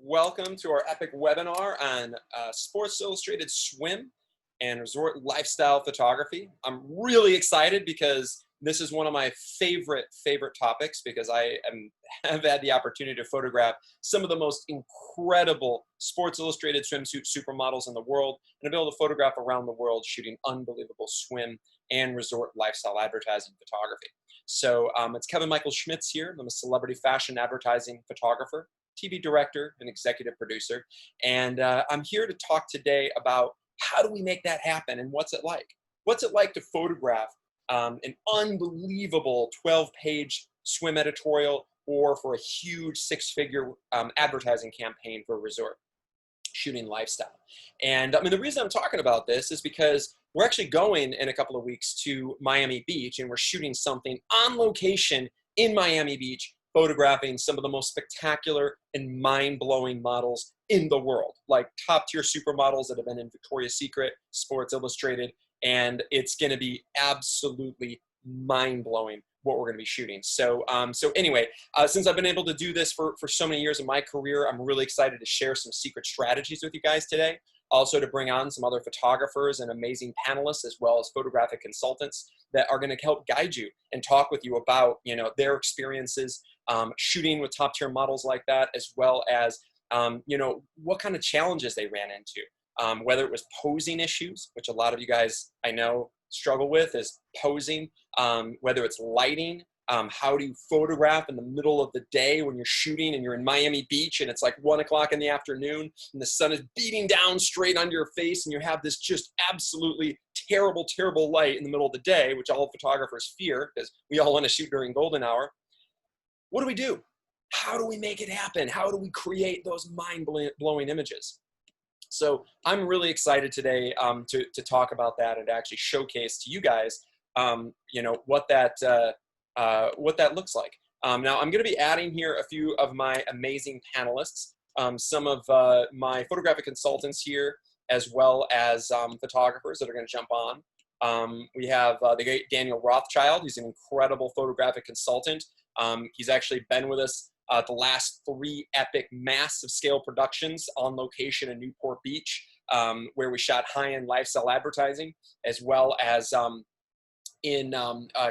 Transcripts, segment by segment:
Welcome to our epic webinar on Sports Illustrated swim and resort lifestyle photography. I'm really excited because this is one of my favorite topics because have had the opportunity to photograph some of the most incredible Sports Illustrated swimsuit supermodels in the world, and to be able to photograph around the world shooting unbelievable swim and resort lifestyle advertising photography. So it's Kevin Michael Schmitz here. I'm a celebrity fashion advertising photographer, TV director, and executive producer. And I'm here to talk today about how do we make that happen and what's it like? What's it like to photograph an unbelievable 12-page swim editorial or for a huge six-figure advertising campaign for a resort shooting lifestyle? And I mean, the reason I'm talking about this is because we're actually going in a couple of weeks to Miami Beach, and we're shooting something on location in Miami Beach, photographing some of the most spectacular and mind-blowing models in the world, like top-tier supermodels that have been in Victoria's Secret, Sports Illustrated, and it's going to be absolutely mind-blowing what we're going to be shooting. So anyway, since I've been able to do this for so many years in my career, I'm really excited to share some secret strategies with you guys today. Also to bring on some other photographers and amazing panelists, as well as photographic consultants that are going to help guide you and talk with you about, their experiences shooting with top-tier models like that, as well as, what kind of challenges they ran into, whether it was posing issues, which a lot of you guys I know struggle with, is posing, whether it's lighting, how do you photograph in the middle of the day when you're shooting and you're in Miami Beach and it's like 1 o'clock in the afternoon and the sun is beating down straight onto your face and you have this just absolutely terrible light in the middle of the day, which all photographers fear because we all want to shoot during golden hour. What do we do? How do we make it happen? How do we create those mind-blowing images? So I'm really excited today to talk about that and to actually showcase to you guys, what that looks like. Now I'm going to be adding here a few of my amazing panelists, some of my photographic consultants here, as well as photographers that are going to jump on. We have the great Daniel Rothschild. He's an incredible photographic consultant. He's actually been with us the last 3 epic massive scale productions on location in Newport Beach, where we shot high-end lifestyle advertising, as well as in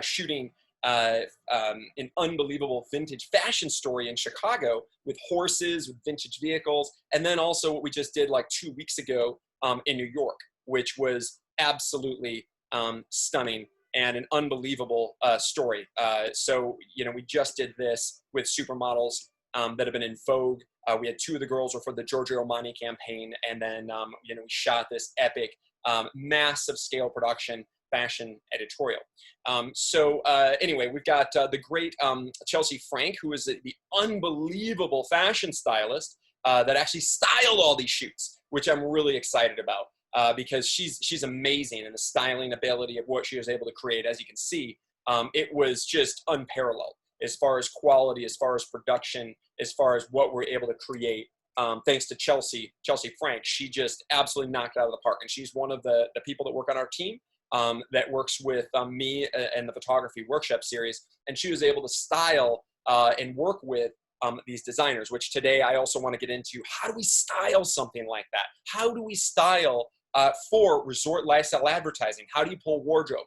shooting an unbelievable vintage fashion story in Chicago with horses, with vintage vehicles, and then also what we just did like 2 weeks ago in New York, which was absolutely stunning and an unbelievable story. So, we just did this with supermodels that have been in vogue. We had 2 of the girls were for the Giorgio Armani campaign, and then, we shot this epic, massive scale production fashion editorial. Anyway, we've got the great Chelsea Frank, who is the unbelievable fashion stylist that actually styled all these shoots, which I'm really excited about. Because she's amazing in the styling ability of what she was able to create. As you can see, it was just unparalleled as far as quality, as far as production, as far as what we're able to create. Thanks to Chelsea Frank, she just absolutely knocked it out of the park. And she's one of the people that work on our team that works with me and the photography workshop series. And she was able to style and work with these designers, which today I also want to get into. How do we style something like that? How do we style for resort lifestyle advertising? How do you pull wardrobe?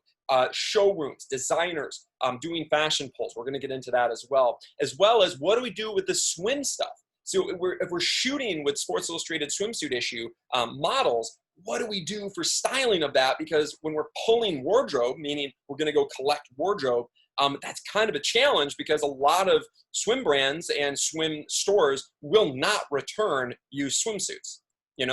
Showrooms, designers, doing fashion pulls. We're going to get into that as well as what do we do with the swim stuff? So if we're shooting with Sports Illustrated Swimsuit Issue models, what do we do for styling of that? Because when we're pulling wardrobe, meaning we're going to go collect wardrobe, that's kind of a challenge because a lot of swim brands and swim stores will not return used swimsuits.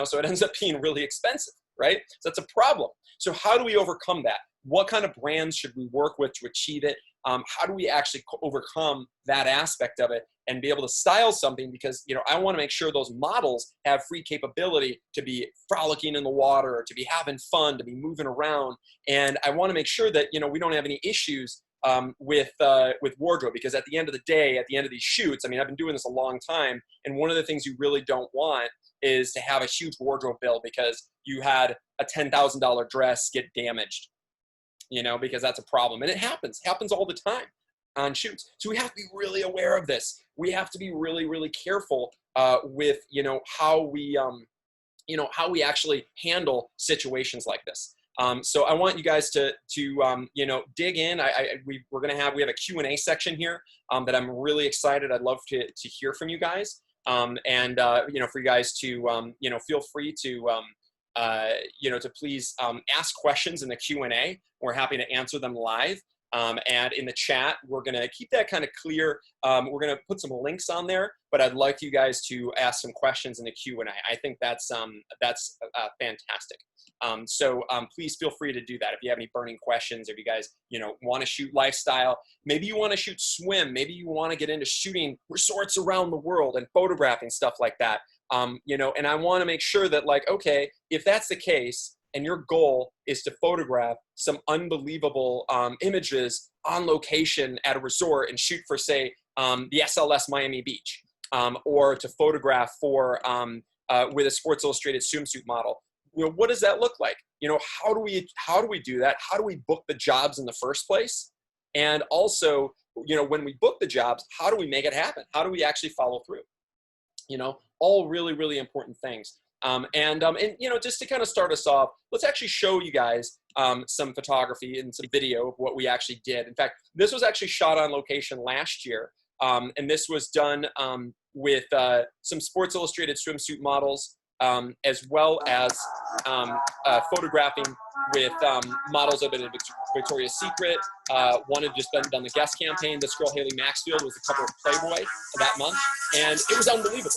So it ends up being really expensive, right? So that's a problem. So how do we overcome that? What kind of brands should we work with to achieve it? How do we actually overcome that aspect of it and be able to style something? Because, I want to make sure those models have free capability to be frolicking in the water, to be having fun, to be moving around. And I want to make sure that, we don't have any issues with wardrobe, because at the end of the day, at the end of these shoots, I've been doing this a long time, and one of the things you really don't want is to have a huge wardrobe bill because you had a $10,000 dress get damaged, because that's a problem. And it happens all the time on shoots. So we have to be really aware of this. We have to be really, really careful with, how we, how we actually handle situations like this. So I want you guys to dig in. We have a Q&A section here that I'm really excited. I'd love to hear from you guys. For you guys to, feel free to, to please ask questions in the Q&A. We're happy to answer them live. And in the chat, we're going to keep that kind of clear. We're going to put some links on there, but I'd like you guys to ask some questions in the Q&A. I think that's fantastic. So please feel free to do that. If you have any burning questions, if you guys, want to shoot lifestyle, maybe you want to shoot swim, maybe you want to get into shooting resorts around the world and photographing stuff like that. And I want to make sure that, like, okay, if that's the case, and your goal is to photograph some unbelievable images on location at a resort and shoot for, say, the SLS Miami Beach, or to photograph for with a Sports Illustrated swimsuit model. What does that look like? How do we do that? How do we book the jobs in the first place? And also, when we book the jobs, how do we make it happen? How do we actually follow through? All really, really important things. Just to kind of start us off, let's actually show you guys some photography and some video of what we actually did. In fact, this was actually shot on location last year, and this was done with some Sports Illustrated swimsuit models, as well as photographing with models of Victoria's Secret. One had just done the guest campaign. This girl, Haley Maxfield, was the cover of Playboy that month, and it was unbelievable.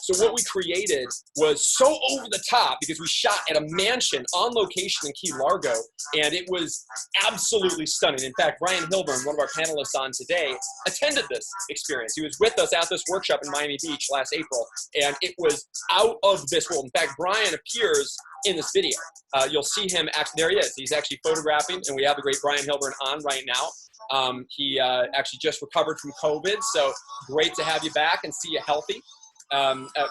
So what we created was so over the top because we shot at a mansion on location in Key Largo, and it was absolutely stunning. In fact, Brian Hilburn, one of our panelists on today, attended this experience. He was with us at this workshop in Miami Beach last April, and it was out of this world. In fact, Brian appears in this video. You'll see him, there he is. He's actually photographing, and we have the great Brian Hilburn on right now. He actually just recovered from COVID, so great to have you back and see you healthy,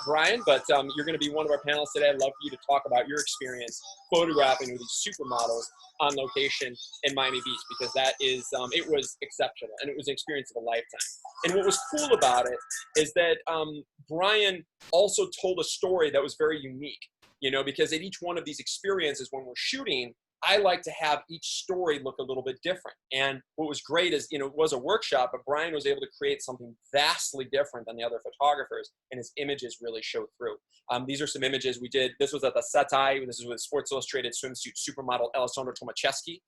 Brian. But you're going to be one of our panelists today. I'd love for you to talk about your experience photographing with these supermodels on location in Miami Beach, because that is, it was exceptional, and it was an experience of a lifetime. And what was cool about it is that Brian also told a story that was very unique. Because at each one of these experiences when we're shooting, I like to have each story look a little bit different. And what was great is, it was a workshop, but Brian was able to create something vastly different than the other photographers, and his images really show through. These are some images we did. This was at the Setai. This is with Sports Illustrated swimsuit supermodel Alessandro Tomaszewski.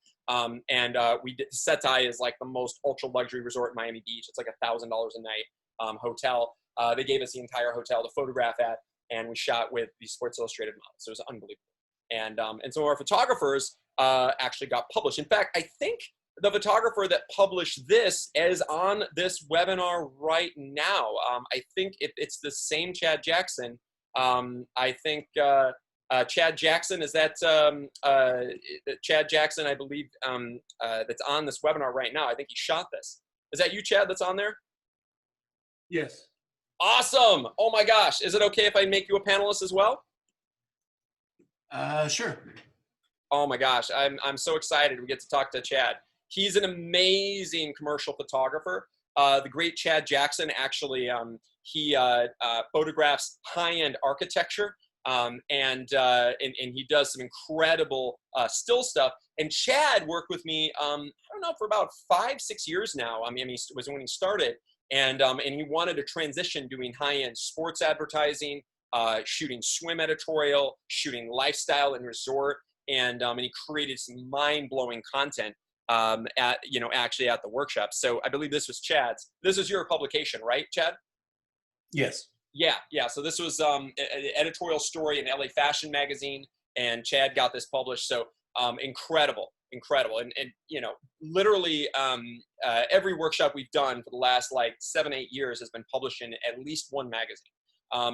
We did, Setai is like the most ultra luxury resort in Miami Beach. It's like $1,000 a night hotel. They gave us the entire hotel to photograph at, and we shot with the Sports Illustrated models. So it was unbelievable. And some of our photographers actually got published. In fact, I think the photographer that published this is on this webinar right now. I think it's the same Chad Jackson. I think Chad Jackson, is that Chad Jackson, I believe, that's on this webinar right now. I think he shot this. Is that you, Chad, that's on there? Yes. Awesome. Oh my gosh. Is it okay if I make you a panelist as well? Sure. Oh my gosh. I'm so excited we get to talk to Chad. He's an amazing commercial photographer. The great Chad Jackson, actually, he photographs high-end architecture, and he does some incredible still stuff. And Chad worked with me, I don't know, for about 5-6 years now. I mean, he was when he started. And he wanted to transition doing high-end sports advertising, shooting Swim Editorial, shooting lifestyle and resort, and he created some mind-blowing content actually at the workshop. So I believe this was Chad's. This is your publication, right, Chad? Yes. Yeah. So this was an editorial story in LA Fashion Magazine, and Chad got this published. So incredible. And literally every workshop we've done for the last 7-8 years has been published in at least one magazine.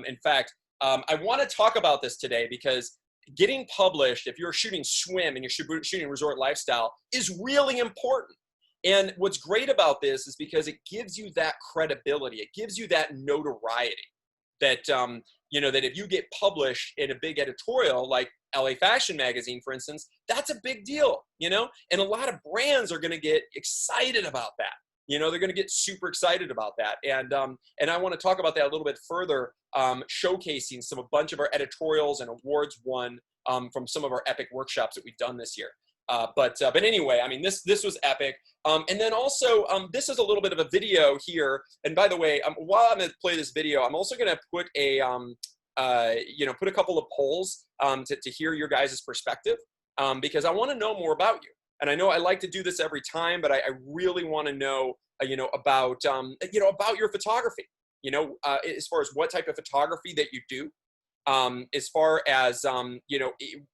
In fact, I want to talk about this today because getting published, if you're shooting swim and you're shooting resort lifestyle, is really important. And what's great about this is because it gives you that credibility. It gives you that notoriety that, that if you get published in a big editorial like LA Fashion Magazine, for instance, that's a big deal, and a lot of brands are going to get excited about that. You know, they're going to get super excited about that. And I want to talk about that a little bit further, showcasing a bunch of our editorials and awards won from some of our epic workshops that we've done this year. But anyway, I mean, this was epic. And then also, this is a little bit of a video here. And by the way, while I'm going to play this video, I'm also going to put a, put a couple of polls to hear your guys' perspective, because I want to know more about you. And I know I like to do this every time, but I really want to know, about your photography, as far as what type of photography that you do. As far as,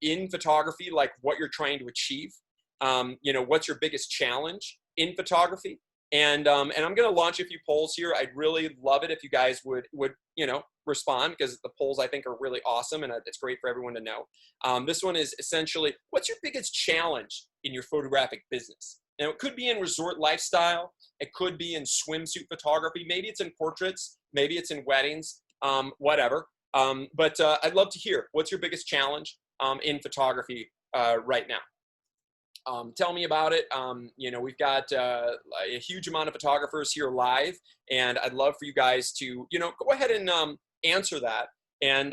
in photography, like what you're trying to achieve, what's your biggest challenge in photography. And I'm going to launch a few polls here. I'd really love it if you guys would respond, because the polls I think are really awesome and it's great for everyone to know. This one is essentially, what's your biggest challenge in your photographic business? Now, it could be in resort lifestyle. It could be in swimsuit photography. Maybe it's in portraits. Maybe it's in weddings, whatever. But I'd love to hear, what's your biggest challenge in photography right now? Tell me about it. We've got a huge amount of photographers here live, and I'd love for you guys to, go ahead and answer that, and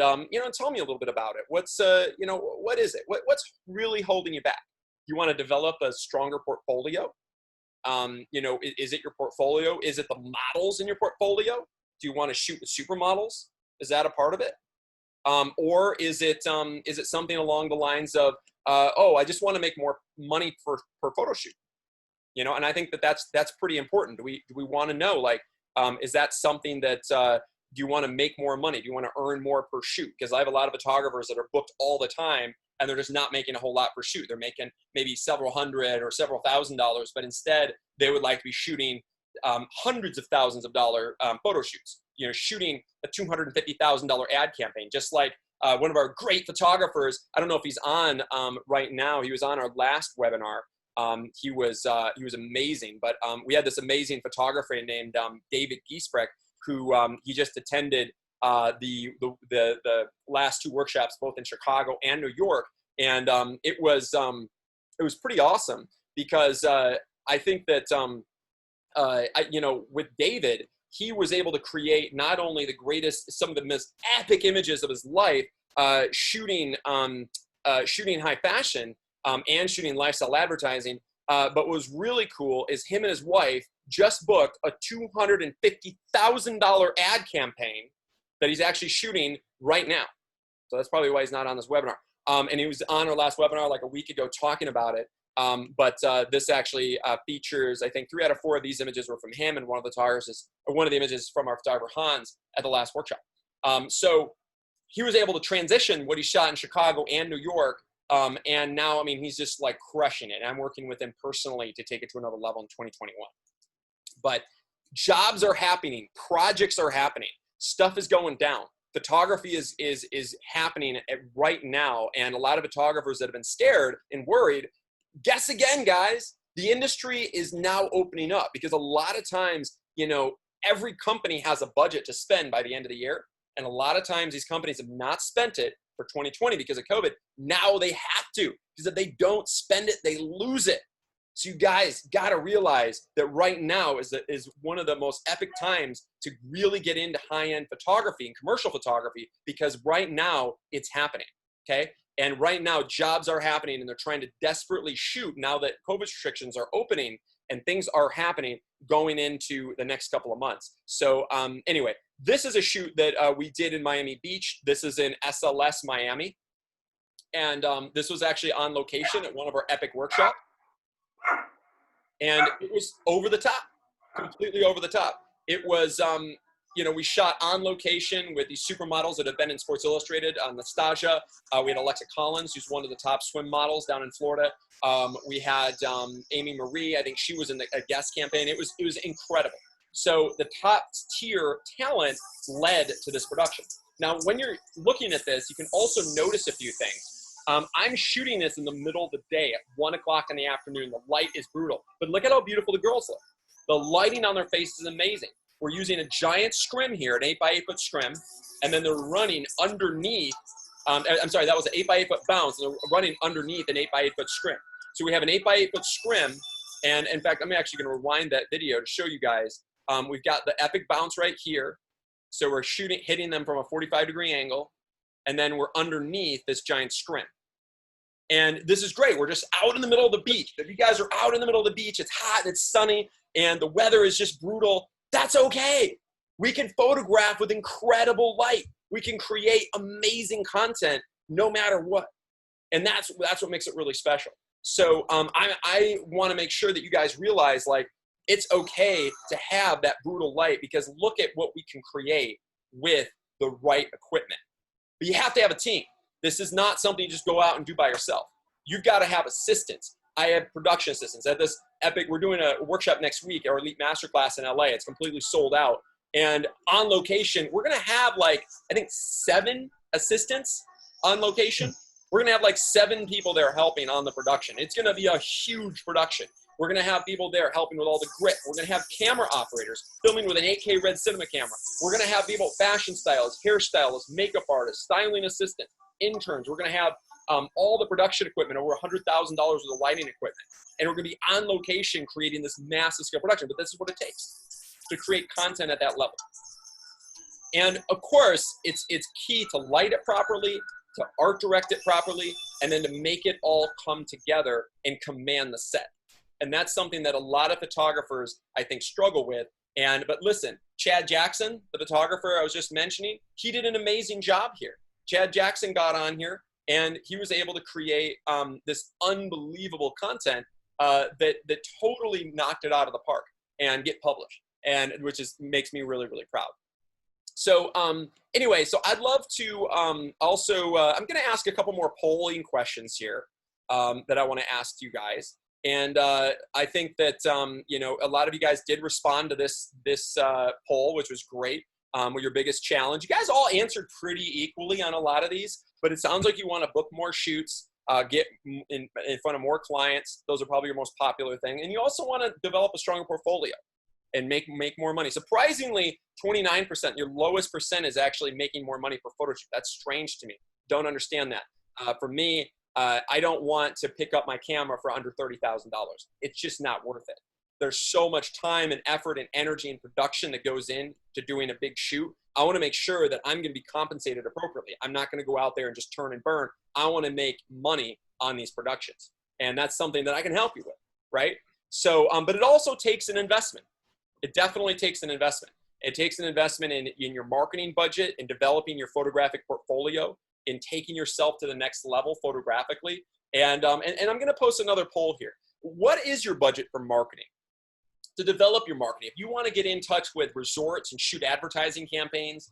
tell me a little bit about it. What's what is it? What's really holding you back? You want to develop a stronger portfolio? Is it your portfolio? Is it the models in your portfolio? Do you want to shoot with supermodels? Is that a part of it? Or is it something along the lines of, I just want to make more money per photo shoot? And I think that's pretty important. Do we want to know, like, is that something that, do you want to make more money? Do you want to earn more per shoot? Because I have a lot of photographers that are booked all the time, and they're just not making a whole lot per shoot. They're making maybe several $100 or several $1,000s, but instead they would like to be shooting hundreds of thousands of dollar photo shoots. Shooting a $250,000 ad campaign, just like one of our great photographers. I don't know if he's on right now. He was on our last webinar. He was amazing. But we had this amazing photographer named David Giesbrecht, who he just attended the last two workshops, both in Chicago and New York, and it was pretty awesome, because I think that with David, he was able to create not only some of the most epic images of his life, shooting high fashion and shooting lifestyle advertising. But what was really cool is him and his wife just booked a $250,000 ad campaign that he's actually shooting right now. So that's probably why he's not on this webinar. And he was on our last webinar like a week ago talking about it. But this actually features, I think 3 out of 4 of these images were from him, and one of the images is from our photographer Hans at the last workshop. So he was able to transition what he shot in Chicago and New York, and now, I mean, he's just like crushing it. And I'm working with him personally to take it to another level in 2021. But jobs are happening, projects are happening, stuff is going down. Photography is happening right now, and a lot of photographers that have been scared and worried. Guess again, guys, the industry is now opening up, because a lot of times, every company has a budget to spend by the end of the year. And a lot of times these companies have not spent it for 2020 because of COVID. Now they have to, because if they don't spend it, they lose it. So you guys got to realize that right now is one of the most epic times to really get into high-end photography and commercial photography, because right now it's happening, okay? And right now, jobs are happening, and they're trying to desperately shoot now that COVID restrictions are opening and things are happening going into the next couple of months. So anyway, this is a shoot that we did in Miami Beach. This is in SLS Miami. And this was actually on location at one of our epic workshops. And it was over the top, completely over the top. It was, we shot on location with these supermodels that have been in Sports Illustrated. Nastasia, we had Alexa Collins, who's one of the top swim models down in Florida. We had Amy Marie. I think she was in a guest campaign. It was incredible. So the top tier talent led to this production. Now, when you're looking at this, you can also notice a few things. I'm shooting this in the middle of the day at 1 o'clock in the afternoon. The light is brutal, but look at how beautiful the girls look. The lighting on their faces is amazing. We're using a giant scrim here, an 8x8 foot scrim, and then they're running underneath. I'm sorry, that was an 8x8 foot bounce, and they're running underneath an 8x8 foot scrim. So we have an 8x8 foot scrim, And in fact, I'm actually going to rewind that video to show you guys. We've got the epic bounce right here. So we're hitting them from a 45-degree angle, and then we're underneath this giant scrim. And this is great. We're just out in the middle of the beach. If you guys are out in the middle of the beach, it's hot and it's sunny, and the weather is just brutal, that's okay. We can photograph with incredible light. We can create amazing content no matter what. And that's what makes it really special. So I want to make sure that you guys realize, like, it's okay to have that brutal light, because look at what we can create with the right equipment. But you have to have a team. This is not something you just go out and do by yourself. You've got to have assistants. I have production assistants. At this epic, we're doing a workshop next week, our Elite Masterclass in LA. It's completely sold out. And on location, we're going to have, like, I think 7 assistants on location. We're going to have like 7 people there helping on the production. It's going to be a huge production. We're going to have people there helping with all the grip. We're going to have camera operators filming with an 8K red cinema camera. We're going to have people, fashion stylists, hairstylists, makeup artists, styling assistants, interns. We're going to have all the production equipment, over $100,000 worth of lighting equipment. And we're going to be on location creating this massive scale production. But this is what it takes to create content at that level. And of course, it's key to light it properly, to art direct it properly, and then to make it all come together and command the set. And that's something that a lot of photographers, I think, struggle with. But listen, Chad Jackson, the photographer I was just mentioning, he did an amazing job here. Chad Jackson got on here, and he was able to create this unbelievable content that totally knocked it out of the park and get published, and which makes me really, really proud. So anyway, so I'd love to also, I'm going to ask a couple more polling questions here that I want to ask you guys. And I think that, you know, a lot of you guys did respond to this poll, which was great, with your biggest challenge. You guys all answered pretty equally on a lot of these, but it sounds like you want to book more shoots, get in front of more clients. Those are probably your most popular thing. And you also want to develop a stronger portfolio and make more money. Surprisingly, 29%, your lowest percent, is actually making more money per photo shoot. That's strange to me. Don't understand that. For me, I don't want to pick up my camera for under $30,000. It's just not worth it. There's so much time and effort and energy and production that goes into doing a big shoot. I want to make sure that I'm going to be compensated appropriately. I'm not going to go out there and just turn and burn. I want to make money on these productions. And that's something that I can help you with, right? So, but it also takes an investment. It definitely takes an investment. It takes an investment in your marketing budget, in developing your photographic portfolio, in taking yourself to the next level photographically. And I'm going to post another poll here. What is your budget for marketing? To develop your marketing, if you want to get in touch with resorts and shoot advertising campaigns,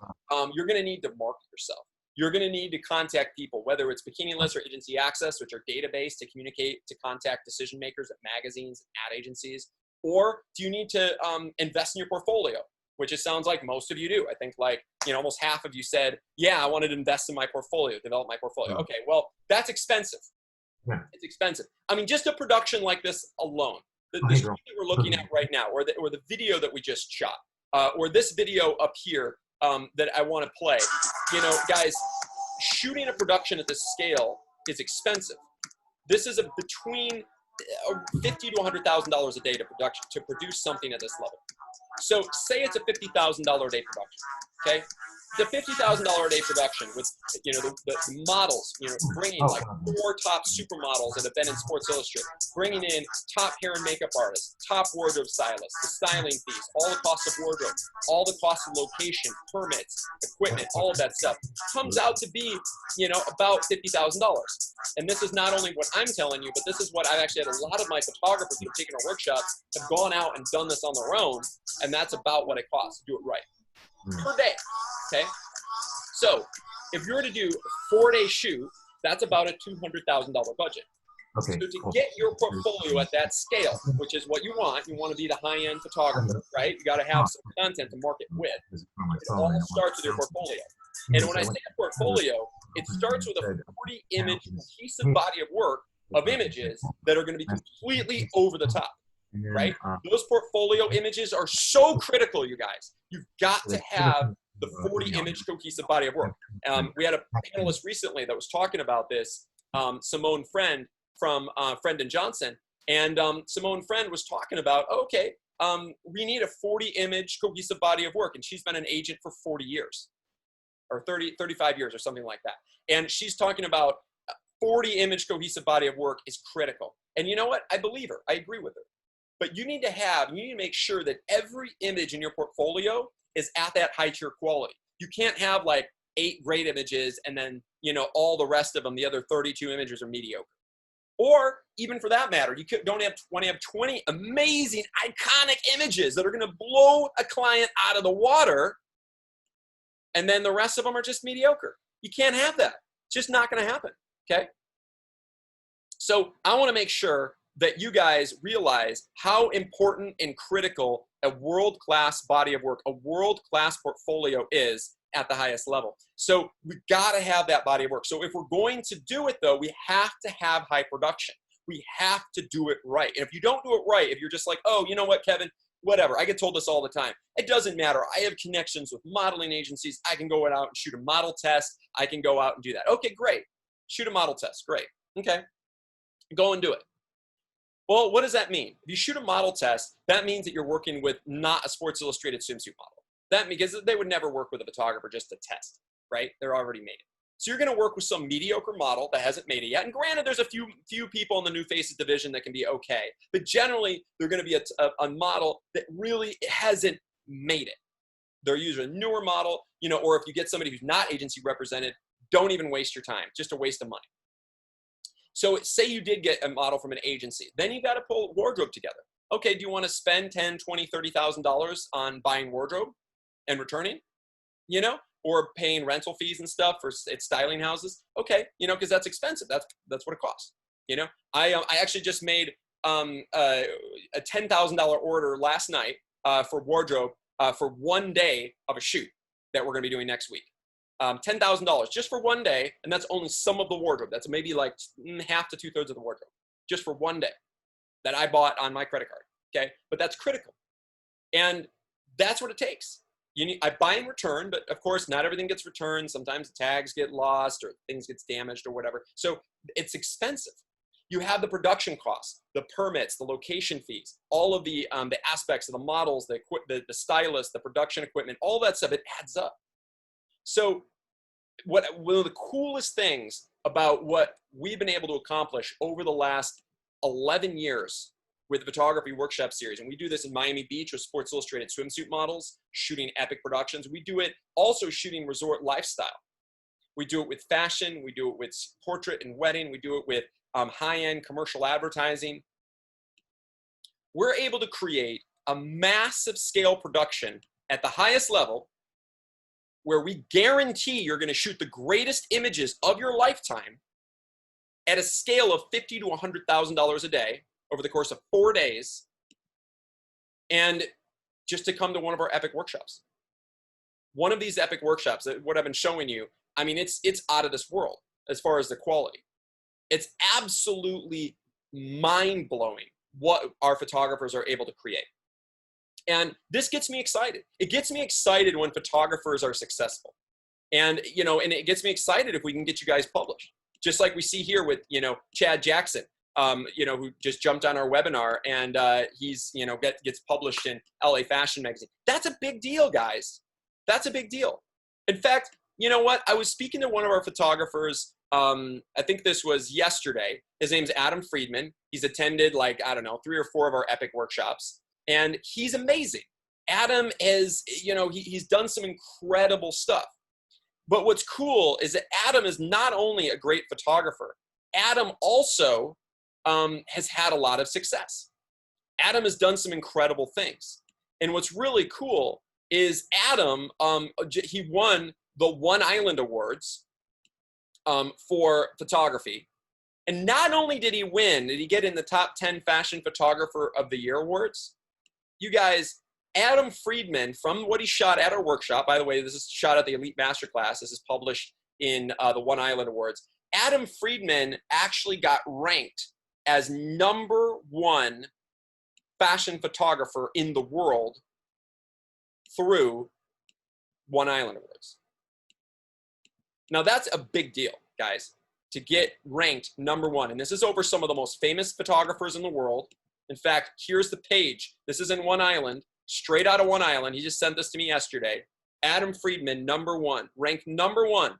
you're going to need to market yourself. You're going to need to contact people, whether it's Bikini List or Agency Access, which are database to communicate, to contact decision makers at magazines and ad agencies. Or do you need to invest in your portfolio, which it sounds like most of you do. I think, like, you know, almost half of you said, yeah, I wanted to invest in my portfolio, develop my portfolio. Okay, well, that's expensive. Yeah. It's expensive. I mean, just a production like this alone, the shoot that we're looking at right now, or the video that we just shot, or this video up here that I want to play. You know, guys, shooting a production at this scale is expensive. This is between $50,000 to $100,000 a day to produce something at this level. So say it's a $50,000 a day production, okay? The $50,000 a day production with, you know, the models, you know, bringing like 4 top supermodels that have been in Sports Illustrated, bringing in top hair and makeup artists, top wardrobe stylists, the styling fees, all the costs of wardrobe, all the costs of location, permits, equipment, all of that stuff comes out to be, you know, about $50,000. And this is not only what I'm telling you, but this is what I've actually had a lot of my photographers who have taken our workshops have gone out and done this on their own, and that's about what it costs to do it right per day. Okay, so if you were to do a 4-day shoot, that's about a $200,000 budget. Okay, so to get your portfolio at that scale, which is what you want to be the high-end photographer, right? You got to have some content to market with. It all starts with your portfolio. And when I say a portfolio, it starts with a 40-image cohesive body of work of images that are going to be completely over the top. Right? Those portfolio images are so critical, you guys. You've got to have the 40-image cohesive body of work. We had a panelist recently that was talking about this, Simone Friend from Friend and Johnson, And Simone Friend was talking about, okay, we need a 40 image cohesive body of work. And she's been an agent for 40 years or 35 years or something like that. And she's talking about 40 image cohesive body of work is critical. And you know what? I believe her. I agree with her. But you need to make sure that every image in your portfolio is at that high tier quality. You can't have like 8 great images and then, all the rest of them, the other 32 images are mediocre. Or even for that matter, you want to have 20 amazing, iconic images that are going to blow a client out of the water, and then the rest of them are just mediocre. You can't have that. It's just not going to happen, okay? So I want to make sure that you guys realize how important and critical a world-class body of work, a world-class portfolio is at the highest level. So we got to have that body of work. So if we're going to do it though, we have to have high production. We have to do it right. And if you don't do it right, if you're just like, oh, you know what, Kevin, whatever, I get told this all the time. It doesn't matter. I have connections with modeling agencies. I can go out and shoot a model test. I can go out and do that. Okay, great. Shoot a model test. Great. Okay. Go and do it. Well, what does that mean? If you shoot a model test, that means that you're working with not a Sports Illustrated swimsuit model. That because they would never work with a photographer just to test, right? They're already made it. So you're going to work with some mediocre model that hasn't made it yet. And granted, there's a few people in the new faces division that can be okay, but generally they're going to be a model that really hasn't made it. They're usually a newer model, or if you get somebody who's not agency represented, don't even waste your time. Just a waste of money. So say you did get a model from an agency, then you got to pull wardrobe together. Okay, do you want to spend $10,000, $20,000, $30,000 on buying wardrobe and returning, or paying rental fees and stuff for styling houses? Okay, because that's expensive. That's what it costs. I actually just made a $10,000 order last night for wardrobe for one day of a shoot that we're going to be doing next week. $10,000 just for one day, and that's only some of the wardrobe. That's maybe like half to 2/3 of the wardrobe just for one day that I bought on my credit card. Okay, but that's critical, and that's what it takes. I buy and return, but of course not everything gets returned. Sometimes tags get lost or things gets damaged or whatever. So it's expensive. You have the production costs, the permits, the location fees, all of the aspects of the models, the stylists, the production equipment, all that stuff. It adds up. So one of the coolest things about what we've been able to accomplish over the last 11 years with the photography workshop series, and we do this in Miami Beach with Sports Illustrated swimsuit models, shooting epic productions. We do it also shooting resort lifestyle. We do it with fashion. We do it with portrait and wedding. We do it with high-end commercial advertising. We're able to create a massive scale production at the highest level where we guarantee you're going to shoot the greatest images of your lifetime at a scale of $50,000 to $100,000 a day over the course of 4 days, and just to come to one of our epic workshops. One of these epic workshops, what I've been showing you, I mean, it's out of this world as far as the quality. It's absolutely mind-blowing what our photographers are able to create. And this gets me excited. It gets me excited when photographers are successful. And, and it gets me excited if we can get you guys published. Just like we see here with, Chad Jackson, who just jumped on our webinar, and he's, gets published in LA Fashion Magazine. That's a big deal, guys. That's a big deal. In fact, you know what? I was speaking to one of our photographers, I think this was yesterday. His name's Adam Friedman. He's attended 3 or 4 of our epic workshops. And he's amazing. Adam is, he's done some incredible stuff. But what's cool is that Adam is not only a great photographer, Adam also has had a lot of success. Adam has done some incredible things. And what's really cool is Adam, he won the One Island Awards for photography. And not only did he get in the top 10 Fashion Photographer of the Year awards, you guys, Adam Friedman, from what he shot at our workshop, by the way, this is shot at the Elite Masterclass. This is published in the One Island Awards. Adam Friedman actually got ranked as #1 fashion photographer in the world through One Island Awards. Now, that's a big deal, guys. to get ranked #1. And this is over some of the most famous photographers in the world. In fact, here's the page. This is in One Island, straight out of One Island. He just sent this to me yesterday. Adam Friedman, #1, ranked #1.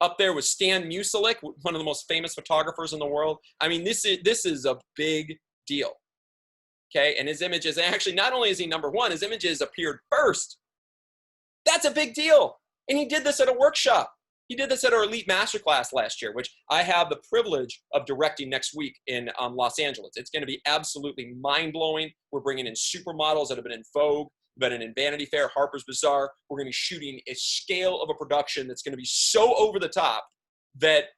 Up there with Stan Musialik, one of the most famous photographers in the world. I mean, this is a big deal. Okay, and his images, actually, not only is he #1, his images appeared first. That's a big deal. And he did this at a workshop. He did this at our Elite Masterclass last year, which I have the privilege of directing next week in Los Angeles. It's going to be absolutely mind-blowing. We're bringing in supermodels that have been in Vogue, been in Vanity Fair, Harper's Bazaar. We're going to be shooting a scale of a production that's going to be so over the top that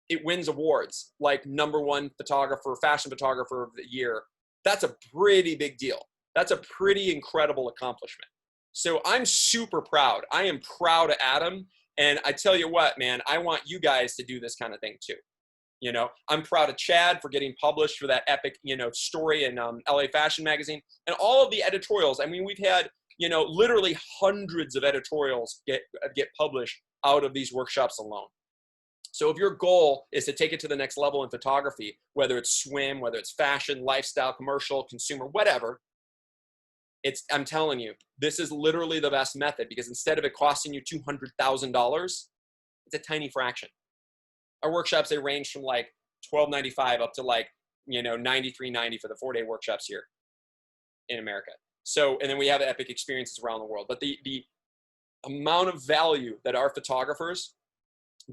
it wins awards, like #1 photographer, fashion photographer of the year. That's a pretty big deal. That's a pretty incredible accomplishment. So I'm super proud. I am proud of Adam. And I tell you what, man, I want you guys to do this kind of thing too. You know, I'm proud of Chad for getting published for that epic, story in LA Fashion Magazine, and all of the editorials. I mean, we've had, literally hundreds of editorials get published out of these workshops alone. So if your goal is to take it to the next level in photography, whether it's swim, whether it's fashion, lifestyle, commercial, consumer, whatever, I'm telling you, this is literally the best method, because instead of it costing you $200,000, it's a tiny fraction. Our workshops, they range from like $12.95 up to like, $93.90 for the 4-day workshops here in America. So, and then we have epic experiences around the world. But the amount of value that our photographers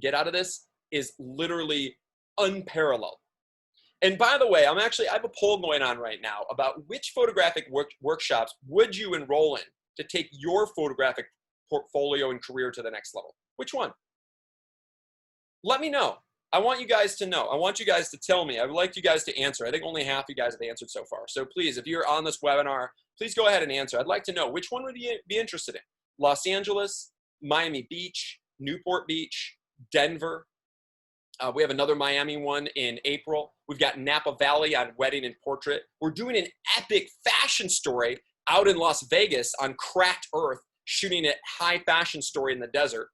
get out of this is literally unparalleled. And by the way, I have a poll going on right now about which photographic workshops would you enroll in to take your photographic portfolio and career to the next level? Which one? Let me know. I want you guys to know. I want you guys to tell me. I would like you guys to answer. I think only half you guys have answered so far. So please, if you're on this webinar, please go ahead and answer. I'd like to know which one would you be interested in. Los Angeles, Miami Beach, Newport Beach, Denver. We have another Miami one in April. We've got Napa Valley on wedding and portrait. We're doing an epic fashion story out in Las Vegas on cracked earth, shooting a high fashion story in the desert,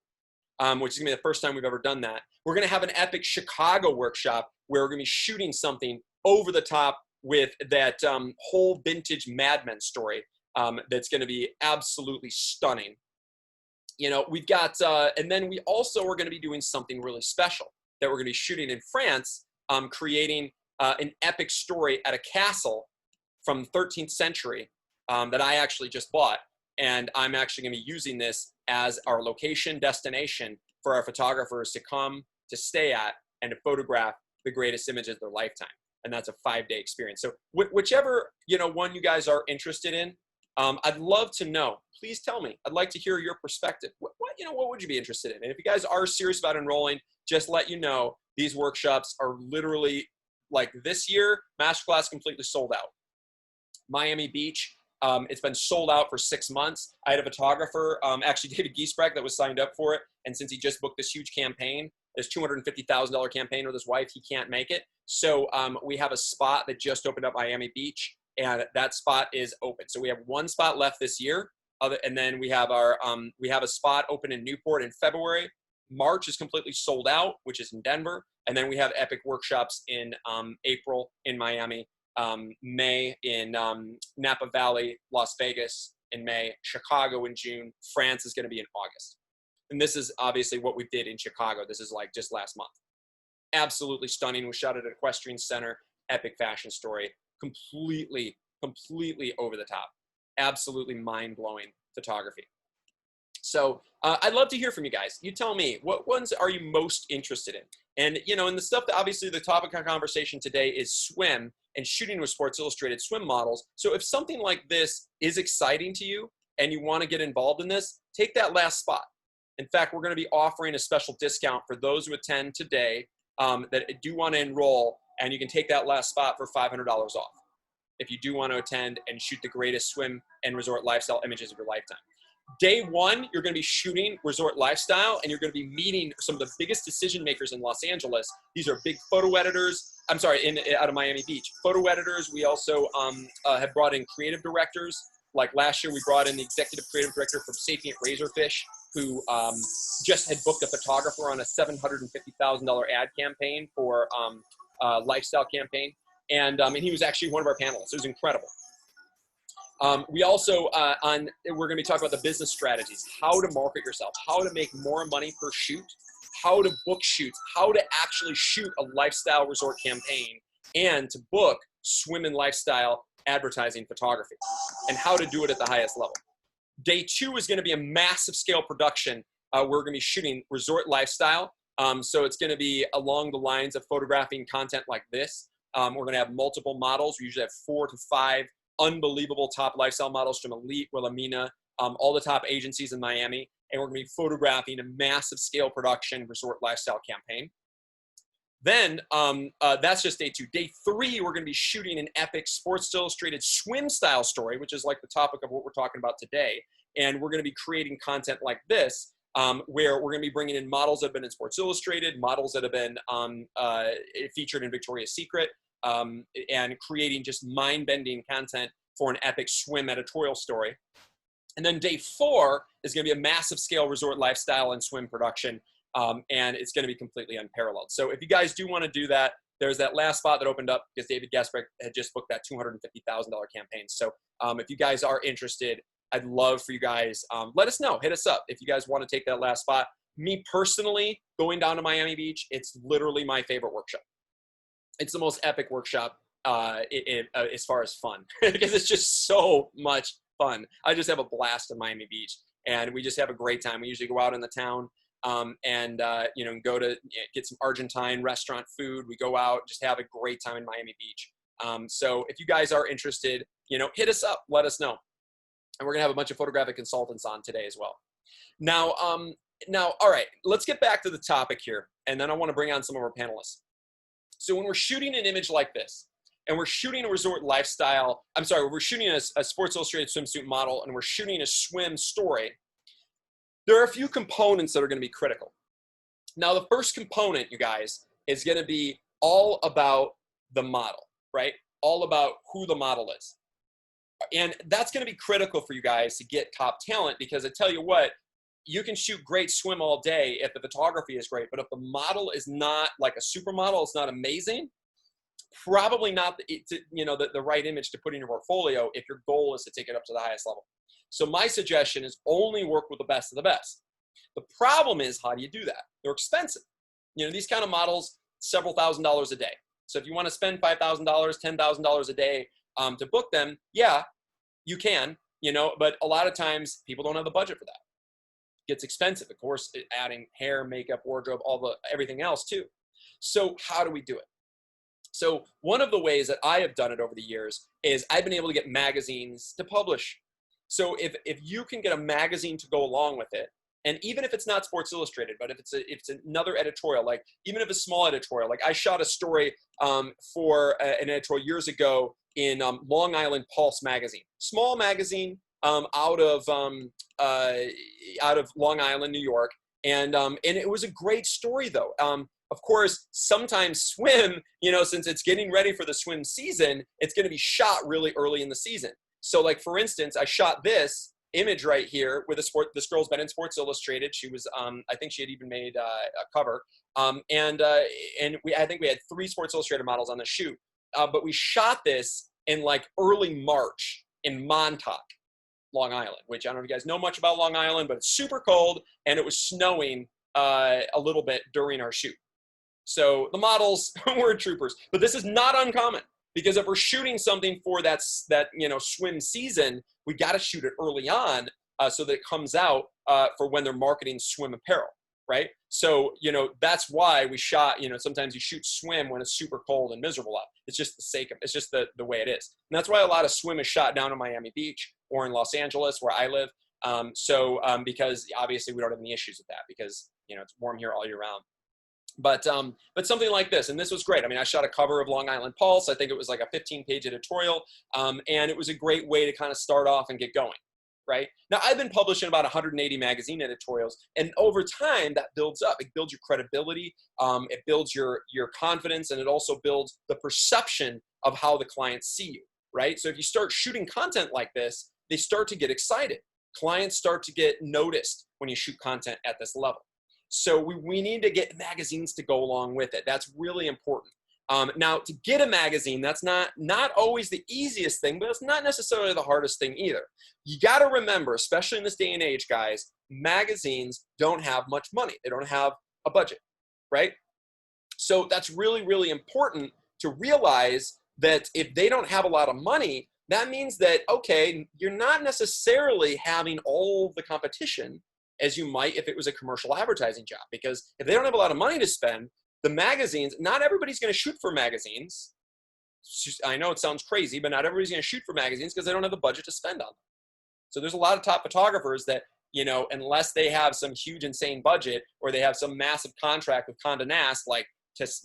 which is gonna be the first time we've ever done that. We're gonna have an epic Chicago workshop where we're gonna be shooting something over the top with that whole vintage Mad Men story that's gonna be absolutely stunning. We've got, and then we also are gonna be doing something really special that we're going to be shooting in France, creating an epic story at a castle from the 13th century that I actually just bought. And I'm actually going to be using this as our location destination for our photographers to come, to stay at, and to photograph the greatest images of their lifetime. And that's a 5-day experience. So whichever one you guys are interested in, I'd love to know. Please tell me. I'd like to hear your perspective. What would you be interested in? And if you guys are serious about enrolling, just let you know, these workshops are literally, like this year, Masterclass completely sold out. Miami Beach, it's been sold out for 6 months. I had a photographer, actually David Giesbrecht, that was signed up for it. And since he just booked this huge campaign, this $250,000 campaign with his wife, he can't make it. So we have a spot that just opened up Miami Beach, and that spot is open. So we have 1 spot left this year. And then we have a spot open in Newport in February. March is completely sold out, which is in Denver. And then we have epic workshops in April in Miami, May in Napa Valley, Las Vegas in May, Chicago in June. France is going to be in August. And this is obviously what we did in Chicago. This is like just last month. Absolutely stunning. We shot it at Equestrian Center, epic fashion story, completely over the top. Absolutely mind-blowing photography. So I'd love to hear from you guys. You tell me, what ones are you most interested in? And, in the stuff that obviously the topic of conversation today is swim and shooting with Sports Illustrated swim models. So if something like this is exciting to you and you want to get involved in this, take that last spot. In fact, we're going to be offering a special discount for those who attend today that do want to enroll, and you can take that last spot for $500 off if you do want to attend and shoot the greatest swim and resort lifestyle images of your lifetime. Day 1, you're going to be shooting resort lifestyle, and you're going to be meeting some of the biggest decision makers in Los Angeles. These are big photo editors. I'm sorry, out of Miami Beach. Photo editors. We also have brought in creative directors. Like last year, we brought in the executive creative director from Sapient Razorfish who just had booked a photographer on a $750,000 ad campaign for a lifestyle campaign. And he was actually one of our panelists. It was incredible. We also, we're going to be talking about the business strategies, how to market yourself, how to make more money per shoot, how to book shoots, how to actually shoot a lifestyle resort campaign, and to book swim and lifestyle advertising photography, and how to do it at the highest level. Day 2 is going to be a massive scale production. We're going to be shooting resort lifestyle. So it's going to be along the lines of photographing content like this. We're going to have multiple models. We usually have 4 to 5 unbelievable top lifestyle models from Elite, Wilhelmina, all the top agencies in Miami. And we're going to be photographing a massive scale production resort lifestyle campaign. Then that's just day 2. Day 3, we're going to be shooting an epic Sports Illustrated swim style story, which is like the topic of what we're talking about today. And we're going to be creating content like this, where we're going to be bringing in models that have been in Sports Illustrated, models that have been featured in Victoria's Secret, and creating just mind-bending content for an epic swim editorial story. And then day 4 is going to be a massive scale resort lifestyle and swim production. And it's going to be completely unparalleled. So if you guys do want to do that, there's that last spot that opened up because David Gasprecht had just booked that $250,000 campaign. So if you guys are interested, I'd love for you guys, let us know, hit us up if you guys want to take that last spot. Me personally, going down to Miami Beach, it's literally my favorite workshop. It's the most epic workshop as far as fun, because it's just so much fun. I just have a blast in Miami Beach, and we just have a great time. We usually go out in the town, you know, go to get some Argentine restaurant food. We go out, just have a great time in Miami Beach. So if you guys are interested, you know, hit us up, let us know. And we're gonna have a bunch of photographic consultants on today as well. Now, all right, let's get back to the topic here, and then I want to bring on some of our panelists. So when we're shooting an image like this, and we're shooting a resort lifestyle, we're shooting a Sports Illustrated swimsuit model, and we're shooting a swim story, there are a few components that are going to be critical. Now, the first component, you guys, is going to be all about the model, right? All about who the model is. And that's going to be critical for you guys to get top talent, because I tell you what, you can shoot great swim all day if the photography is great, but if the model is not like a supermodel, it's not amazing, probably not the right image to put in your portfolio if your goal is to take it up to the highest level. So my suggestion is only work with the best of the best. The problem is, how do you do that? They're expensive. You know, these kind of models, several $1,000s a day. So if you want to spend $5,000, $10,000 a day to book them, yeah, you can, you know, but a lot of times people don't have the budget for that. It gets expensive, of course, adding hair, makeup, wardrobe, everything else too. So how do we do it? So one of the ways that I have done it over the years is I've been able to get magazines to publish. So if you can get a magazine to go along with it, and even if it's not Sports Illustrated, but if it's another editorial, like even if it's a small editorial, like I shot a story for an editorial years ago in Long Island Pulse magazine, small magazine out of Long Island, New York, and it was a great story though. Of course, sometimes swim, you know, since it's getting ready for the swim season, it's going to be shot really early in the season. So like, for instance, I shot this image right here with this girl's been in Sports Illustrated. She was, I think she had even made a cover. I think we had 3 Sports Illustrated models on the shoot. But we shot this in like early March in Montauk, Long Island, which I don't know if you guys know much about Long Island, but it's super cold and it was snowing a little bit during our shoot. So the models were troopers, but this is not uncommon, because if we're shooting something for that swim season, we got to shoot it early on so that it comes out for when they're marketing swim apparel, right? So, you know, that's why we shot, you know, sometimes you shoot swim when it's super cold and miserable out. It's just the sake of it. It's just the way it is. And that's why a lot of swim is shot down in Miami Beach or in Los Angeles, where I live. Because obviously we don't have any issues with that, because, you know, it's warm here all year round. But something like this, and this was great. I mean, I shot a cover of Long Island Pulse. I think it was like a 15-page editorial, and it was a great way to kind of start off and get going, right? Now, I've been publishing about 180 magazine editorials, and over time, that builds up. It builds your credibility, it builds your confidence, and it also builds the perception of how the clients see you, right? So if you start shooting content like this, they start to get excited. Clients start to get noticed when you shoot content at this level. So we need to get magazines to go along with it. That's really important. Now, to get a magazine, that's not always the easiest thing, but it's not necessarily the hardest thing either. You got to remember, especially in this day and age, guys, magazines don't have much money. They don't have a budget, right? So that's really, really important to realize that if they don't have a lot of money, that means that, okay, you're not necessarily having all the competition as you might if it was a commercial advertising job. Because if they don't have a lot of money to spend, the magazines, not everybody's going to shoot for magazines. I know it sounds crazy, but not everybody's going to shoot for magazines because they don't have the budget to spend on them. So there's a lot of top photographers that, you know, unless they have some huge, insane budget or they have some massive contract with Condé Nast, like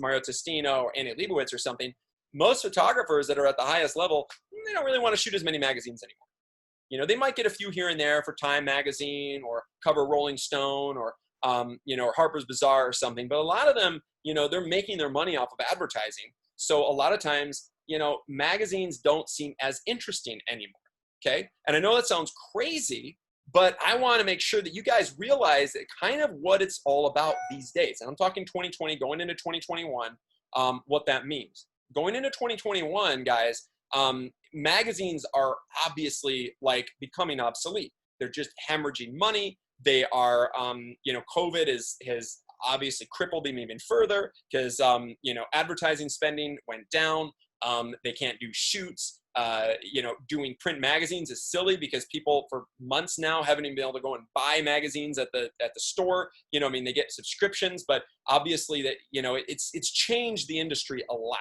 Mario Testino or Annie Leibovitz or something, most photographers that are at the highest level, they don't really want to shoot as many magazines anymore. You know, they might get a few here and there for Time Magazine or cover Rolling Stone or, you know, or Harper's Bazaar or something. But a lot of them, you know, they're making their money off of advertising. So a lot of times, you know, magazines don't seem as interesting anymore. Okay. And I know that sounds crazy, but I want to make sure that you guys realize that kind of what it's all about these days. And I'm talking 2020 going into 2021, what that means. Going into 2021, guys, magazines are obviously like becoming obsolete. They're just hemorrhaging money. They are, you know, COVID has obviously crippled them even further because, you know, advertising spending went down. They can't do shoots. You know, doing print magazines is silly because people for months now haven't even been able to go and buy magazines at the store. You know, I mean, they get subscriptions, but obviously that, you know, it's changed the industry a lot.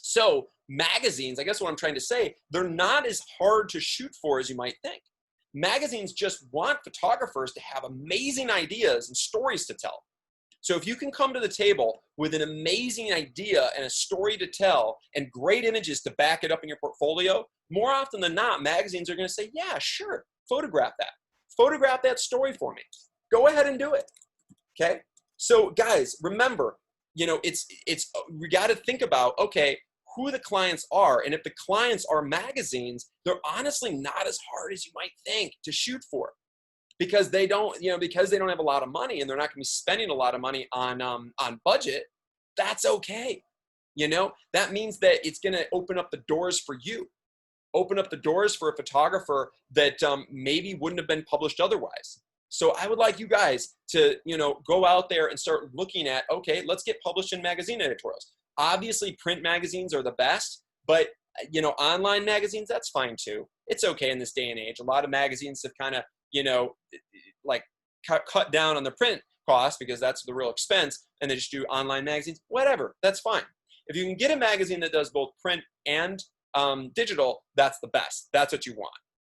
So magazines, I guess what I'm trying to say, they're not as hard to shoot for as you might think. Magazines just want photographers to have amazing ideas and stories to tell. So if you can come to the table with an amazing idea and a story to tell and great images to back it up in your portfolio, more often than not, magazines are going to say, yeah, sure, photograph that. Photograph that story for me. Go ahead and do it. Okay? So guys, remember, you know, we got to think about, okay, who the clients are. And if the clients are magazines, they're honestly not as hard as you might think to shoot for. Because they don't, you know, because they don't have a lot of money and they're not going to be spending a lot of money on budget, that's okay. You know, that means that it's going to open up the doors for you, open up the doors for a photographer that maybe wouldn't have been published otherwise. So I would like you guys to, you know, go out there and start looking at, okay, let's get published in magazine editorials. Obviously, print magazines are the best, but, you know, online magazines, that's fine too. It's okay in this day and age. A lot of magazines have kind of, you know, like cut down on the print cost because that's the real expense, and they just do online magazines, whatever, that's fine. If you can get a magazine that does both print and digital, that's the best. That's what you want,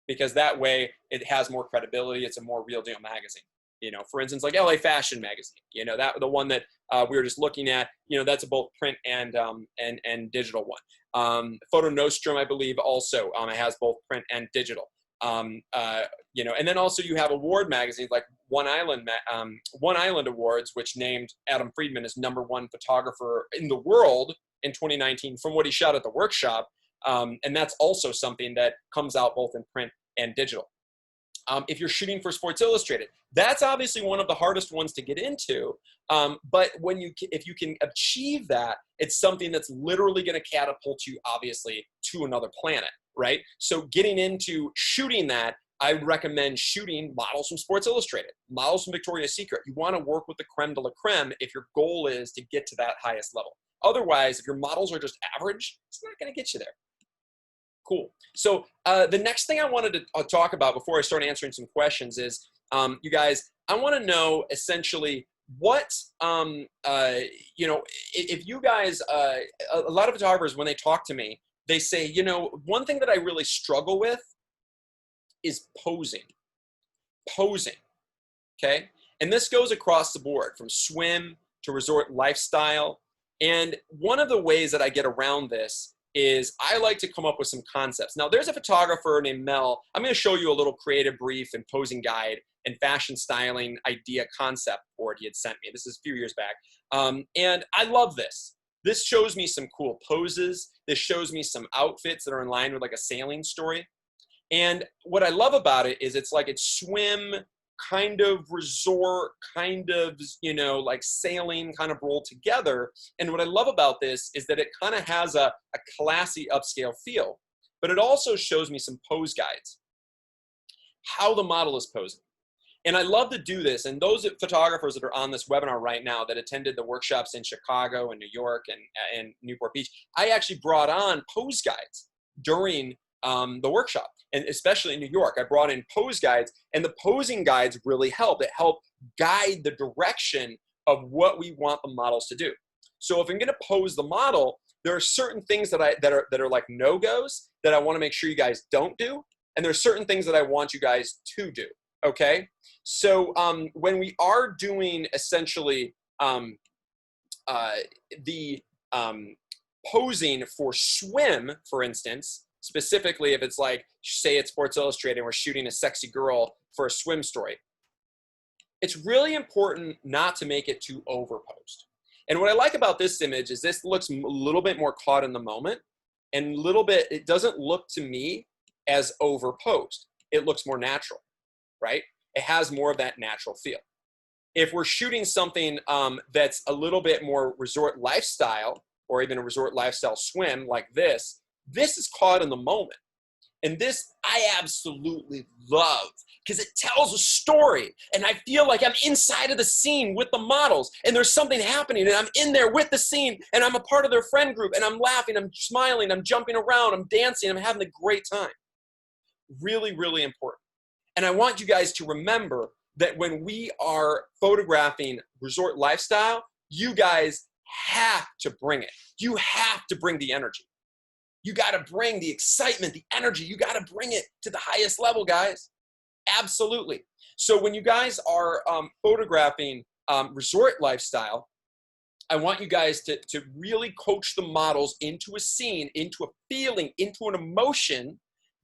because that way it has more credibility. It's a more real deal magazine. You know, for instance, like LA Fashion Magazine, you know, that the one that we were just looking at, you know, that's a both print and digital one. Photo Nostrum, I believe, also it has both print and digital. You know, and then also you have award magazines like One Island Awards, which named Adam Friedman as #1 photographer in the world in 2019 from what he shot at the workshop. And that's also something that comes out both in print and digital. If you're shooting for Sports Illustrated, that's obviously one of the hardest ones to get into. But if you can achieve that, it's something that's literally going to catapult you, obviously, to another planet, right? So getting into shooting that, I recommend shooting models from Sports Illustrated, models from Victoria's Secret. You want to work with the creme de la creme if your goal is to get to that highest level. Otherwise, if your models are just average, it's not going to get you there. Cool. So the next thing I wanted to talk about before I start answering some questions is, you guys, I want to know essentially what, you know, if you guys, a lot of photographers, when they talk to me, they say, you know, one thing that I really struggle with is posing. Posing, okay? And this goes across the board from swim to resort lifestyle. And one of the ways that I get around this is I like to come up with some concepts. Now, there's a photographer named Mel. I'm going to show you a little creative brief and posing guide and fashion styling idea concept board he had sent me. This is a few years back. And I love this. This shows me some cool poses. This shows me some outfits that are in line with like a sailing story. And what I love about it is it's like it's swim, kind of resort, kind of, you know, like sailing kind of rolled together. And what I love about this is that it kind of has a classy upscale feel, but it also shows me some pose guides, how the model is posing. And I love to do this. And those photographers that are on this webinar right now that attended the workshops in Chicago and New York and Newport Beach, I actually brought on pose guides during the workshop. And especially in New York, I brought in pose guides, and the posing guides really help. It helped guide the direction of what we want the models to do. So if I'm going to pose the model, there are certain things that are like no-goes that I want to make sure you guys don't do. And there are certain things that I want you guys to do. Okay, so when we are doing essentially the posing for swim, for instance, specifically if it's like, say it's Sports Illustrated and we're shooting a sexy girl for a swim story, it's really important not to make it too overposed. And what I like about this image is this looks a little bit more caught in the moment, and a little bit, it doesn't look to me as overposed. It looks more natural. Right? It has more of that natural feel. If we're shooting something that's a little bit more resort lifestyle, or even a resort lifestyle swim like this is caught in the moment. And this I absolutely love because it tells a story, and I feel like I'm inside of the scene with the models, and there's something happening, and I'm in there with the scene, and I'm a part of their friend group, and I'm laughing, I'm smiling, I'm jumping around, I'm dancing, I'm having a great time. Really, really important. And I want you guys to remember that when we are photographing resort lifestyle, you guys have to bring it. You have to bring the energy. You got to bring the excitement, the energy. You got to bring it to the highest level, guys. Absolutely. So when you guys are photographing resort lifestyle, I want you guys to really coach the models into a scene, into a feeling, into an emotion.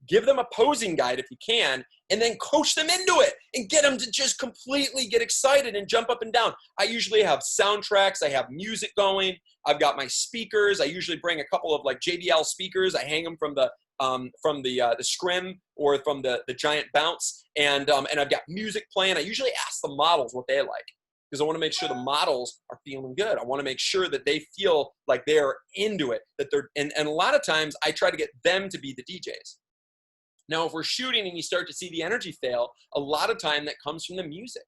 Give them a posing guide if you can, and then coach them into it and get them to just completely get excited and jump up and down. I usually have soundtracks. I have music going. I've got my speakers. I usually bring a couple of like JBL speakers. I hang them from the scrim or from the giant bounce, and I've got music playing. I usually ask the models what they like, because I want to make sure the models are feeling good. I want to make sure that they feel like they're into it, that they're, and a lot of times I try to get them to be the DJs. Now, if we're shooting and you start to see the energy fail, a lot of time that comes from the music.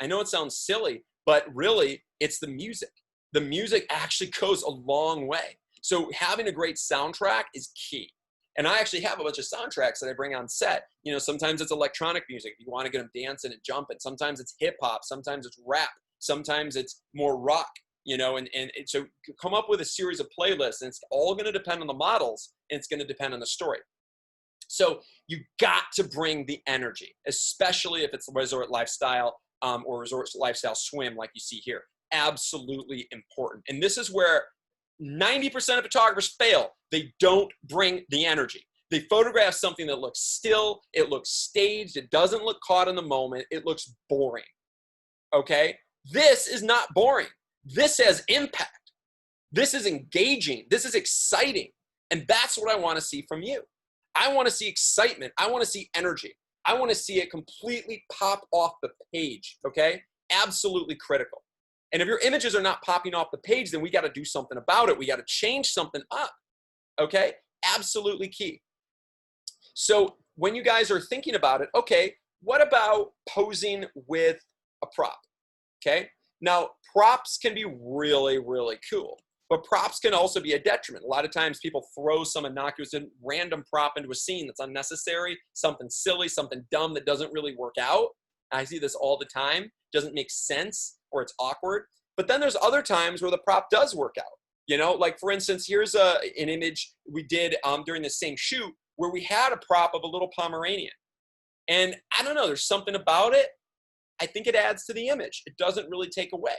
I know it sounds silly, but really it's the music. The music actually goes a long way. So having a great soundtrack is key. And I actually have a bunch of soundtracks that I bring on set. You know, sometimes it's electronic music. You want to get them dancing and jumping. Sometimes it's hip hop. Sometimes it's rap. Sometimes it's more rock, you know, and so come up with a series of playlists, and it's all going to depend on the models, and it's going to depend on the story. So you got to bring the energy, especially if it's resort lifestyle or resort lifestyle swim like you see here. Absolutely important. And this is where 90% of photographers fail. They don't bring the energy. They photograph something that looks still, it looks staged, it doesn't look caught in the moment, it looks boring. Okay? This is not boring. This has impact. This is engaging. This is exciting. And that's what I want to see from you. I want to see excitement. I want to see energy. I want to see it completely pop off the page, okay? Absolutely critical. And if your images are not popping off the page, then we got to do something about it. We got to change something up, okay? Absolutely key. So when you guys are thinking about it, okay, what about posing with a prop, okay? Now, props can be really, really cool. But props can also be a detriment. A lot of times people throw some innocuous and random prop into a scene that's unnecessary, something silly, something dumb that doesn't really work out. I see this all the time. Doesn't make sense, or it's awkward. But then there's other times where the prop does work out. You know, like for instance, here's an image we did during the same shoot where we had a prop of a little Pomeranian. And I don't know, there's something about it. I think it adds to the image. It doesn't really take away.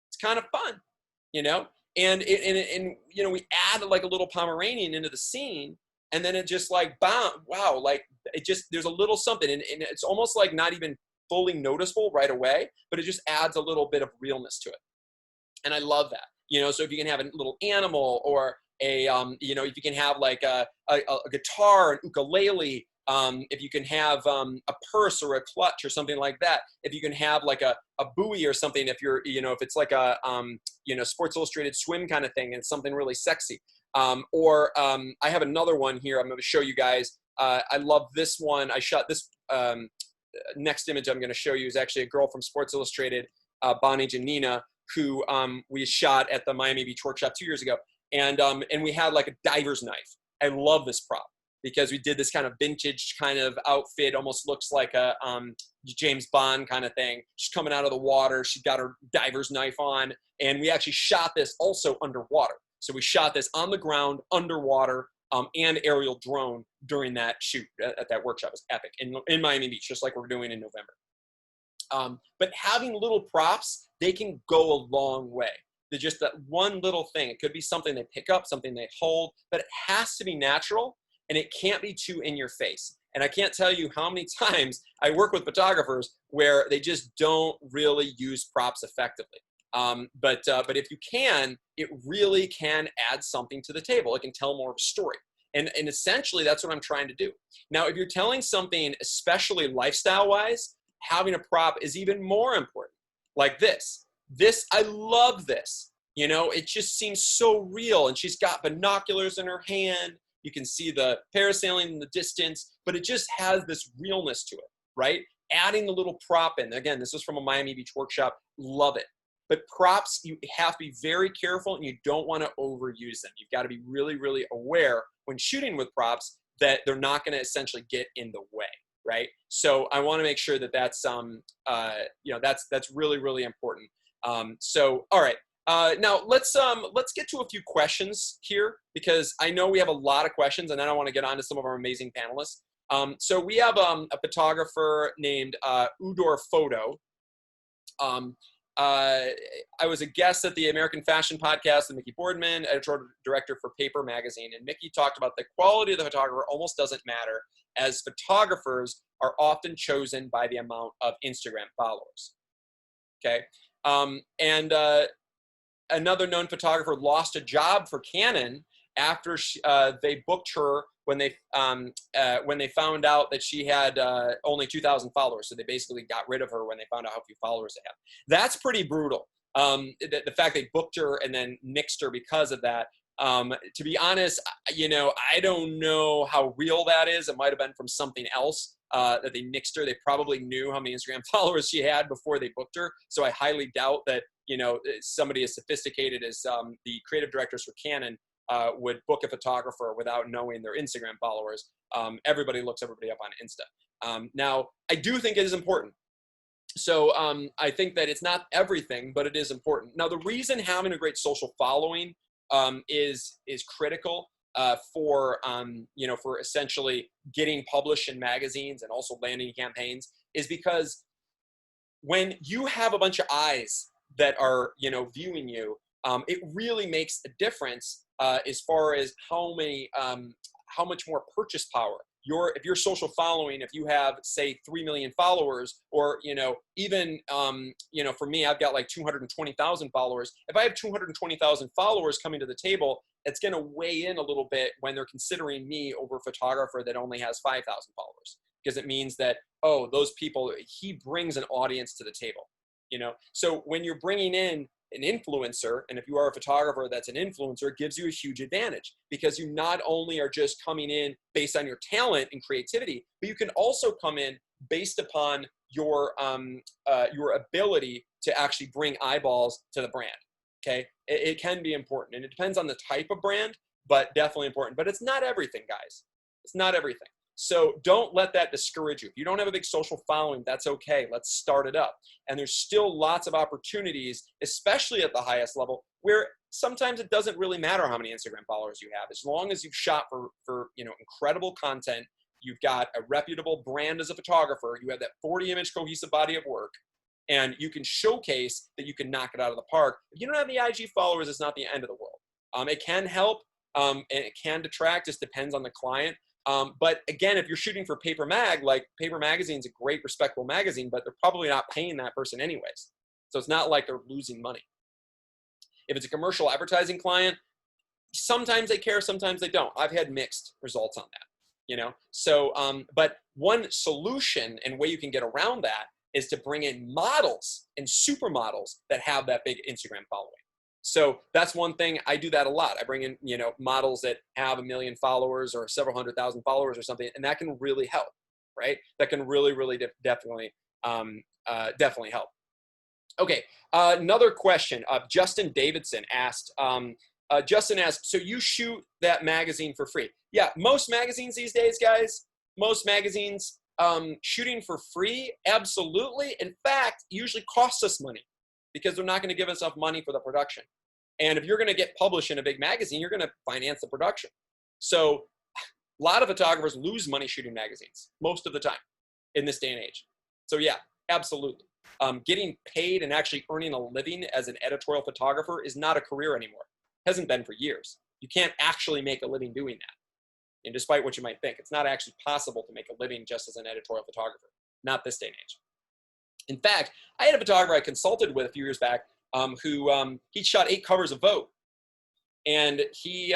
It's kind of fun, you know? And you know, we add like a little Pomeranian into the scene, and then it just like, wow, like it just, there's a little something, and it's almost like not even fully noticeable right away, but it just adds a little bit of realness to it. And I love that, you know. So if you can have a little animal, or a, you know, if you can have like a guitar, an ukulele, if you can have a purse or a clutch or something like that, if you can have like a buoy or something, if you're, if it's like a, Sports Illustrated swim kind of thing, and it's something really sexy. I have another one here I'm going to show you guys. I love this one. I shot this, next image I'm going to show you is actually a girl from Sports Illustrated, Bonnie Janina, who we shot at the Miami Beach workshop 2 years ago. And we had like a diver's knife. I love this prop because we did this kind of vintage kind of outfit, almost looks like a James Bond kind of thing. She's coming out of the water. She's got her diver's knife on. And we actually shot this also underwater. So we shot this on the ground, underwater, and aerial drone during that shoot at that workshop. It was epic in Miami Beach, just like we're doing in November. But having little props, they can go a long way. They're just that one little thing. It could be something they pick up, something they hold, but it has to be natural, and it can't be too in your face. And I can't tell you how many times I work with photographers where they just don't really use props effectively. But if you can, it really can add something to the table. It can tell more of a story. And essentially, that's what I'm trying to do. Now, if you're telling something, especially lifestyle-wise, having a prop is even more important. Like this. I love this. It just seems so real. And she's got binoculars in her hand. You can see the parasailing in the distance, but it just has this realness to it, right? Adding the little prop in. Again, this is from a Miami Beach workshop. Love it. But props, you have to be very careful, and you don't want to overuse them. You've got to be really, really aware when shooting with props that they're not going to essentially get in the way, right? So I want to make sure that that's really, really important. All right. Now let's get to a few questions here, because I know we have a lot of questions, and then I want to get on to some of our amazing panelists. So we have a photographer named Udor Photo. I was a guest at the American Fashion Podcast with Mickey Boardman, editorial director for Paper Magazine, and Mickey talked about the quality of the photographer almost doesn't matter, as photographers are often chosen by the amount of Instagram followers. Okay. Another known photographer lost a job for Canon after they booked her when they found out that she had only 2,000 followers. So they basically got rid of her when they found out how few followers they have. That's pretty brutal. The fact they booked her and then nixed her because of that. To be honest, I don't know how real that is. It might have been from something else that they nixed her. They probably knew how many Instagram followers she had before they booked her. So I highly doubt that, somebody as sophisticated as the creative directors for Canon would book a photographer without knowing their Instagram followers. Everybody looks everybody up on Insta. Now, I do think it is important. So I think that it's not everything, but it is important. Now, the reason having a great social following is critical for essentially getting published in magazines and also landing campaigns is because when you have a bunch of eyes that are viewing you, it really makes a difference as far as how much more purchase power if your social following, if you have say 3 million followers, or even for me, I've got like 220,000 followers. If I have 220,000 followers coming to the table, it's going to weigh in a little bit when they're considering me over a photographer that only has 5,000 followers, because it means that, oh, those people, he brings an audience to the table. So when you're bringing in an influencer, and if you are a photographer that's an influencer, it gives you a huge advantage, because you not only are just coming in based on your talent and creativity, but you can also come in based upon your ability to actually bring eyeballs to the brand. Okay, it can be important, and it depends on the type of brand, but definitely important. But it's not everything, guys. It's not everything. So don't let that discourage you. If you don't have a big social following, that's okay. Let's start it up. And there's still lots of opportunities, especially at the highest level, where sometimes it doesn't really matter how many Instagram followers you have. As long as you've shot for incredible content, you've got a reputable brand as a photographer, you have that 40-image cohesive body of work, and you can showcase that you can knock it out of the park. If you don't have the IG followers, it's not the end of the world. It can help, and it can detract. Just depends on the client. But again, if you're shooting for Paper Mag, like Paper Magazine's a great, respectable magazine, but they're probably not paying that person anyways. So it's not like they're losing money. If it's a commercial advertising client, sometimes they care, sometimes they don't. I've had mixed results on that. you know? So, but one solution and way you can get around that is to bring in models and supermodels that have that big Instagram following. So that's one thing. I do that a lot. I bring in, you know, models that have 1 million followers or several 100,000 followers or something, and that can really help, right? That can really, really definitely help. Okay, another question. Justin Davidson asked, Justin asked, so you shoot that magazine for free? Yeah, most magazines these days, guys, most magazines shooting for free, absolutely. In fact, usually costs us money because they're not going to give us enough money for the production. And if you're going to get published in a big magazine, you're going to finance the production. So a lot of photographers lose money shooting magazines most of the time in this day and age. So yeah, absolutely. Getting paid and actually earning a living as an editorial photographer is not a career anymore. It hasn't been for years. You can't actually make a living doing that. And despite what you might think, it's not actually possible to make a living just as an editorial photographer. Not this day and age. In fact, I had a photographer I consulted with a few years back who he shot 8 covers of Vogue. And he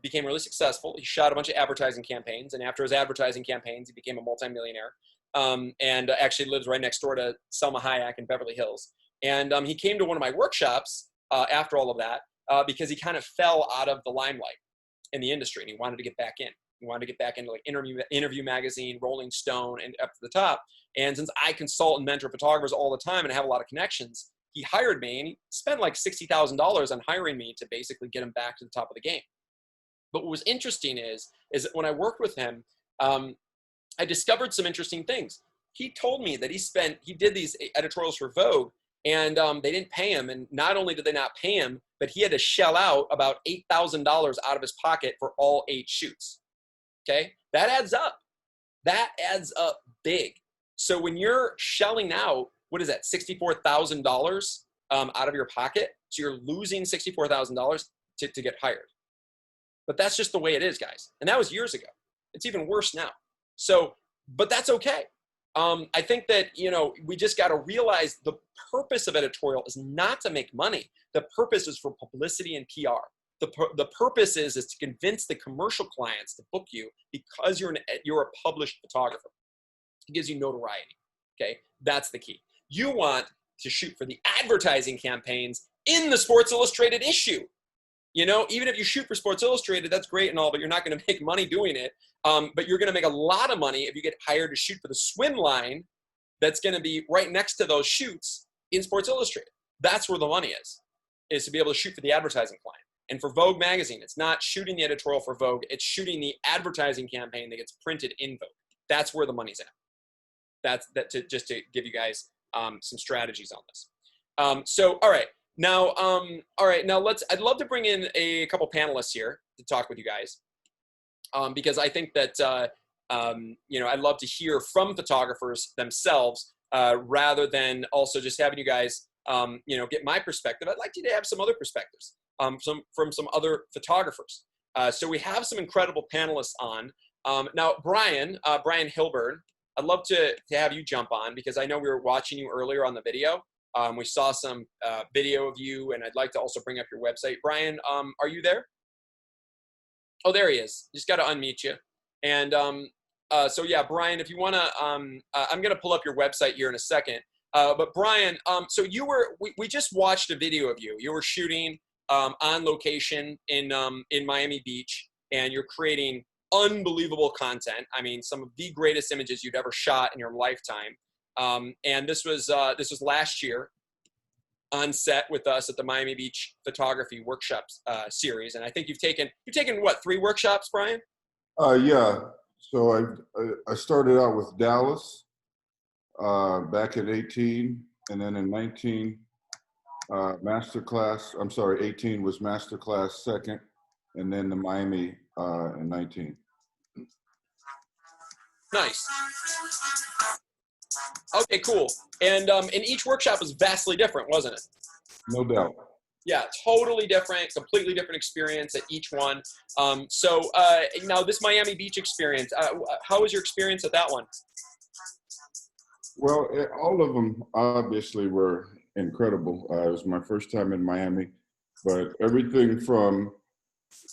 became really successful. He shot a bunch of advertising campaigns. And after his advertising campaigns, he became a multimillionaire. And actually lives right next door to Selma Hayek in Beverly Hills. And he came to one of my workshops after all of that because he kind of fell out of the limelight in the industry, and he wanted to get back in. He wanted to get back into like Interview Magazine, Rolling Stone, and up to the top. And since I consult and mentor photographers all the time and have a lot of connections, he hired me, and he spent like $60,000 on hiring me to basically get him back to the top of the game. But what was interesting is that when I worked with him, I discovered some interesting things. He told me that he did these editorials for Vogue, and they didn't pay him. And not only did they not pay him, but he had to shell out about $8,000 out of his pocket for all 8 shoots. Okay, that adds up. That adds up big. So when you're shelling out, what is that, $64,000 out of your pocket? So you're losing $64,000 to get hired. But that's just the way it is, guys. And that was years ago. It's even worse now. So, but that's okay. I think that, you know, we just got to realize the purpose of editorial is not to make money. The purpose is for publicity and PR. The purpose is to convince the commercial clients to book you because you're a published photographer. It gives you notoriety. Okay, that's the key. You want to shoot for the advertising campaigns in the Sports Illustrated issue. You know, even if you shoot for Sports Illustrated, that's great and all, but you're not going to make money doing it. But you're going to make a lot of money if you get hired to shoot for the swim line that's going to be right next to those shoots in Sports Illustrated. That's where the money is to be able to shoot for the advertising client. And for Vogue magazine, it's not shooting the editorial for Vogue, it's shooting the advertising campaign that gets printed in Vogue. That's where the money's at. Just to give you guys some strategies on this. So, all right. Now, I'd love to bring in a couple panelists here to talk with you guys, because I think that, you know, I'd love to hear from photographers themselves rather than also just having you guys, you know, get my perspective. I'd like you to have some other perspectives from some other photographers. So we have some incredible panelists on. Now, Brian Hilburn, I'd love to have you jump on because I know we were watching you earlier on the video. We saw some video of you, and I'd like to also bring up your website. Brian, are you there? Oh, there he is. Just got to unmute you. And so, yeah, Brian, if you want to, I'm going to pull up your website here in a second. But Brian, so we just watched a video of you. You were shooting on location in Miami Beach, and you're creating unbelievable content. I mean, some of the greatest images you've ever shot in your lifetime. And this was last year on set with us at the Miami Beach Photography Workshops series. And I think you've taken what, 3 workshops, Brian? Yeah. So I started out with Dallas back in 18, and then in 19, masterclass. I'm sorry, 18 was masterclass second, and then the Miami in 19. Nice. Okay, cool. And each workshop was vastly different, wasn't it? No doubt. Yeah, totally different, completely different experience at each one. So now this Miami Beach experience, how was your experience at that one? Well, all of them obviously were incredible. It was my first time in Miami, but everything from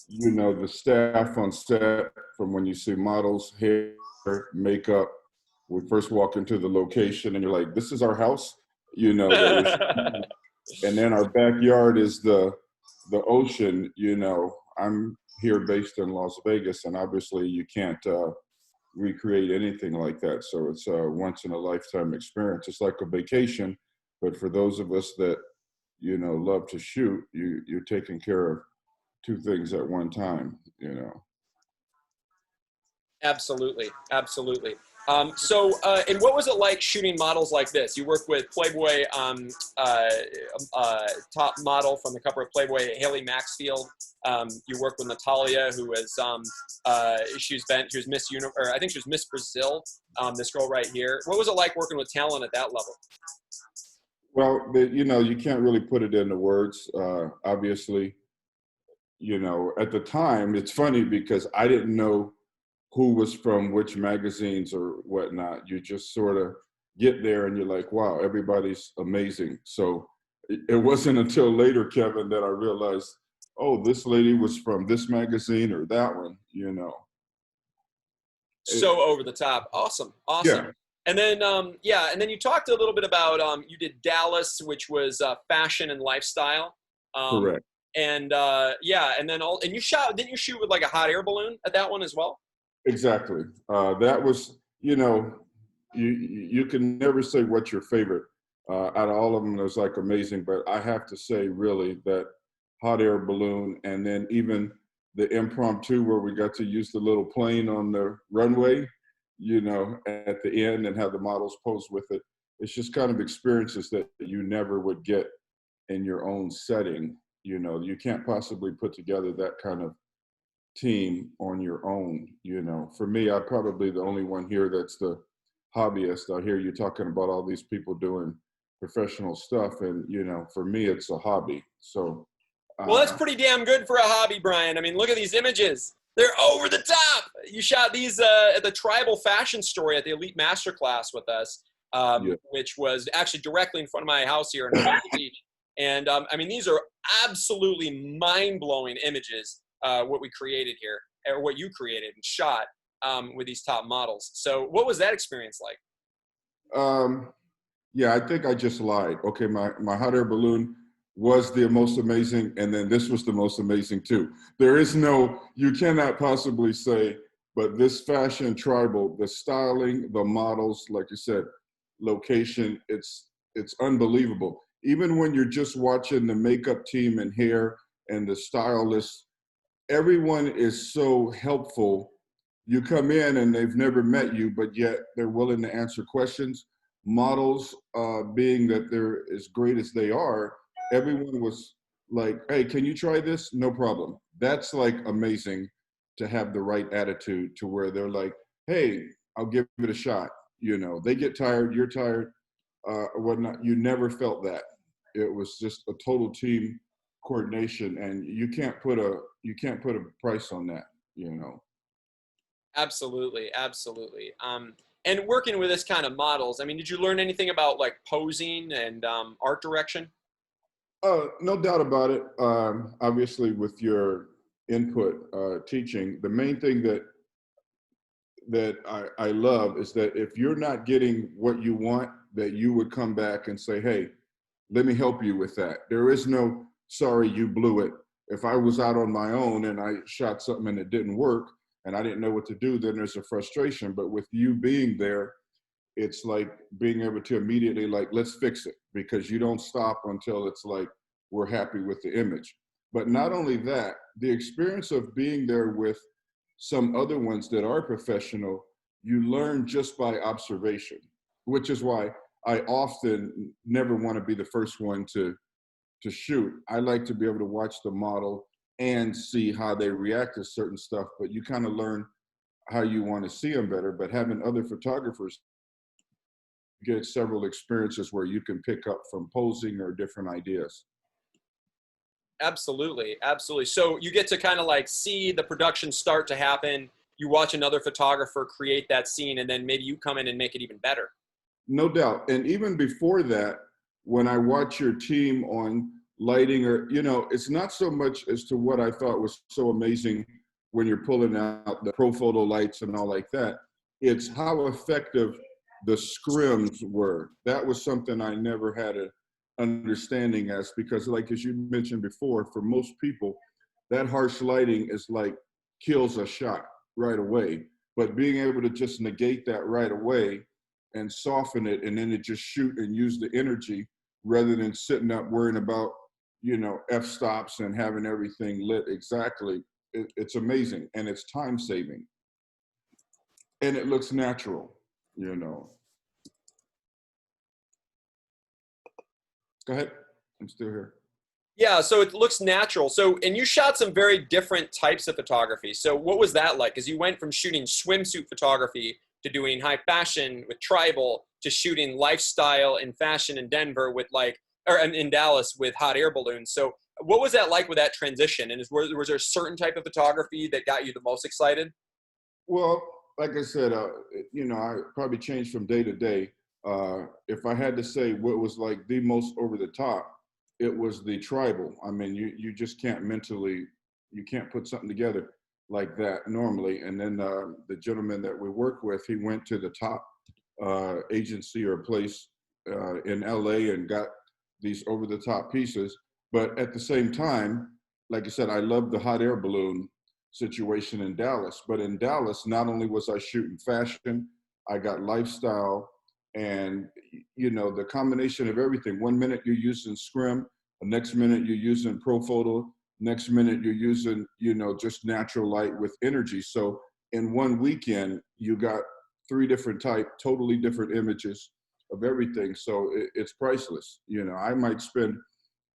you know, the staff on set, from when you see models, hair, makeup. We first walk into the location and you're like, this is our house, you know, that we're shooting. And then our backyard is the ocean. You know, I'm here based in Las Vegas, and obviously you can't recreate anything like that. So it's a once in a lifetime experience. It's like a vacation, but for those of us that, you know, love to shoot, you're taking care of two things at one time, you know. Absolutely, absolutely. And what was it like shooting models like this? You worked with Playboy top model from the cover of Playboy, Haley Maxfield. You worked with Natalia, who was she was Miss Universe, or I think she was Miss Brazil. This girl right here. What was it like working with talent at that level? Well, you know, you can't really put it into words. Obviously, you know, at the time, it's funny because I didn't know who was from which magazines or whatnot. You just sort of get there and you're like, wow, everybody's amazing. So it wasn't until later, Kevin, that I realized, oh, this lady was from this magazine or that one, you know. So over the top. Awesome. Awesome. Yeah. And then, and then you talked a little bit about, you did Dallas, which was fashion and lifestyle. Correct. And and then and you didn't you shoot with like a hot air balloon at that one as well? Exactly. That was, you know, you can never say what's your favorite. Out of all of them, it was like amazing. But I have to say, really, that hot air balloon, and then even the impromptu where we got to use the little plane on the runway, you know, at the end, and have the models pose with it. It's just kind of experiences that you never would get in your own setting. You know, you can't possibly put together that kind of team on your own. You know, for me, I'm probably the only one here that's the hobbyist. I hear you talking about all these people doing professional stuff, and you know, for me, it's a hobby. So, Well, that's pretty damn good for a hobby, Brian. I mean, look at these images. They're over the top. You shot these at the Tribal Fashion Story at the Elite Masterclass with us, which was actually directly in front of my house here in Virginia Beach. And I mean, these are absolutely mind-blowing images, what we created here, or what you created and shot with these top models. So what was that experience like? Yeah, I think I just lied. Okay, my hot air balloon was the most amazing, and then this was the most amazing too. There is no, you cannot possibly say, but this fashion tribal, the styling, the models, like you said, location, it's unbelievable. Even when you're just watching the makeup team and hair and the stylists, everyone is so helpful. You come in and they've never met you, but yet they're willing to answer questions. Models, being that they're as great as they are, everyone was like, hey, can you try this? No problem. That's like amazing to have the right attitude to where they're like, hey, I'll give it a shot. You know, they get tired, you're tired, or whatnot. You never felt that. It was just a total team coordination, and you can't put a price on that, you know. Absolutely, absolutely. And working with this kind of models, I mean, did you learn anything about like posing and art direction? No doubt about it. Obviously, with your input teaching, the main thing that I love is that if you're not getting what you want, that you would come back and say, hey, let me help you with that. There is no, sorry, you blew it. If I was out on my own and I shot something and it didn't work and I didn't know what to do, then there's a frustration. But with you being there, it's like being able to immediately like, let's fix it, because you don't stop until it's like, we're happy with the image. But not only that, the experience of being there with some other ones that are professional, you learn just by observation, which is why I often never want to be the first one to shoot. I like to be able to watch the model and see how they react to certain stuff, but you kind of learn how you want to see them better. But having other photographers, get several experiences where you can pick up from posing or different ideas. Absolutely, absolutely. So you get to kind of like see the production start to happen. You watch another photographer create that scene, and then maybe you come in and make it even better. No doubt. And even before that, when I watch your team on lighting, or, you know, it's not so much as to what I thought was so amazing when you're pulling out the pro photo lights and all like that. It's how effective the scrims were. That was something I never had an understanding as, because like, as you mentioned before, for most people, that harsh lighting is like kills a shot right away. But being able to just negate that right away and soften it, and then it just shoot and use the energy rather than sitting up worrying about, you know, f-stops and having everything lit exactly. It's amazing, and it's time saving, and it looks natural, you know. Go ahead, I'm still here. Yeah, so it looks natural. So, and you shot some very different types of photography. So what was that like? As you went from shooting swimsuit photography to doing high fashion with tribal to shooting lifestyle and fashion in Denver with like, or in Dallas with hot air balloons. So what was that like with that transition? And was there a certain type of photography that got you the most excited? Well, like I said, you know, I probably changed from day to day. If I had to say what was like the most over the top, it was the tribal. I mean, you just can't mentally, you can't put something together like that normally. And then the gentleman that we work with, he went to the top agency or place in LA and got these over the top pieces. But at the same time, like I said, I love the hot air balloon situation in Dallas. But in Dallas, not only was I shooting fashion, I got lifestyle, and, you know, the combination of everything. One minute you're using scrim, the next minute you're using pro photo, next minute you're using, you know, just natural light with energy. So in one weekend, you got 3 different type, totally different images of everything. So it's priceless. You know, I might spend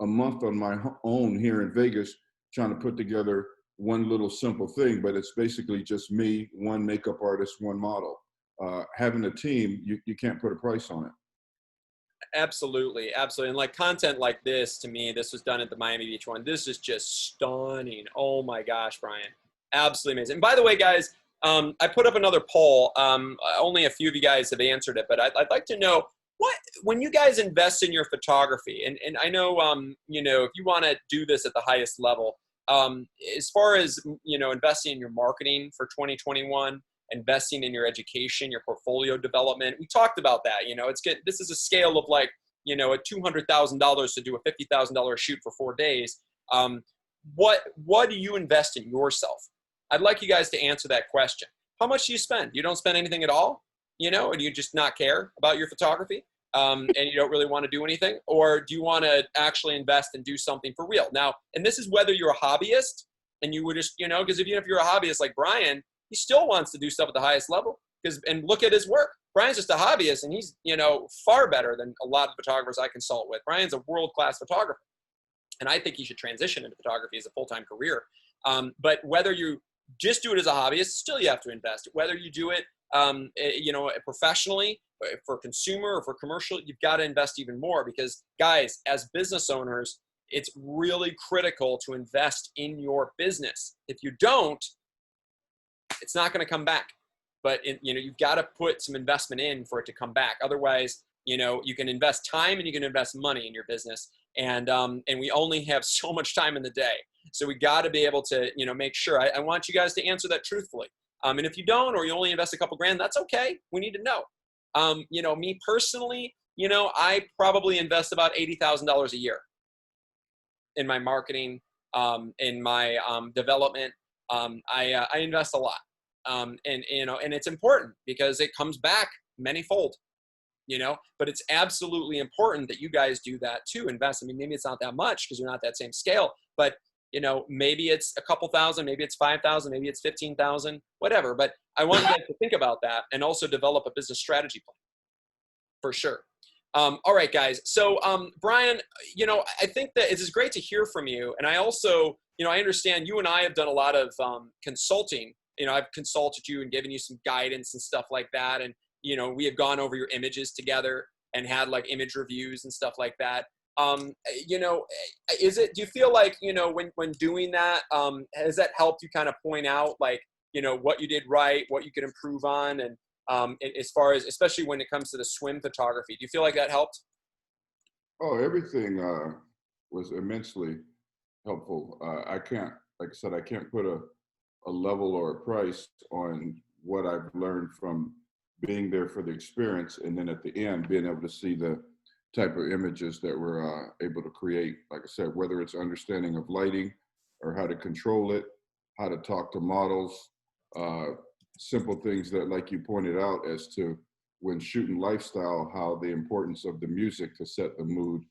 a month on my own here in Vegas trying to put together one little simple thing, but it's basically just me, one makeup artist, one model. Having a team, you can't put a price on it. Absolutely, absolutely. And like content like this, to me, this was done at the Miami Beach one. This is just stunning. Oh my gosh, Brian. Absolutely amazing. And by the way, guys, I put up another poll. Only a few of you guys have answered it, but I'd like to know what, when you guys invest in your photography, and I know, you know, if you want to do this at the highest level, as far as, you know, investing in your marketing for 2021, investing in your education, your portfolio development. We talked about that. You know, this is a scale of like, you know, a $200,000 to do a $50,000 shoot for 4 days. What do you invest in yourself? I'd like you guys to answer that question. How much do you spend? You don't spend anything at all, you know, and you just not care about your photography, and you don't really want to do anything? Or do you want to actually invest and do something for real? Now, and this is whether you're a hobbyist and you would just, you know, because even if you're a hobbyist like Brian, he still wants to do stuff at the highest level, and look at his work. Brian's just a hobbyist, and he's, you know, far better than a lot of photographers I consult with. Brian's a world-class photographer, and I think he should transition into photography as a full-time career. But whether you just do it as a hobbyist, still you have to invest. Whether you do it, you know, professionally, for consumer or for commercial, you've got to invest even more, because guys, as business owners, it's really critical to invest in your business. If you don't, it's not going to come back. But you know, you've got to put some investment in for it to come back. Otherwise, you know, you can invest time and you can invest money in your business, and we only have so much time in the day. So we got to be able to, you know, make sure. I want you guys to answer that truthfully. And if you don't, or you only invest a couple grand, that's okay. We need to know. You know, me personally, you know, I probably invest about $80,000 a year in my marketing, in my development. I invest a lot. And, you know, and it's important because it comes back manyfold, you know, but it's absolutely important that you guys do that too. Invest. I mean, maybe it's not that much because you're not that same scale, but, you know, maybe it's a couple thousand, maybe it's 5,000, maybe it's 15,000, whatever. But I want you guys to think about that and also develop a business strategy plan for sure. All right, guys. So, Brian, you know, I think that it is great to hear from you. And I also, you know, I understand you and I have done a lot of consulting. You know, I've consulted you and given you some guidance and stuff like that. And, you know, we have gone over your images together and had like image reviews and stuff like that. You know, do you feel like, you know, when doing that, has that helped you kind of point out like, you know, what you did right, what you could improve on? And as far as, especially when it comes to the swim photography, do you feel like that helped? Oh, everything. was immensely helpful. I can't, like I said, I can't put a level or a price on what I've learned from being there for the experience, and then at the end being able to see the type of images that we're able to create. Like I said, whether it's understanding of lighting or how to control it, how to talk to models, simple things that, like you pointed out, as to when shooting lifestyle, how the importance of the music to set the mood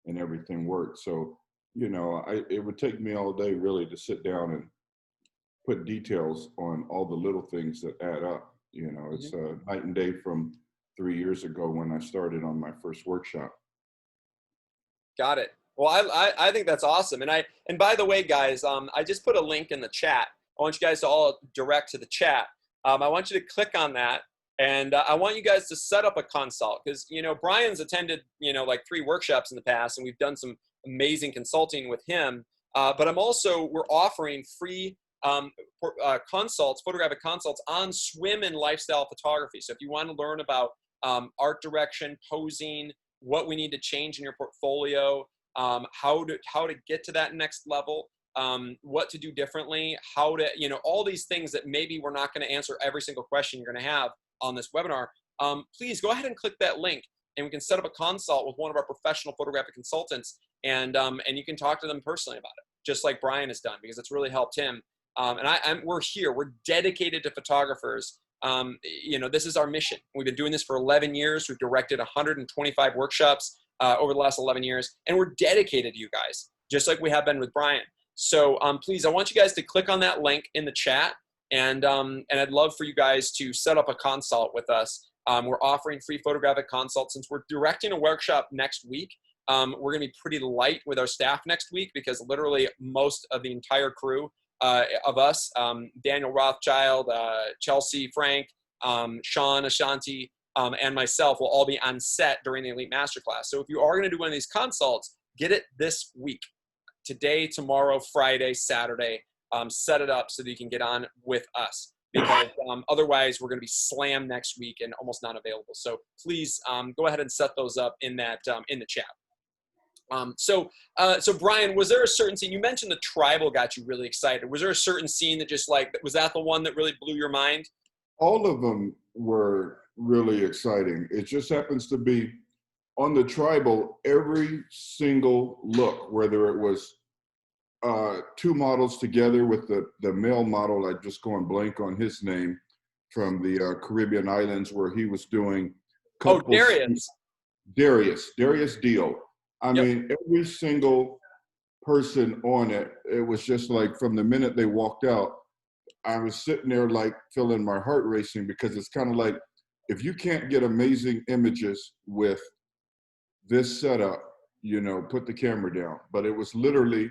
and everything worked. So, you know, it would take me all day really to sit down and put details on all the little things that add up. You know, it's night and day from 3 years ago when I started on my first workshop. Got it. Well, I think that's awesome. And by the way, guys, I just put a link in the chat. I want you guys to all direct to the chat. I want you to click on that, and I want you guys to set up a consult, because, you know, Brian's attended, you know, like 3 workshops in the past, and we've done some amazing consulting with him. But we're offering free consults, photographic consults on swim and lifestyle photography. So if you want to learn about art direction, posing, what we need to change in your portfolio, how to get to that next level, what to do differently, how to, you know, all these things that maybe we're not going to answer every single question you're going to have on this webinar, please go ahead and click that link, and we can set up a consult with one of our professional photographic consultants, and you can talk to them personally about it, just like Brian has done, because it's really helped him. We're here. We're dedicated to photographers. You know, this is our mission. We've been doing this for 11 years. We've directed 125 workshops over the last 11 years, and we're dedicated to you guys, just like we have been with Brian. So please, I want you guys to click on that link in the chat, and I'd love for you guys to set up a consult with us. We're offering free photographic consults. Since we're directing a workshop next week, we're going to be pretty light with our staff next week, because literally most of the entire crew of us, Daniel Rothschild, Chelsea, Frank, Sean, Ashanti, and myself will all be on set during the Elite Masterclass. So if you are going to do one of these consults, get it this week. Today, tomorrow, Friday, Saturday, set it up so that you can get on with us, because otherwise we're going to be slammed next week and almost not available. So please go ahead and set those up in that in the chat. So Brian, was there a certain scene, you mentioned the tribal got you really excited. Was there a certain scene that just, like, was that the one that really blew your mind? All of them were really exciting. It just happens to be on the tribal, every single look, whether it was 2 models together with the male model, I just going blank on his name, from the Caribbean islands, where he was doing Darius. Darius Deal. I mean, every single person on it, it was just like, from the minute they walked out, I was sitting there like feeling my heart racing, because it's kind of like, if you can't get amazing images with this setup, you know, put the camera down. But it was literally,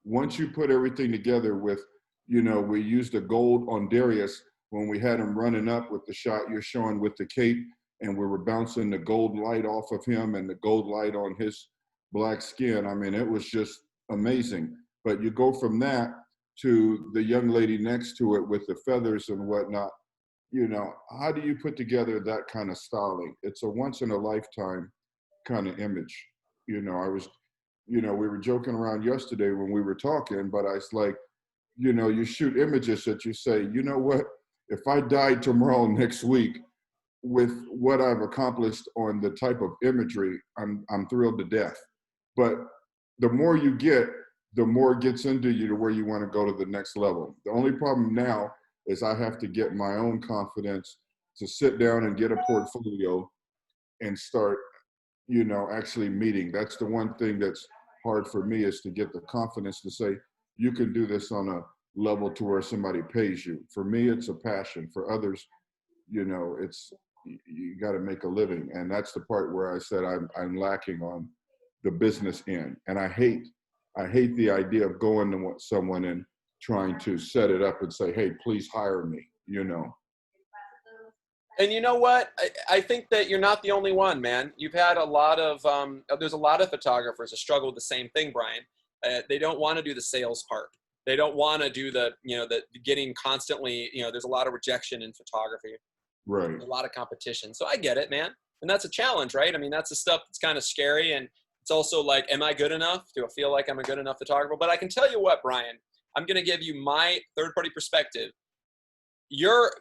once you put everything together with, you know, we used the gold on Darius when we had him running up with the shot you're showing with the cape, and we were bouncing the gold light off of him and the gold light on his black skin. I mean, it was just amazing. But you go from that to the young lady next to it with the feathers and whatnot. You know, how do you put together that kind of styling? It's a once in a lifetime kind of image. You know, we were joking around yesterday when we were talking, but I was like, you know, you shoot images that you say, you know what, if I died tomorrow next week with what I've accomplished on the type of imagery, I'm thrilled to death. But the more you get, the more it gets into you to where you want to go to the next level. The only problem now is I have to get my own confidence to sit down and get a portfolio and start, you know, actually meeting. That's the one thing that's hard for me, is to get the confidence to say, you can do this on a level to where somebody pays you. For me, it's a passion. For others, you know, it's, you got to make a living. And that's the part where I said I'm lacking on the business end. And I hate the idea of going to someone and trying to set it up and say, hey, please hire me, you know. And you know what? I think that you're not the only one, man. You've had a lot of, there's a lot of photographers that struggle with the same thing, Brian. They don't want to do the sales part. They don't want to do the, you know, the getting constantly, you know, there's a lot of rejection in photography. Right. A lot of competition. So I get it, man. And that's a challenge, right? I mean, that's the stuff that's kind of scary. And It's also like, am I good enough? Do I feel like I'm a good enough photographer? But I can tell you what, Brian, I'm going to give you my third-party perspective. You're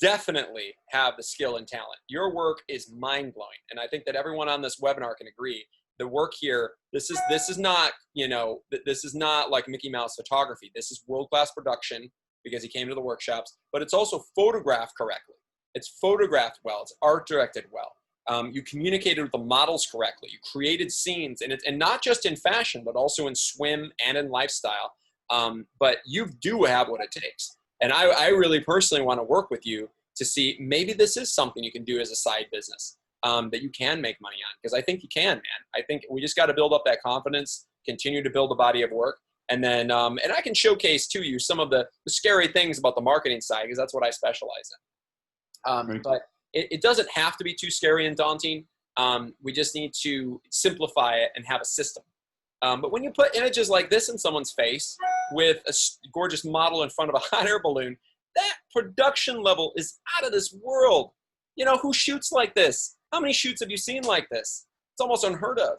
definitely have the skill and talent. Your work is mind-blowing. And I think that everyone on this webinar can agree. The work here, this is not, you know, this is not like Mickey Mouse photography. This is world-class production because he came to the workshops, but it's also photographed correctly. It's photographed well. It's art directed well. You communicated with the models correctly. You created scenes, and not just in fashion, but also in swim and in lifestyle. But you do have what it takes. And I really personally want to work with you to see maybe this is something you can do as a side business that you can make money on. Because I think you can, man. I think we just got to build up that confidence, continue to build a body of work. And then, and I can showcase to you some of the scary things about the marketing side, because that's what I specialize in. But it doesn't have to be too scary and daunting. We just need to simplify it and have a system. But when you put images like this in someone's face with a gorgeous model in front of a hot air balloon, that production level is out of this world. You know, who shoots like this? How many shoots have you seen like this? It's almost unheard of.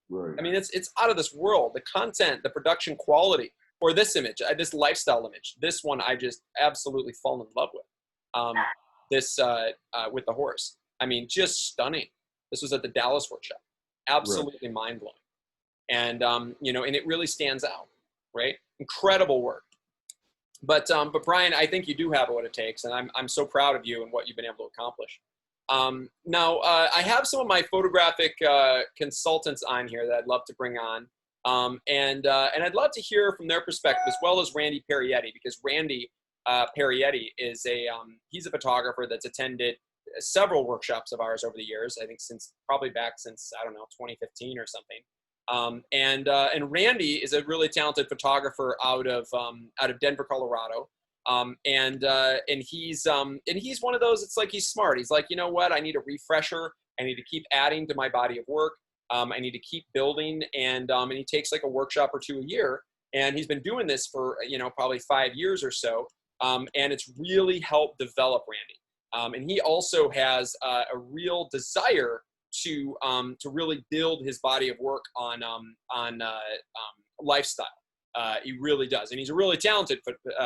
Right. I mean, it's out of this world. The content, the production quality, or this image, this lifestyle image, this one I just absolutely fallen in love with. With the horse. I mean, just stunning. This was at the Dallas workshop. Absolutely mind-blowing. And, you know, and it really stands out, right? Incredible work. But Brian, I think you do have what it takes, and I'm so proud of you and what you've been able to accomplish. Now, I have some of my photographic consultants on here that I'd love to bring on. And I'd love to hear from their perspective, as well as Randy Parietti, because Randy Parietti is he's a photographer that's attended several workshops of ours over the years. I think probably back since, I don't know, 2015 or something. And Randy is a really talented photographer out of Denver, Colorado. And he's one of those, it's like he's smart. He's like, you know what? I need a refresher. I need to keep adding to my body of work. I need to keep building. And he takes like a workshop or two a year. And he's been doing this for, you know, probably 5 years or so. And it's really helped develop Randy. And he also has a real desire to really build his body of work on lifestyle. He really does. And he's a really talented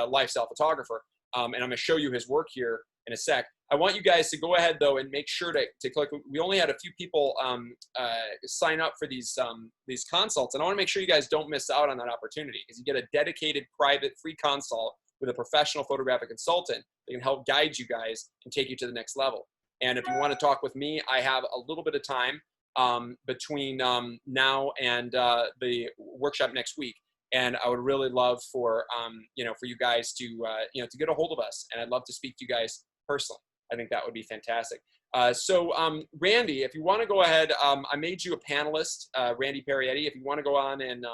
lifestyle photographer. And I'm going to show you his work here in a sec. I want you guys to go ahead, though, and make sure to click. We only had a few people sign up for these consults. And I want to make sure you guys don't miss out on that opportunity, because you get a dedicated, private, free consult with a professional photographic consultant that can help guide you guys and take you to the next level. And if you want to talk with me, I have a little bit of time between now and the workshop next week. And I would really love for you guys to to get a hold of us. And I'd love to speak to you guys personally. I think that would be fantastic. So Randy, if you want to go ahead, I made you a panelist, Randy Parietti. If you want to go on and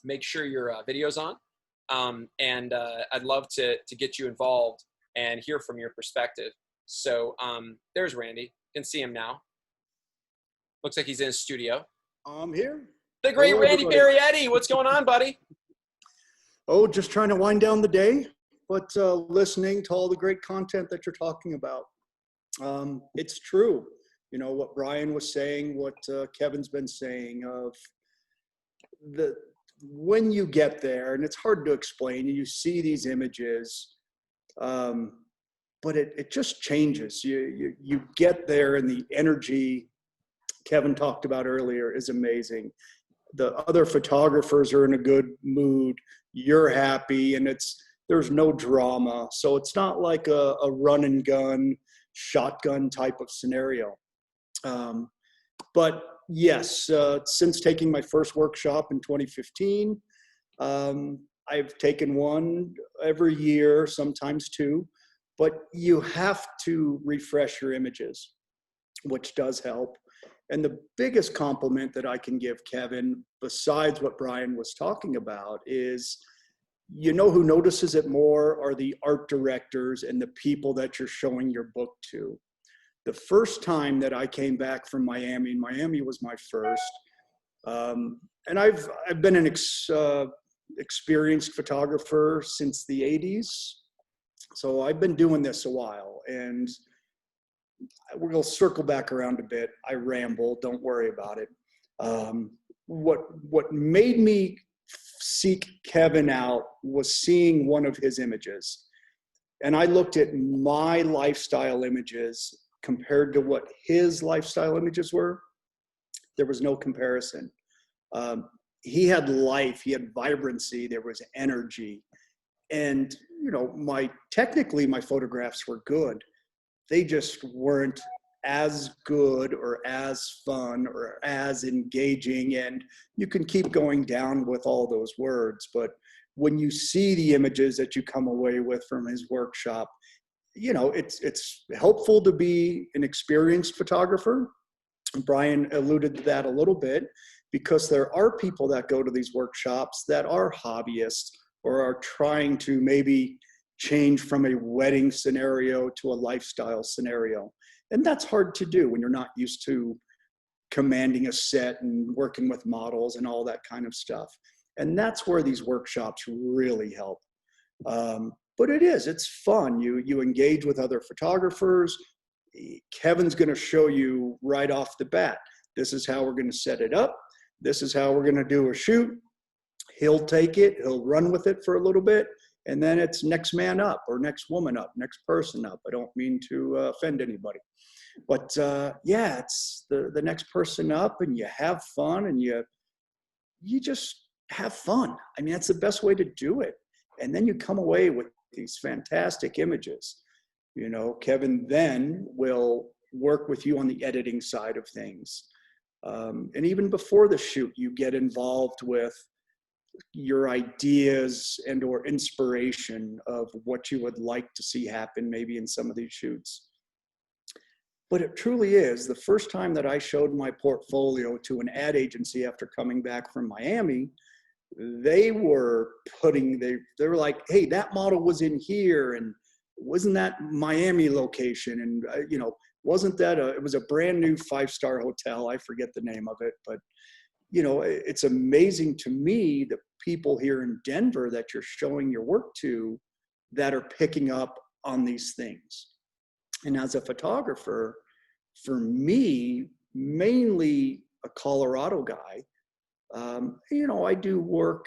make sure your video's on. And I'd love to get you involved and hear from your perspective. So there's Randy. You can see him now. Looks like he's in his studio. I'm here. The great Hello, Randy everybody. Parietti. What's going on, buddy? Oh, just trying to wind down the day, but listening to all the great content that you're talking about. It's true. You know, what Brian was saying, what Kevin's been saying of when you get there, and it's hard to explain, you see these images, but it just changes. You get there, and the energy Kevin talked about earlier is amazing. The other photographers are in a good mood. You're happy, and there's no drama. So it's not like a run and gun, shotgun type of scenario. But yes, since taking my first workshop in 2015, I've taken one every year, sometimes two, but you have to refresh your images, which does help. And the biggest compliment that I can give Kevin, besides what Brian was talking about, is, you know, who notices it more are the art directors and the people that you're showing your book to. The first time that I came back from Miami, Miami was my first, and I've been an experienced photographer since the 80s. So I've been doing this a while, and we're going to circle back around a bit. I ramble, don't worry about it. What made me seek Kevin out was seeing one of his images. And I looked at my lifestyle images compared to what his lifestyle images were. There was no comparison. He had life, he had vibrancy, there was energy. And, you know, technically my photographs were good. They just weren't as good or as fun or as engaging. And you can keep going down with all those words, but when you see the images that you come away with from his workshop, you know, it's helpful to be an experienced photographer. Brian alluded to that a little bit, because there are people that go to these workshops that are hobbyists or are trying to maybe change from a wedding scenario to a lifestyle scenario. And that's hard to do when you're not used to commanding a set and working with models and all that kind of stuff. And that's where these workshops really help. But it's fun. You engage with other photographers. Kevin's going to show you right off the bat, this is how we're going to set it up. This is how we're going to do a shoot. He'll take it, he'll run with it for a little bit, and then it's next man up or next woman up, next person up. I don't mean to offend anybody. But it's the next person up, and you have fun, and you just have fun. I mean, that's the best way to do it. And then you come away with these fantastic images. You know, Kevin then will work with you on the editing side of things. And even before the shoot, you get involved with your ideas and or inspiration of what you would like to see happen maybe in some of these shoots. But it truly is the first time that I showed my portfolio to an ad agency after coming back from Miami. They were they were like, hey, that model was in here, and wasn't that Miami location? And you know, wasn't that it was a brand new 5-star hotel. I forget the name of it, but you know, it's amazing to me the people here in Denver that you're showing your work to that are picking up on these things. And as a photographer, for me, mainly a Colorado guy, you know, I do work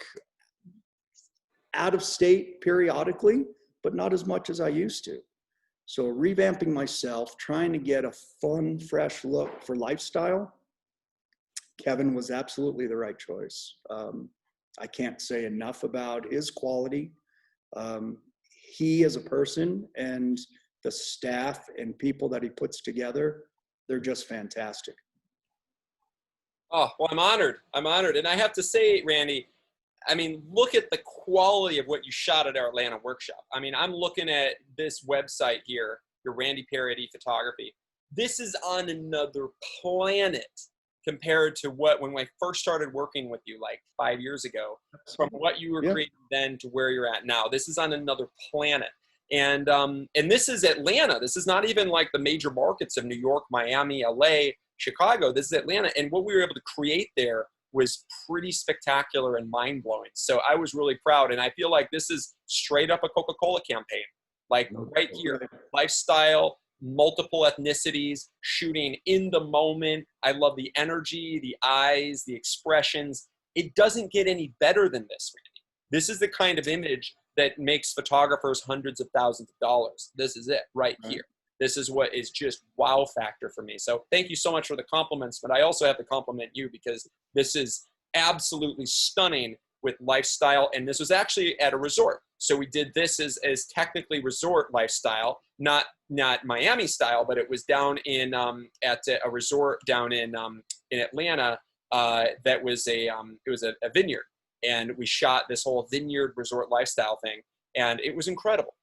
out of state periodically, but not as much as I used to. So revamping myself, trying to get a fun, fresh look for lifestyle, Kevin was absolutely the right choice. I can't say enough about his quality. He as a person and the staff and people that he puts together, they're just fantastic. Oh, well, I'm honored. I'm honored. And I have to say, Randy, I mean, look at the quality of what you shot at our Atlanta workshop. I mean, I'm looking at this website here, your Randy Parody Photography. This is on another planet compared to when I first started working with you like 5 years ago, from what you were creating then to where you're at now. This is on another planet. And this is Atlanta. This is not even like the major markets of New York, Miami, LA, Chicago. This is Atlanta. And what we were able to create there was pretty spectacular and mind-blowing. So I was really proud. And I feel like this is straight up a Coca-Cola campaign. Like right here, lifestyle, multiple ethnicities, shooting in the moment. I love the energy, the eyes, the expressions. It doesn't get any better than this, Randy. This is the kind of image that makes photographers hundreds of thousands of dollars. This is it right here. This is what is just wow factor for me. So thank you so much for the compliments, but I also have to compliment you because this is absolutely stunning with lifestyle. And this was actually at a resort. So we did this as technically resort lifestyle, not Miami style, but it was down in at a resort down in Atlanta that was it was a vineyard. And we shot this whole vineyard resort lifestyle thing. And it was incredible.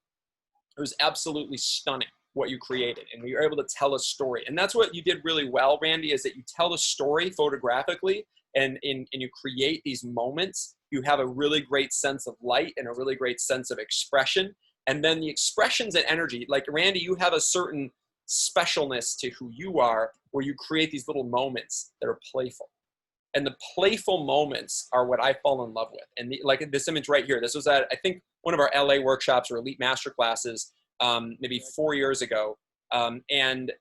It was absolutely stunning what you created. And we were able to tell a story. And that's what you did really well, Randy, is that you tell a story photographically and you create these moments. You have a really great sense of light and a really great sense of expression. And then the expressions and energy, like Randy, you have a certain specialness to who you are where you create these little moments that are playful. And the playful moments are what I fall in love with. And like this image right here, this was at, I think, one of our LA workshops or elite master classes maybe 4 years ago. And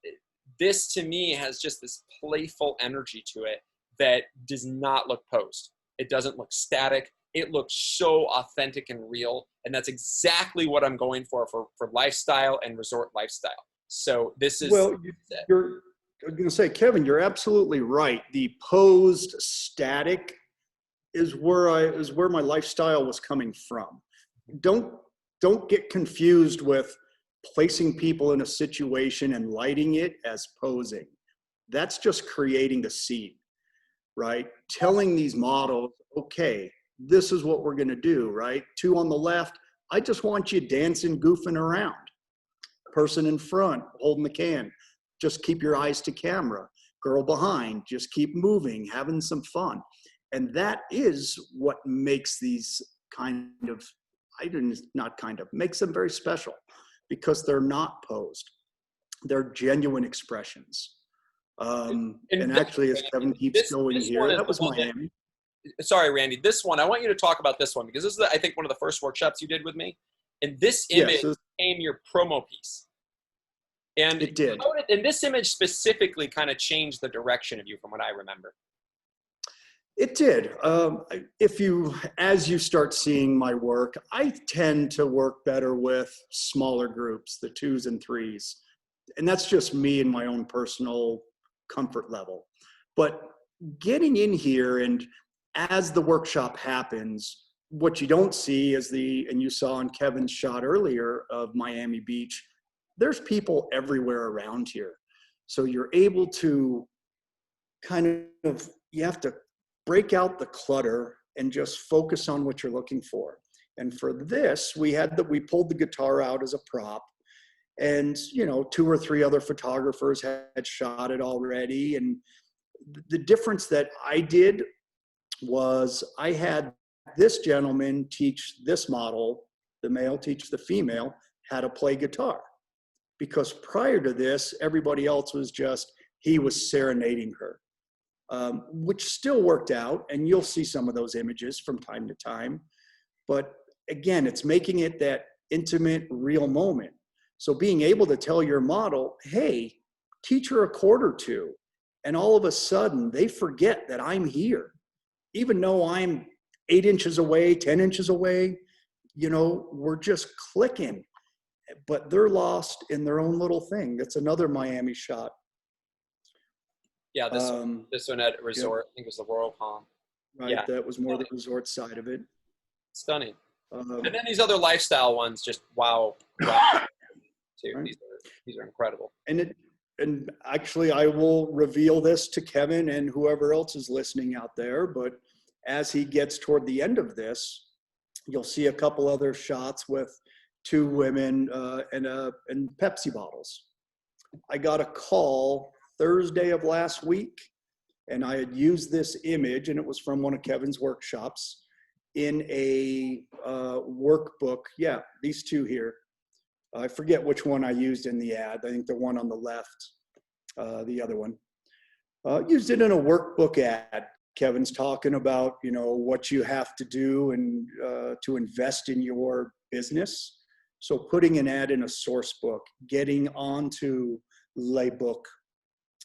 this to me has just this playful energy to it that does not look posed. It doesn't look static. It looks so authentic and real. And that's exactly what I'm going for lifestyle and resort lifestyle. So this is, Well, I'm going to say, Kevin, you're absolutely right. The posed static is where my lifestyle was coming from. Don't get confused with placing people in a situation and lighting it as posing. That's just creating the scene, right? Telling these models, okay, this is what we're going to do, right? Two on the left, I just want you dancing, goofing around. Person in front holding the can, just keep your eyes to camera. Girl behind, just keep moving, having some fun. And that is what makes these makes them very special, because they're not posed. They're genuine expressions. And actually, as Kevin keeps going here, that was Miami. Sorry, Randy, this one, I want you to talk about this one, because this is, I think, one of the first workshops you did with me. And this image became your promo piece. And it did. And this image specifically kind of changed the direction of you from what I remember. It did. As you start seeing my work, I tend to work better with smaller groups, the 2s and 3s. And that's just me and my own personal comfort level. But getting in here, and as the workshop happens, what you don't see is and you saw in Kevin's shot earlier of Miami Beach, there's people everywhere around here. So you're able to you have to break out the clutter and just focus on what you're looking for. And for this, we pulled the guitar out as a prop, and 2 or 3 other photographers had shot it already. And the difference that I did was I had this gentleman teach this model, the male teach the female, how to play guitar. Because prior to this, everybody else he was serenading her, which still worked out. And you'll see some of those images from time to time. But again, it's making it that intimate, real moment. So being able to tell your model, hey, teach her a chord or two. And all of a sudden, they forget that I'm here. Even though I'm 8 inches away, 10 inches away, we're just clicking. But they're lost in their own little thing. That's another Miami shot. Yeah, this one at resort, I think it was the Royal Palm. Right, yeah. That was more the resort side of it. Stunning. And then these other lifestyle ones, just wow. Too. Right. These are incredible. And actually, I will reveal this to Kevin and whoever else is listening out there. But as he gets toward the end of this, you'll see a couple other shots with 2 women and Pepsi bottles. I got a call Thursday of last week, and I had used this image, and it was from one of Kevin's workshops, in a workbook. Yeah, these 2 here. I forget which one I used in the ad. I think the one on the left, the other one. Used it in a workbook ad. Kevin's talking about, what you have to do and to invest in your business. So putting an ad in a source book, getting onto Laybook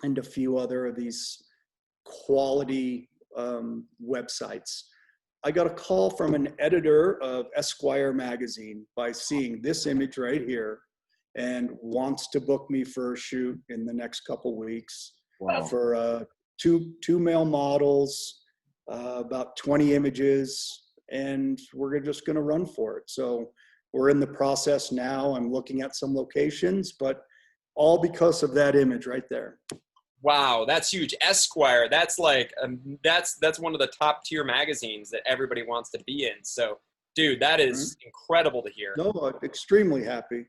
and a few other of these quality websites. I got a call from an editor of Esquire magazine by seeing this image right here and wants to book me for a shoot in the next couple weeks. Wow. For two male models, about 20 images, and we're just going to run for it. So we're in the process now. I'm looking at some locations, but all because of that image right there. Wow, that's huge. Esquire, that's like that's one of the top tier magazines that everybody wants to be in. So, dude, that is incredible to hear. No, I'm extremely happy.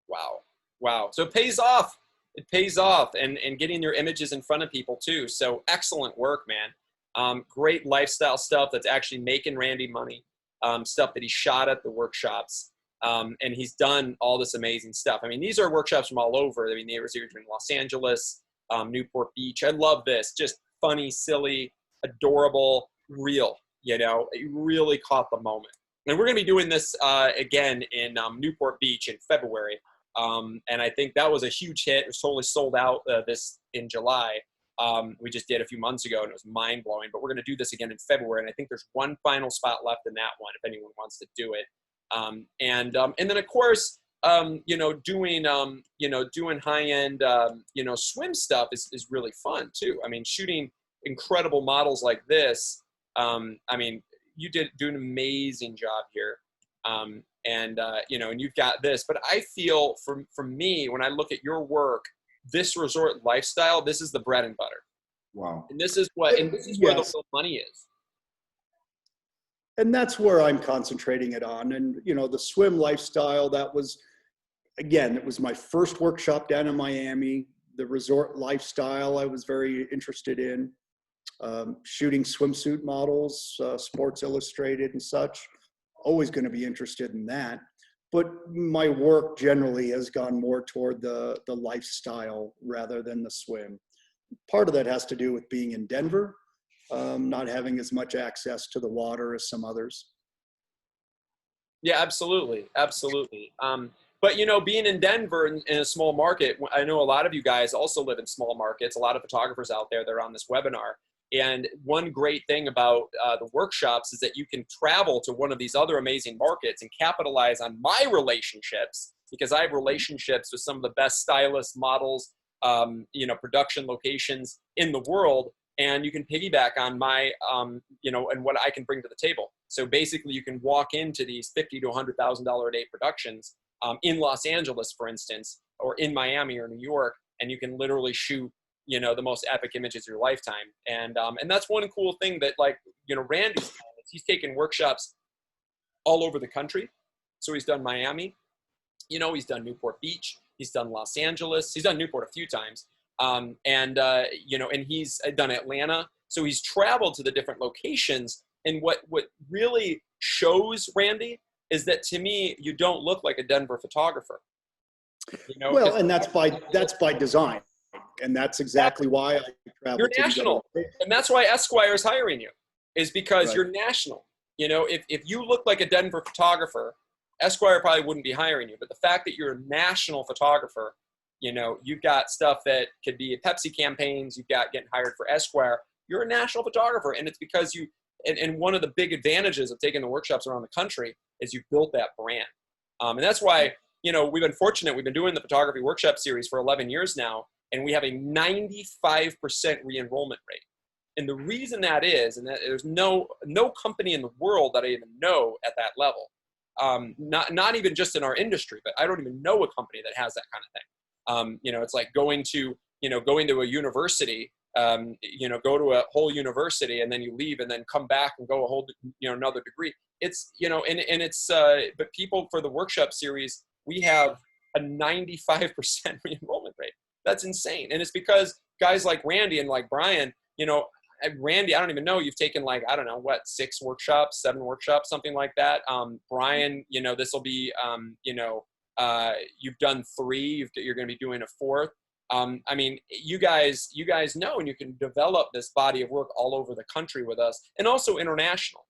Wow. So it pays off. It pays off, and getting your images in front of people too. So excellent work, man. Great lifestyle stuff that's actually making Randy money. Stuff that he shot at the workshops. And he's done all this amazing stuff. I mean, these are workshops from all over. I mean, they were in Los Angeles, Newport Beach. I love this. Just funny, silly, adorable, real. It really caught the moment. And we're going to be doing this again in Newport Beach in February. And I think that was a huge hit. It was totally sold out this in July. We just did a few months ago, and it was mind blowing. But we're going to do this again in February, and I think there's one final spot left in that one if anyone wants to do it. And then of course, doing high end swim stuff is really fun too. I mean, shooting incredible models like this. I mean, you do an amazing job here. And you've got this, but I feel for me, when I look at your work, this resort lifestyle, this is the bread and butter. Wow. And this is where the real money is. And that's where I'm concentrating it on. And, the swim lifestyle, that was, again, it was my first workshop down in Miami. The resort lifestyle I was very interested in. Shooting swimsuit models, Sports Illustrated and such. Always going to be interested in that. But my work generally has gone more toward the lifestyle rather than the swim. Part of that has to do with being in Denver, not having as much access to the water as some others. Yeah, absolutely. Absolutely. But, being in Denver in a small market, I know a lot of you guys also live in small markets, a lot of photographers out there that are on this webinar. And one great thing about the workshops is that you can travel to one of these other amazing markets and capitalize on my relationships, because I have relationships with some of the best stylists, models, production locations in the world. And you can piggyback on my, and what I can bring to the table. So basically you can walk into these $50,000 to $100,000 a day productions in Los Angeles, for instance, or in Miami or New York, and you can literally shoot the most epic images of your lifetime. And that's one cool thing that, Randy's done, is he's taken workshops all over the country. So he's done Miami, he's done Newport Beach, he's done Los Angeles, he's done Newport a few times. And he's done Atlanta. So he's traveled to the different locations. And what really shows, Randy, is that to me, you don't look like a Denver photographer. Well, and that's by design. And that's exactly why I travel. You're national. And that's why Esquire is hiring you, is because you're national. If you look like a Denver photographer, Esquire probably wouldn't be hiring you. But the fact that you're a national photographer, you've got stuff that could be Pepsi campaigns, you've got getting hired for Esquire, you're a national photographer. And it's because and one of the big advantages of taking the workshops around the country is you've built that brand. And that's why, we've been fortunate. We've been doing the photography workshop series for 11 years now. And we have a 95% re-enrollment rate. And the reason that is, and that there's no company in the world that I even know at that level, not even just in our industry, but I don't even know a company that has that kind of thing. It's like going to a university, go to a whole university and then you leave and then come back and go a whole, another degree. It's, but people for the workshop series, we have a 95% re-enrollment rate. That's insane. And it's because guys like Randy and like Brian, Randy, I don't even know, you've taken 6 workshops, 7 workshops, something like that. Brian, this will be, you've done 3, you're going to be doing a 4th. I mean, you guys know, and you can develop this body of work all over the country with us, and also international.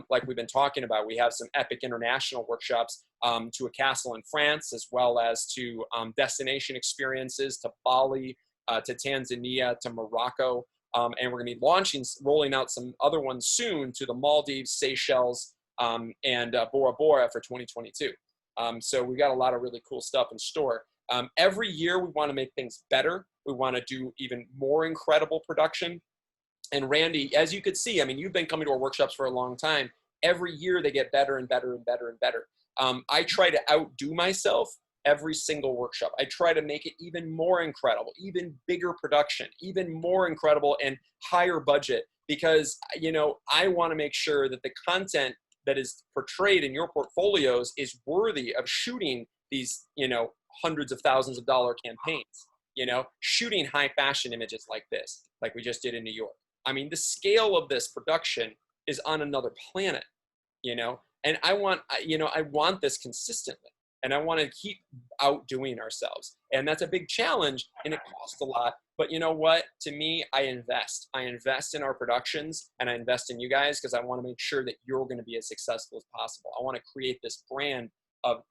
Like we've been talking about, we have some epic international workshops to a castle in France, as well as to destination experiences to Bali, to Tanzania, to Morocco. And we're going to be rolling out some other ones soon to the Maldives, Seychelles, and Bora Bora for 2022. So we've got a lot of really cool stuff in store. Every year we want to make things better. We want to do even more incredible production. And Randy, as you could see, I mean, you've been coming to our workshops for a long time. Every year they get better and better and better and better. I try to outdo myself every single workshop. I try to make it even more incredible, even bigger production, even more incredible and higher budget, because, I want to make sure that the content that is portrayed in your portfolios is worthy of shooting these, hundreds of thousands of dollar campaigns, shooting high fashion images like this, like we just did in New York. I mean, the scale of this production is on another planet, and I want this consistently, and I want to keep outdoing ourselves. And that's a big challenge, and it costs a lot. But you know what? To me, I invest in our productions, and I invest in you guys, because I want to make sure that you're going to be as successful as possible. I want to create this brand of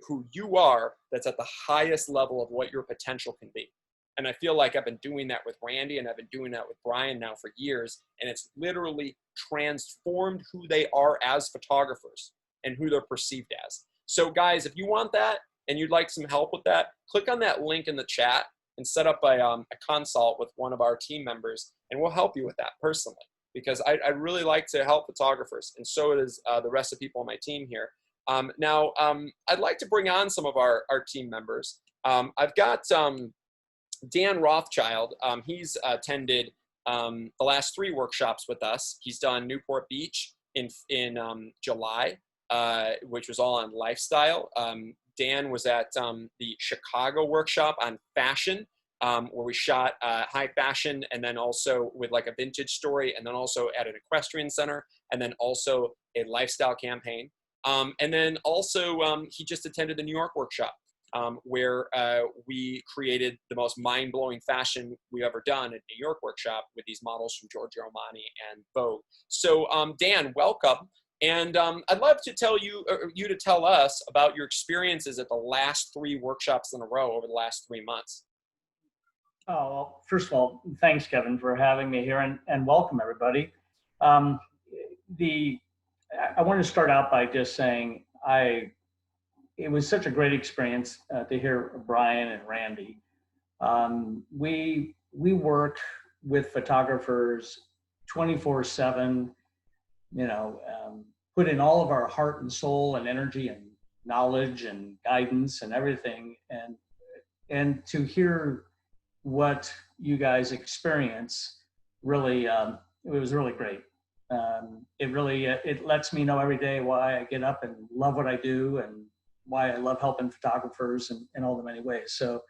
who you are that's at the highest level of what your potential can be. And I feel like I've been doing that with Randy, and I've been doing that with Brian now for years. And it's literally transformed who they are as photographers and who they're perceived as. So guys, if you want that and you'd like some help with that, click on that link in the chat and set up a consult with one of our team members, and we'll help you with that personally, because I really like to help photographers, and so does the rest of the people on my team here. Now, I'd like to bring on some of our team members. I've got Dan Rothschild. He's attended the last 3 workshops with us. He's done Newport Beach in July, which was all on lifestyle. Dan was at the Chicago workshop on fashion, where we shot high fashion, and then also with like a vintage story, and then also at an equestrian center, and then also a lifestyle campaign. And then also he just attended the New York workshop, where we created the most mind-blowing fashion we've ever done at New York workshop with these models from Giorgio Armani and Vogue. So Dan, welcome. And I'd love to tell you to tell us about your experiences at the last 3 workshops in a row over the last 3 months. Oh, well, first of all, thanks, Kevin, for having me here, and welcome, everybody. I want to start out by just saying it was such a great experience to hear Brian and Randy. We work with photographers 24/7, put in all of our heart and soul and energy and knowledge and guidance and everything. And to hear what you guys experience, really, it was really great. It lets me know every day why I get up and love what I do, and why I love helping photographers in all the many ways. So,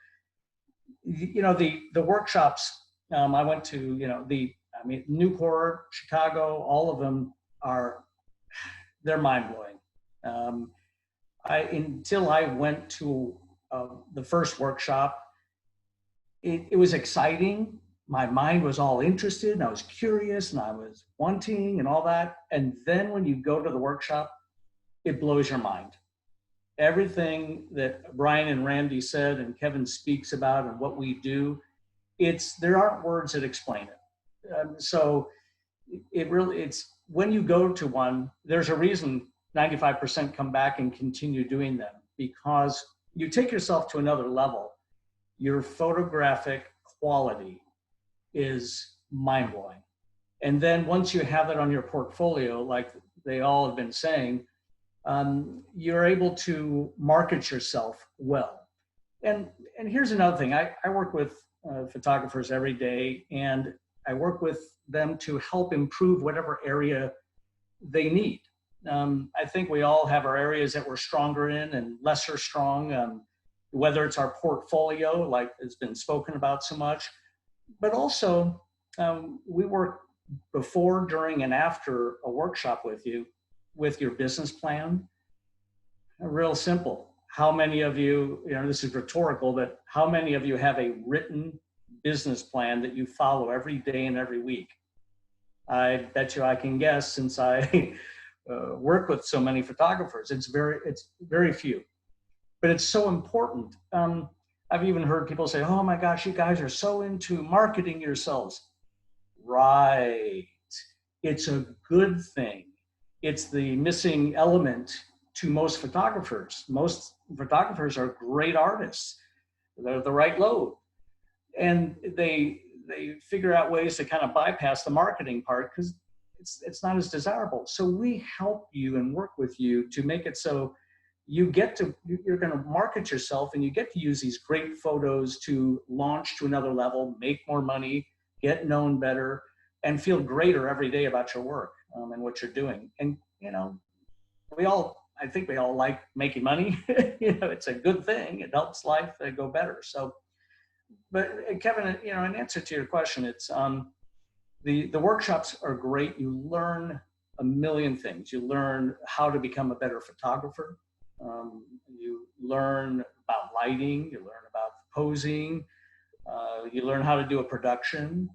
the workshops I went to, Newport, Chicago, all of them they're mind-blowing. Until I went to the first workshop, it was exciting. My mind was all interested, and I was curious, and I was wanting and all that. And then when you go to the workshop, it blows your mind. Everything that Brian and Randy said and Kevin speaks about and what we do, there aren't words that explain it. So it's when you go to one, there's a reason 95% come back and continue doing them, because you take yourself to another level. Your photographic quality is mind-blowing. And then once you have that on your portfolio, like they all have been saying, you're able to market yourself well. And here's another thing. I work with photographers every day, and I work with them to help improve whatever area they need. I think we all have our areas that we're stronger in and lesser strong, whether it's our portfolio, like has been spoken about so much, but also we work before, during, and after a workshop with you with your business plan. Real simple. How many of you, this is rhetorical, but how many of you have a written business plan that you follow every day and every week? I bet you I can guess, since I work with so many photographers. It's very few, but it's so important. I've even heard people say, "Oh my gosh, you guys are so into marketing yourselves." Right. It's a good thing. It's the missing element to most photographers. Most photographers are great artists. They're the right load. And they figure out ways to kind of bypass the marketing part because it's not as desirable. So we help you and work with you to make it so you're going to market yourself, and you get to use these great photos to launch to another level, make more money, get known better, and feel greater every day about your work and what you're doing. And, I think we all like making money. It's a good thing. It helps life go better. So, but Kevin, in answer to your question, it's the workshops are great. You learn a million things. You learn how to become a better photographer. You learn about lighting. You learn about posing. You learn how to do a production.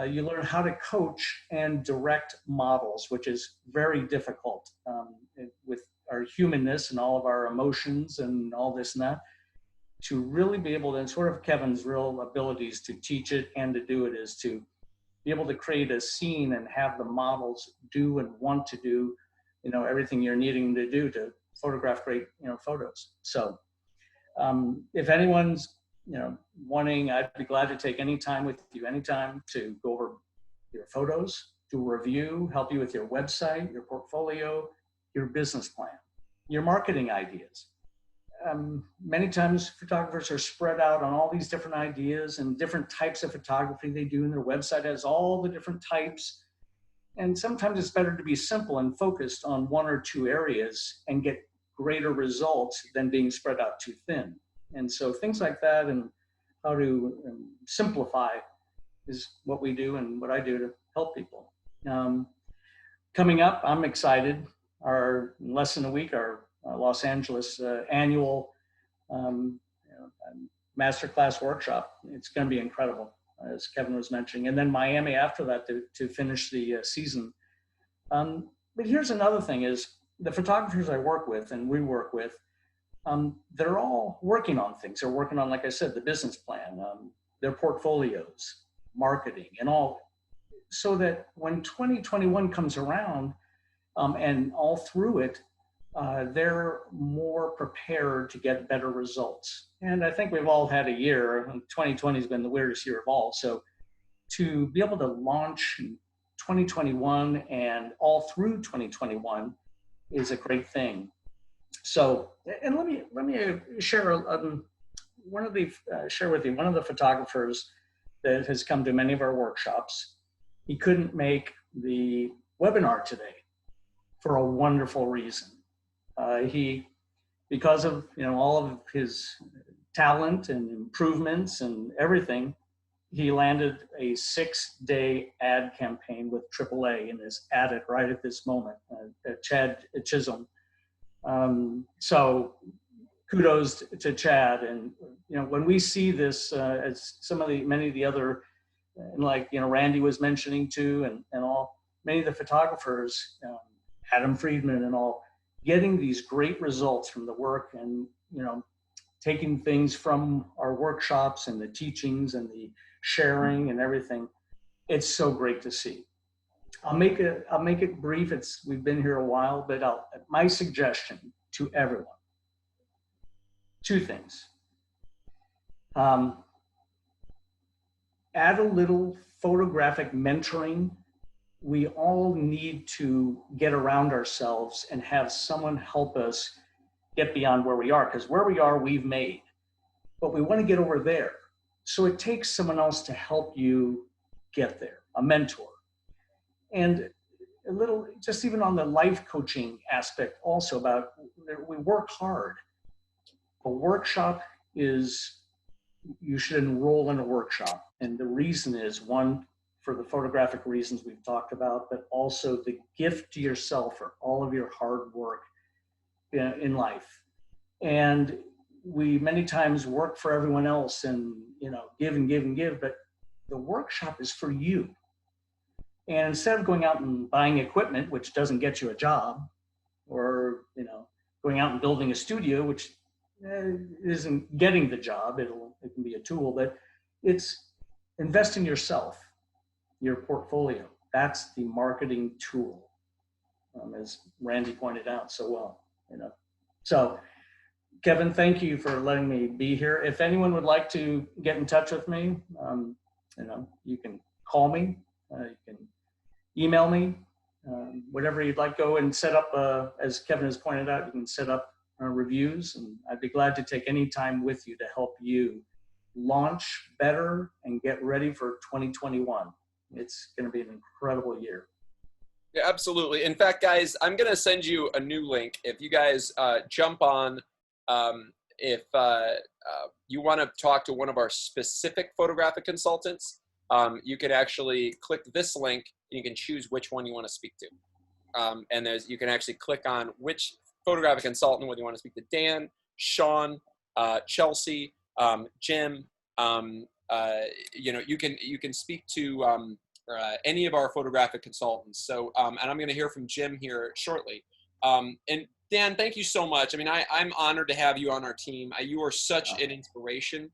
You learn how to coach and direct models, which is very difficult with our humanness and all of our emotions and all this and that. to really be able to, and sort of Kevin's real abilities to teach it and to do it, is to be able to create a scene and have the models do and want to do, you know, everything you're needing to do to photograph great, you know, photos. So if anyone's, you know, wanting, I'd be glad to take any time with you, anytime, to go over your photos, do a review, help you with your website, your portfolio, your business plan, your marketing ideas. Many times photographers are spread out on all these different ideas and different types of photography they do, and their website has all the different types. And sometimes it's better to be simple and focused on one or two areas and get greater results than being spread out too thin. And so things like that, and how to simplify, is what we do and what I do to help people. Coming up, I'm excited. In less than a week, our Los Angeles annual masterclass workshop. It's going to be incredible, as Kevin was mentioning. And then Miami after that to finish the season. But here's another thing is, the photographers I work with and we work with, they're all working on things. They're working on, like I said, the business plan, their portfolios, marketing, and all, so that when 2021 comes around, and all through it, they're more prepared to get better results. And I think we've all had a year, and 2020 has been the weirdest year of all. So to be able to launch in 2021 and all through 2021 is a great thing. So, and let me share share with you one of the photographers that has come to many of our workshops. He couldn't make the webinar today for a wonderful reason. Because of, you know, all of his talent and improvements and everything, he landed a 6-day ad campaign with AAA and is at it right at this moment, Chad Chisholm. So kudos to Chad. And, you know, when we see this, as many of the other, like, you know, Randy was mentioning too, and all, many of the photographers, Adam Friedman and all, getting these great results from the work, and, you know, taking things from our workshops and the teachings and the sharing and everything. It's so great to see. I'll make it brief. We've been here a while, but my suggestion to everyone, 2 things. Add a little photographic mentoring. We all need to get around ourselves and have someone help us get beyond where we are, because where we are, we've made, but we want to get over there. So it takes someone else to help you get there, a mentor. And a little, just even on the life coaching aspect also, about, we work hard. A workshop is, you should enroll in a workshop. And the reason is, one, for the photographic reasons we've talked about, but also the gift to yourself for all of your hard work in life. And we many times work for everyone else and, you know, give and give and give, but the workshop is for you. And instead of going out and buying equipment, which doesn't get you a job, or, you know, going out and building a studio, which isn't getting the job, it can be a tool, but it's invest in yourself, your portfolio. That's the marketing tool, as Randy pointed out so well, you know. So Kevin, thank you for letting me be here. If anyone would like to get in touch with me, you know, you can call me, you can email me, whatever you'd like. Go and set up, as Kevin has pointed out, you can set up reviews, and I'd be glad to take any time with you to help you launch better and get ready for 2021. It's going to be an incredible year. Yeah, absolutely. In fact, guys, I'm going to send you a new link. If you guys jump on, if you want to talk to one of our specific photographic consultants, you can actually click this link and you can choose which one you want to speak to. And you can actually click on which photographic consultant, whether you want to speak to Dan, Sean, Chelsea, Jim. You know, you can speak to any of our photographic consultants. So, and I'm going to hear from Jim here shortly. And Dan, thank you so much. I mean, I'm honored to have you on our team. You are such an inspiration.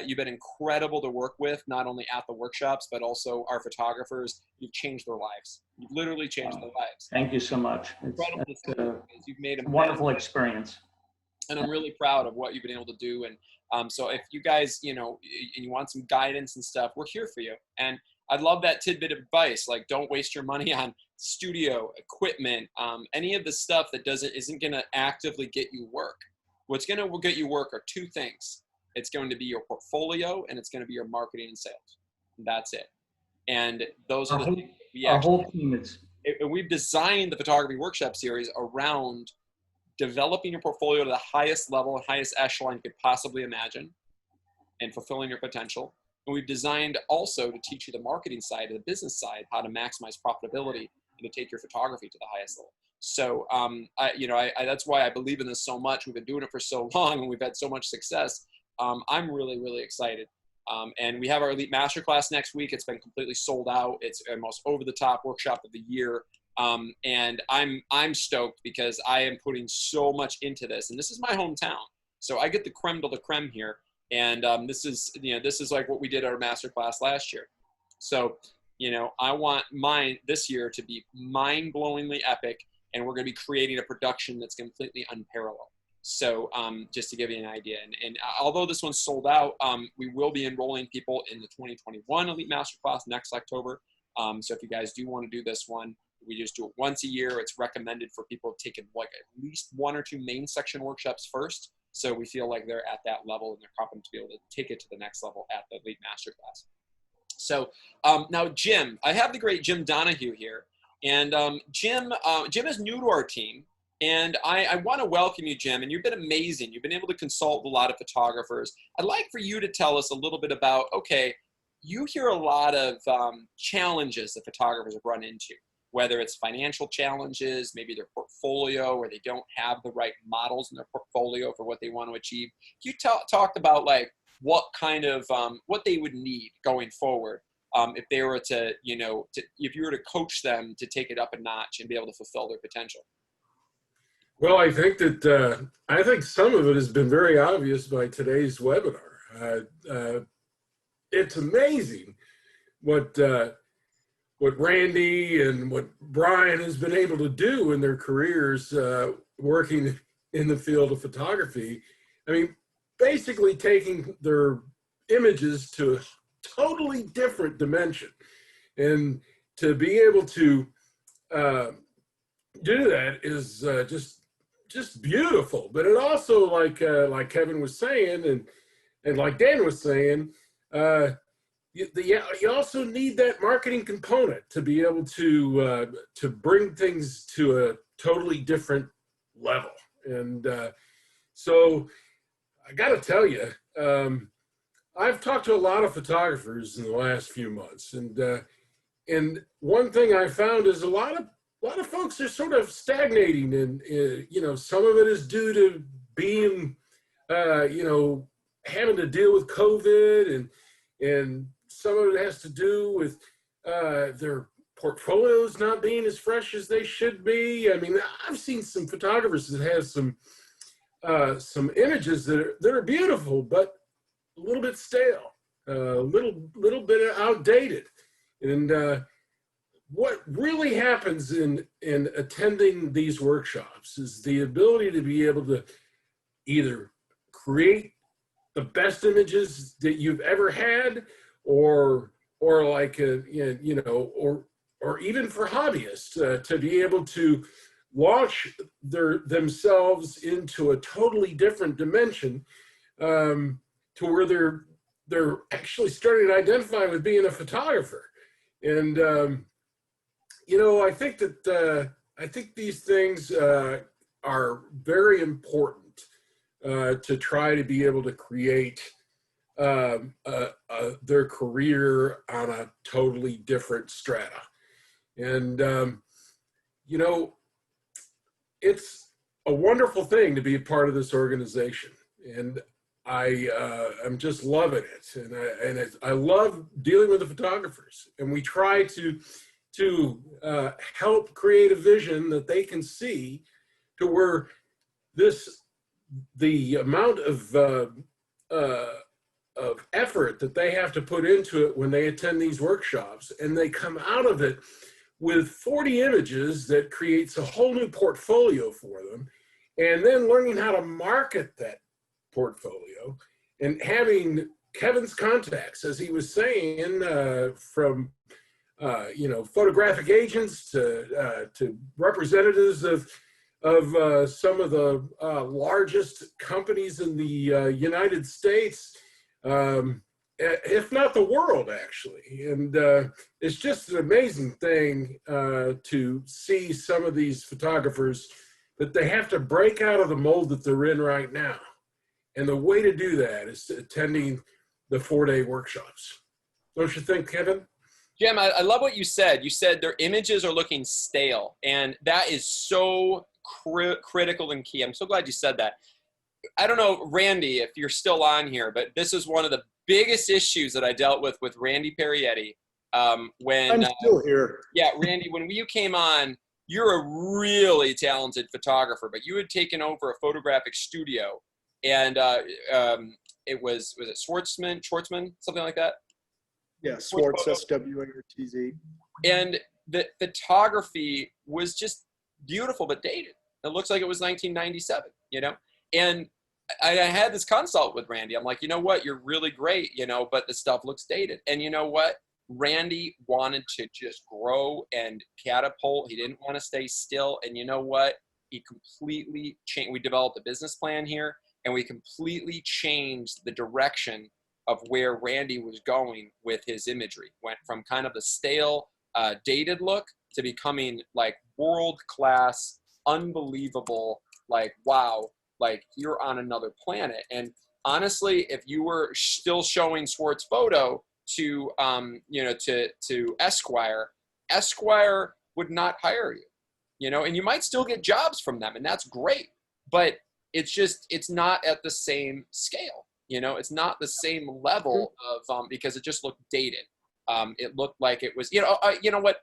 You've been incredible to work with, not only at the workshops, but also our photographers. You've changed their lives. You've literally changed their lives. Thank you so much. Incredible to see you, because you've made a wonderful experience. And I'm really proud of what you've been able to do. And so if you guys, you know, and you want some guidance and stuff, we're here for you. And I'd love that tidbit of advice, like don't waste your money on studio equipment, any of the stuff that isn't going to actively get you work. What's going to get you work are two things. It's going to be your portfolio, and it's going to be your marketing and sales. That's it. And those are the things our whole team is. We've designed the photography workshop series around developing your portfolio to the highest level and highest echelon you could possibly imagine, and fulfilling your potential. And we've designed also to teach you the marketing side, the business side, how to maximize profitability and to take your photography to the highest level. So, that's why I believe in this so much. We've been doing it for so long, and we've had so much success. I'm really, really excited. And we have our Elite Masterclass next week. It's been completely sold out. It's our most over-the-top workshop of the year. And I'm stoked because I am putting so much into this. And this is my hometown. So I get the creme de la creme here. And this is like what we did at our masterclass last year. So, I want mine this year to be mind-blowingly epic, and we're going to be creating a production that's completely unparalleled. So just to give you an idea, and although this one's sold out, we will be enrolling people in the 2021 Elite Masterclass next October. So if you guys do want to do this one, we just do it once a year. It's recommended for people who've taken like at least 1 or 2 main section workshops first. So we feel like they're at that level and they're confident to be able to take it to the next level at the Elite Masterclass. So now, Jim, I have the great Jim Donahue here. And Jim is new to our team. And I want to welcome you, Jim. And you've been amazing. You've been able to consult with a lot of photographers. I'd like for you to tell us a little bit about, okay, you hear a lot of challenges that photographers have run into, whether it's financial challenges, maybe their portfolio, or they don't have the right models in their portfolio for what they want to achieve. You talked about like what kind of, what they would need going forward if they were to, if you were to coach them to take it up a notch and be able to fulfill their potential. Well, I think that some of it has been very obvious by today's webinar. It's amazing what Randy and what Brian has been able to do in their careers working in the field of photography. I mean, basically taking their images to a totally different dimension, and to be able to do that is just beautiful. But it also, like Kevin was saying, and like Dan was saying, you also need that marketing component to be able to bring things to a totally different level. And so I got to tell you, I've talked to a lot of photographers in the last few months, and one thing I found is a lot of folks are sort of stagnating, and some of it is due to being having to deal with COVID, and some of it has to do with their portfolios not being as fresh as they should be. I mean, I've seen some photographers that have some images that are beautiful, but a little bit stale, a little bit outdated. And what really happens in attending these workshops is the ability to be able to either create the best images that you've ever had, or like or even for hobbyists to be able to launch themselves into a totally different dimension, to where they're actually starting to identify with being a photographer. And I think these things are very important to try to be able to create their career on a totally different strata. And it's a wonderful thing to be a part of this organization, and I'm just loving it, and I love dealing with the photographers, and we try to help create a vision that they can see to where the amount of effort that they have to put into it when they attend these workshops, and they come out of it with 40 images that creates a whole new portfolio for them, and then learning how to market that portfolio and having Kevin's contacts, as he was saying, from photographic agents to representatives of some of the largest companies in the United States, if not the world, actually. And it's just an amazing thing to see some of these photographers, that they have to break out of the mold that they're in right now. And the way to do that is attending the 4-day workshops. Don't you think, Kevin? Jim, I love what you said. You said their images are looking stale, and that is so critical and key. I'm so glad you said that. I don't know, Randy, if you're still on here, but this is one of the biggest issues that I dealt with Randy Perrietti. When I'm still here. Yeah, Randy, when you came on, you're a really talented photographer, but you had taken over a photographic studio, and it was it Schwartzman, something like that? Yeah, Swartz, SWARTZ. And the photography was just beautiful but dated. It looks like it was 1997, And I had this consult with Randy. I'm like, you know what? You're really great, but the stuff looks dated. And you know what? Randy wanted to just grow and catapult. He didn't want to stay still. And you know what? He completely changed. We developed a business plan here, and we completely changed the direction of where Randy was going with his imagery. Went from kind of the stale, dated look to becoming like world-class, unbelievable, like, wow, like you're on another planet. And honestly, if you were still showing Swartz photo to Esquire would not hire you, and you might still get jobs from them, and that's great, but it's not at the same scale. It's not the same level of, because it just looked dated. It looked like it was, you know what,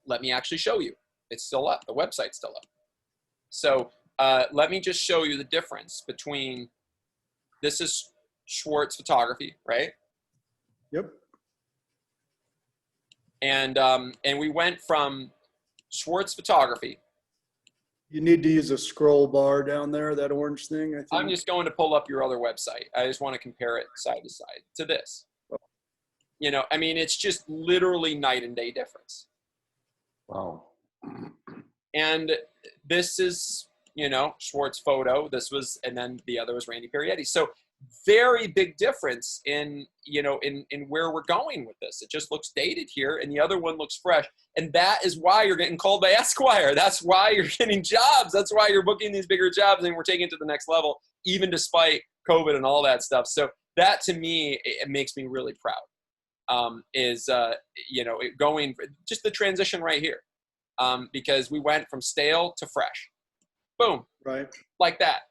let me actually show you. It's still up. The website's still up. So let me just show you the difference between, this is Schwartz photography, right? Yep. And we went from Schwartz photography. You need to use a scroll bar down there, that orange thing, I think. I'm just going to pull up your other website. I just want to compare it side to side to this. It's just literally night and day difference. Wow. And this is, Schwartz photo. This was, and then the other was Randy Perrietti. So very big difference in where we're going with this. It just looks dated here, and the other one looks fresh. And that is why you're getting called by Esquire. That's why you're getting jobs. That's why you're booking these bigger jobs, and we're taking it to the next level, even despite COVID and all that stuff. So that, to me, it makes me really proud. Going just the transition right here, because we went from stale to fresh, boom, right, like that.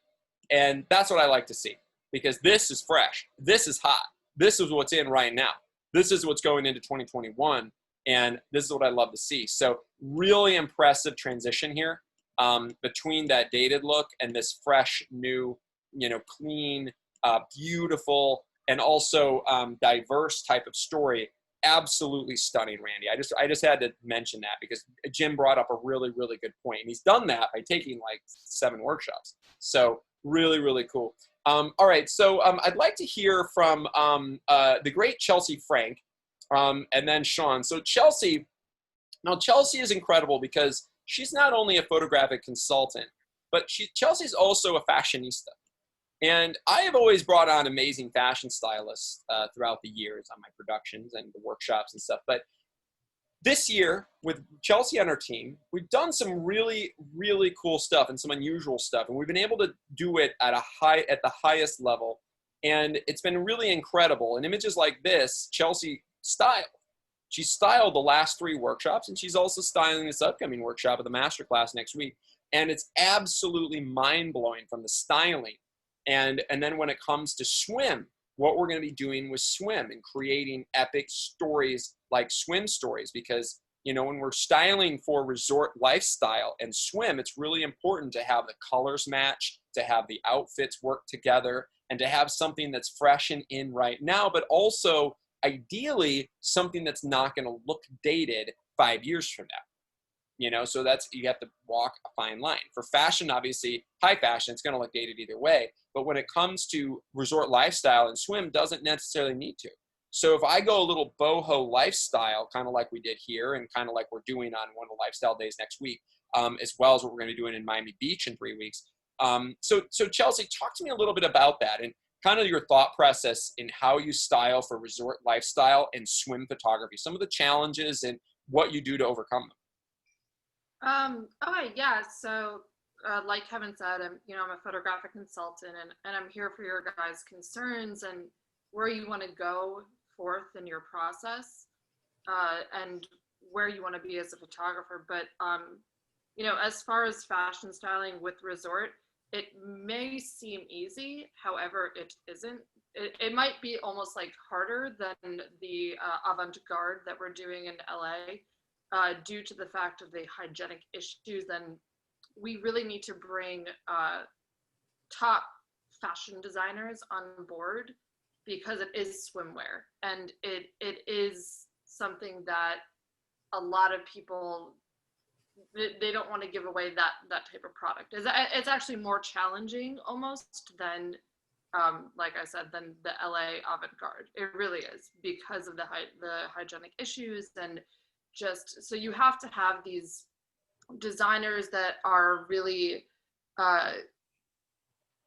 And that's what I like to see, because this is fresh, this is hot, this is what's in right now, this is what's going into 2021, and this is what I love to see. So really impressive transition here, between that dated look and this fresh, new, clean, beautiful, and also diverse type of story. Absolutely stunning, Randy. I just had to mention that, because Jim brought up a really, really good point, and he's done that by taking like 7 workshops. So really, really cool. All right, so I'd like to hear from the great Chelsea Frank, and then Sean. So Chelsea is incredible, because she's not only a photographic consultant, but Chelsea's also a fashionista. And I have always brought on amazing fashion stylists throughout the years on my productions and the workshops and stuff. But this year, with Chelsea on our team, we've done some really, really cool stuff and some unusual stuff. And we've been able to do it at the highest level. And it's been really incredible. And images like this, Chelsea styled. She styled the last 3 workshops, and she's also styling this upcoming workshop of the masterclass next week. And it's absolutely mind-blowing from the styling. And then when it comes to swim, what we're going to be doing with swim and creating epic stories like swim stories, because You know, when we're styling for resort lifestyle and swim, it's really important to have the colors match, to have the outfits work together, and to have something that's fresh and in right now, but also ideally something that's not going to look dated 5 years from now. You know, so that's, you have to walk a fine line. For fashion, obviously, high fashion, it's going to look dated either way. But when it comes to resort lifestyle and swim, doesn't necessarily need to. So if I go a little boho lifestyle, kind of like we did here, and kind of like we're doing on one of the lifestyle days next week, as well as what we're going to be doing in Miami Beach in 3 weeks. So Chelsea, talk to me a little bit about that and kind of your thought process in how you style for resort lifestyle and swim photography, some of the challenges and what you do to overcome them. Okay, yeah. So, like Kevin said, I'm a photographic consultant, and I'm here for your guys' concerns and where you want to go forth in your process, and where you want to be as a photographer. But, as far as fashion styling with resort, it may seem easy. However, it isn't. It might be almost like harder than the avant-garde that we're doing in LA. Due to the fact of the hygienic issues, then we really need to bring top fashion designers on board, because it is swimwear, and it is something that a lot of people, they don't want to give away that type of product. It's actually more challenging almost than, like I said, than the LA avant-garde. It really is, because of the hygienic issues. And just, so you have to have these designers that are really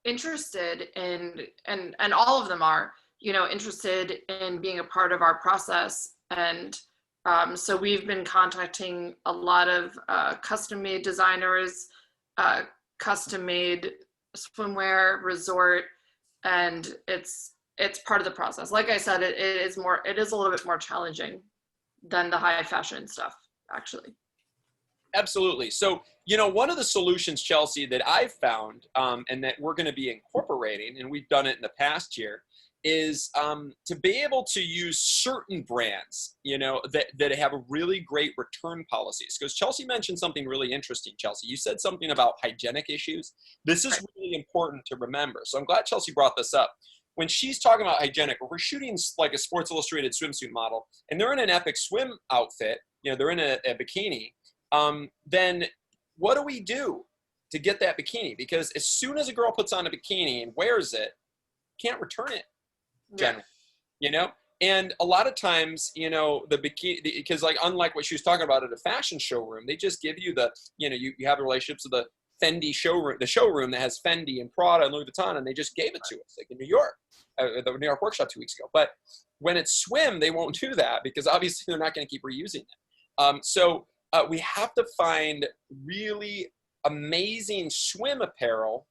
interested in, and all of them are, interested in being a part of our process. And so we've been contacting a lot of custom-made designers, custom-made swimwear, resort, and it's part of the process. Like I said, it is a little bit more challenging than the high fashion stuff, actually. Absolutely. So, one of the solutions, Chelsea, that I've found, and that we're going to be incorporating, and we've done it in the past year, is to be able to use certain brands, that have really great return policies. Because Chelsea mentioned something really interesting, Chelsea. You said something about hygienic issues. This is really important to remember. So I'm glad Chelsea brought this up. When she's talking about hygienic, if we're shooting like a Sports Illustrated swimsuit model, and they're in an epic swim outfit, they're in a bikini, then what do we do to get that bikini? Because as soon as a girl puts on a bikini and wears it, can't return it, generally, And a lot of times, the bikini, because like, unlike what she was talking about at a fashion showroom, they just give you the, you have relationships with the Fendi showroom, the showroom that has Fendi and Prada and Louis Vuitton, and they just gave it to us, like in New York, the New York workshop 2 weeks ago. But when it's swim, they won't do that, because obviously they're not going to keep reusing it. So we have to find really amazing swim apparel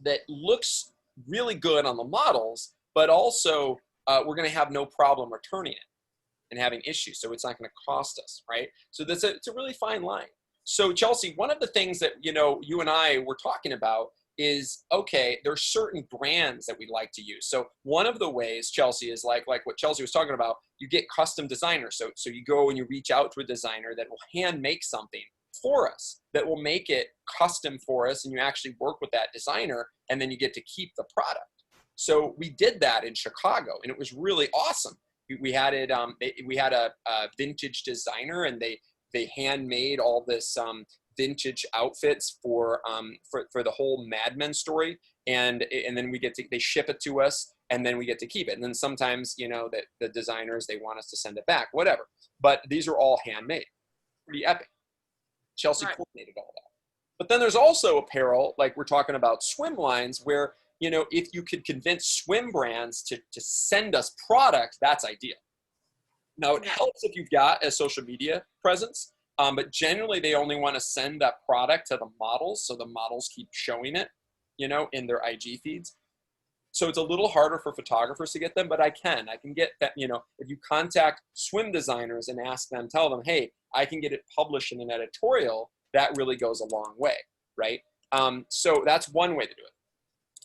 that looks really good on the models, but also we're going to have no problem returning it and having issues. So it's not going to cost us, right? So it's a really fine line. So Chelsea, one of the things that, you and I were talking about is, okay, there's certain brands that we like to use. So one of the ways, Chelsea, is like what Chelsea was talking about, you get custom designers. So you go and you reach out to a designer that will hand make something for us, that will make it custom for us, and you actually work with that designer, and then you get to keep the product. So we did that in Chicago, and it was really awesome. We had it. We had a vintage designer, and they handmade all this vintage outfits for the whole Mad Men story, and then they ship it to us, and then we get to keep it. And then sometimes, that the designers, they want us to send it back, whatever. But these are all handmade, pretty epic. Chelsea coordinated all that. But then there's also apparel, like we're talking about swim lines, where if you could convince swim brands to send us product, that's ideal. Now, it helps if you've got a social media presence, but generally they only want to send that product to the models, so the models keep showing it, in their IG feeds. So it's a little harder for photographers to get them, but I can get that, if you contact swim designers and ask them, tell them, hey, I can get it published in an editorial, that really goes a long way, right? So that's one way to do it.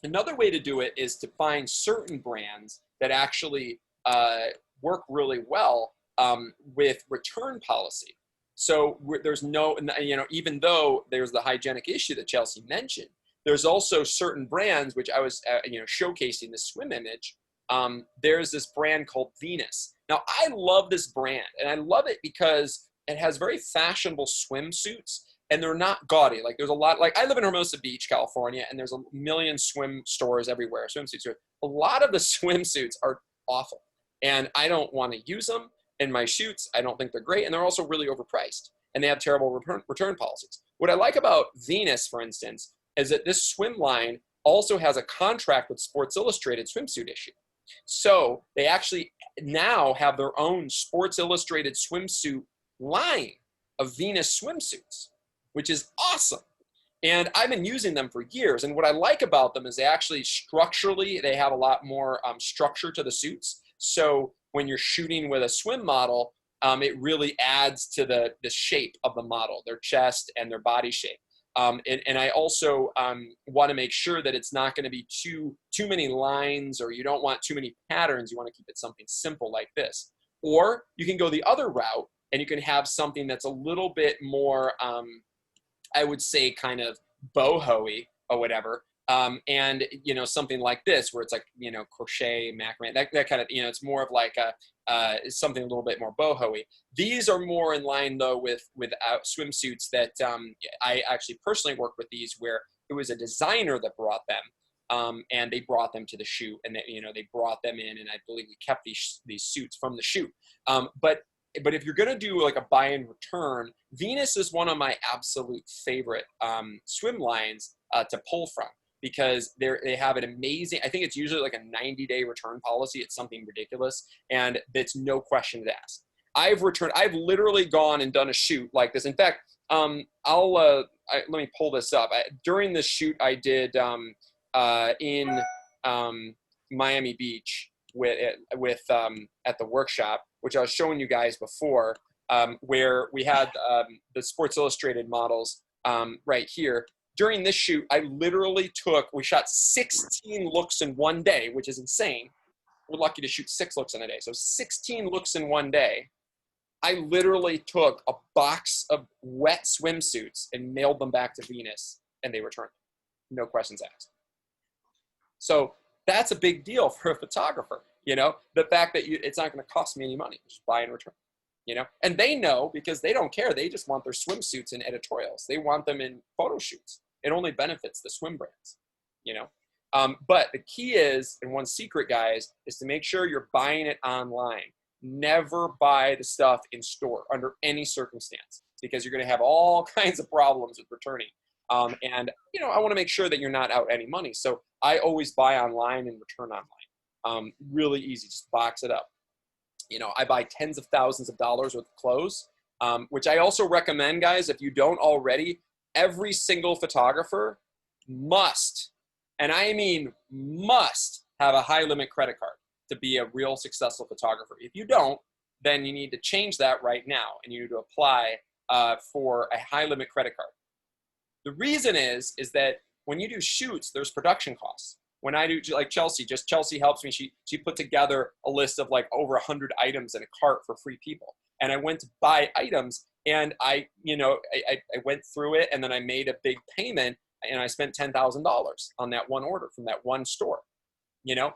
Another way to do it is to find certain brands that actually work really well with return policy. So there's no, you know, even though there's the hygienic issue that Chelsea mentioned, there's also certain brands, which I was, you know, showcasing the swim image. There's this brand called Venus. Now, I love this brand, and I love it because it has very fashionable swimsuits, and they're not gaudy. Like, there's a lot, like, I live in Hermosa Beach, California, and there's a million swim stores everywhere, swimsuit stores. A lot of the swimsuits are awful, and I don't want to use them in my shoots. I don't think they're great, and they're also really overpriced, and they have terrible return policies. What I like about Venus, for instance, is that this swim line also has a contract with Sports Illustrated Swimsuit Issue. So they actually now have their own Sports Illustrated swimsuit line of Venus swimsuits, which is awesome. And I've been using them for years. And what I like about them is they actually structurally, they have a lot more structure to the suits. So when you're shooting with a swim model, it really adds to the shape of the model, their chest and their body shape. And I also want to make sure that it's not going to be too many lines, or you don't want too many patterns. You want to keep it something simple like this. Or you can go the other route, and you can have something that's a little bit more, I would say, kind of boho-y or whatever. And, you know, something like this, where it's like, you know, crochet, macrame, that kind of, you know, it's more of like something a little bit more boho-y. These are more in line, though, with swimsuits that I actually personally worked with these, where it was a designer that brought them, and they brought them to the shoot, and you know, they brought them in, and I believe we kept these suits from the shoot. But if you're going to do like a buy and return, Venus is one of my absolute favorite swim lines to pull from, because they have an amazing, I think it's usually like a 90-day return policy. It's something ridiculous, and it's no questions asked. I've literally gone and done a shoot like this. In fact, let me pull this up. During the shoot I did in Miami Beach with at the workshop, which I was showing you guys before, where we had the Sports Illustrated models right here. During this shoot, I literally we shot 16 looks in one day, which is insane. We're lucky to shoot 6 looks in a day. So 16 looks in one day. I literally took a box of wet swimsuits and mailed them back to Venus, and they returned. No questions asked. So that's a big deal for a photographer, you know, the fact that it's not going to cost me any money, just buy and return, you know, and they know, because they don't care. They just want their swimsuits in editorials. They want them in photo shoots. It only benefits the swim brands, you know. But the key is, and one secret, guys, is to make sure you're buying it online. Never buy the stuff in store under any circumstance, because you're going to have all kinds of problems with returning. And, you know, I want to make sure that you're not out any money. So I always buy online and return online. Really easy, just box it up. You know, I buy tens of thousands of dollars worth of clothes, which I also recommend, guys, if you don't already. Every single photographer must, and I mean must, have a high limit credit card to be a real successful photographer. If you don't, then you need to change that right now, and you need to apply for a high limit credit card. The reason is that when you do shoots, there's production costs. When I do, like Chelsea helps me. She put together a list of like over 100 items in a cart for free people. And I went to buy items, and I went through it, and then I made a big payment, and I spent $10,000 on that one order from that one store, you know?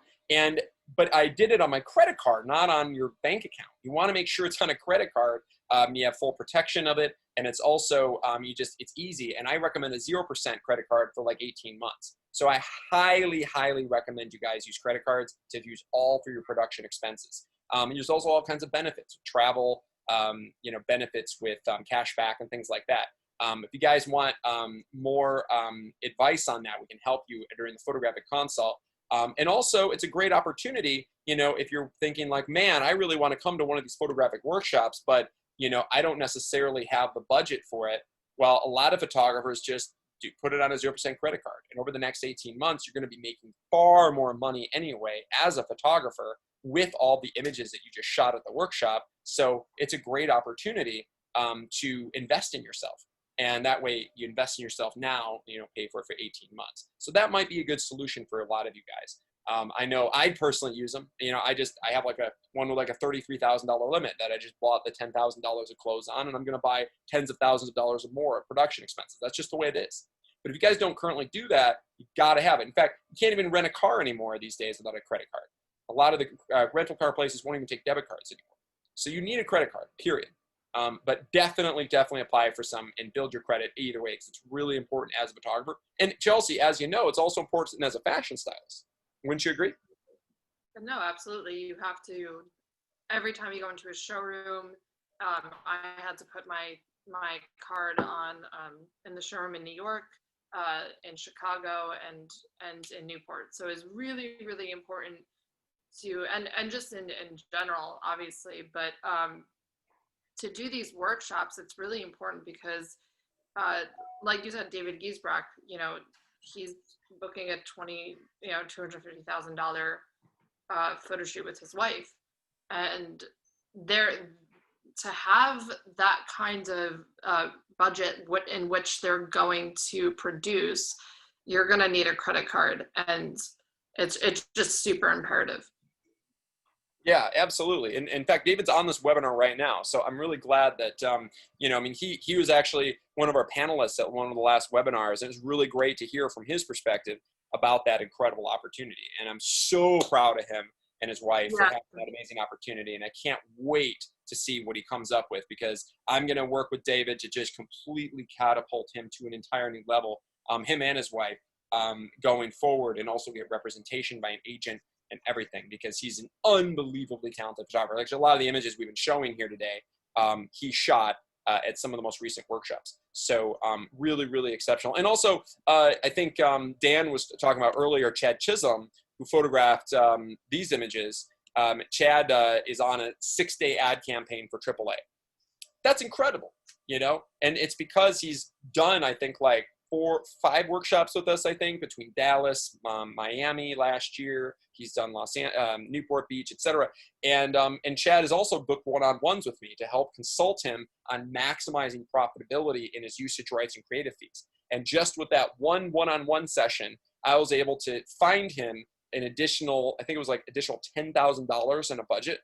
But I did it on my credit card, not on your bank account. You want to make sure it's on a credit card. You have full protection of it, and it's also, it's easy. And I recommend a 0% credit card for like 18 months. So I highly, highly recommend you guys use credit cards to use all for your production expenses. There's also all kinds of benefits, travel, benefits with cash back and things like that. If you guys want more advice on that, we can help you during the photographic consult. And also, it's a great opportunity, you know, if you're thinking like, man, I really want to come to one of these photographic workshops, but, you know, I don't necessarily have the budget for it. Well, a lot of photographers just put it on a 0% credit card. And over the next 18 months, you're going to be making far more money anyway as a photographer with all the images that you just shot at the workshop. So it's a great opportunity to invest in yourself. And that way you invest in yourself now, you know, pay for it for 18 months. So that might be a good solution for a lot of you guys. I know I personally use them. You know, I have like one with like a $33,000 limit that I just bought the $10,000 of clothes on, and I'm going to buy tens of thousands of dollars or more of production expenses. That's just the way it is. But if you guys don't currently do that, you got to have it. In fact, you can't even rent a car anymore these days without a credit card. A lot of the rental car places won't even take debit cards anymore. So you need a credit card, period. But definitely apply for some and build your credit either way, because it's really important as a photographer. And Chelsea, as you know, it's also important as a fashion stylist. Wouldn't you agree? No, absolutely. You have to, every time you go into a showroom, I had to put my card on in the showroom in New York, in Chicago, and in Newport. So it's really, really important to, and just in general, obviously, but to do these workshops, it's really important because, like you said, David Giesbrecht, you know, he's booking a $250,000 photo shoot with his wife, and to have that kind of budget in which they're going to produce, you're going to need a credit card, and it's just super imperative. Yeah, absolutely. And in fact, David's on this webinar right now. So I'm really glad that, you know, I mean, he was actually one of our panelists at one of the last webinars. And it was really great to hear from his perspective about that incredible opportunity. And I'm so proud of him and his wife for having that amazing opportunity. And I can't wait to see what he comes up with, because I'm going to work with David to just completely catapult him to an entire new level, him and his wife, going forward, and also get representation by an agent and everything, because he's an unbelievably talented photographer. Actually, a lot of the images we've been showing here today, he shot at some of the most recent workshops. So really, really exceptional. And also, I think Dan was talking about earlier, Chad Chisholm, who photographed these images. Chad is on a 6-day ad campaign for AAA. That's incredible, you know? And it's because he's done, I think, like 4, 5 workshops with us, I think, between Dallas, Miami last year. He's done Newport Beach, etc. And Chad has also booked one-on-ones with me to help consult him on maximizing profitability in his usage rights and creative fees. And just with that one-on-one session, I was able to find him an additional, I think it was like additional $10,000 in a budget,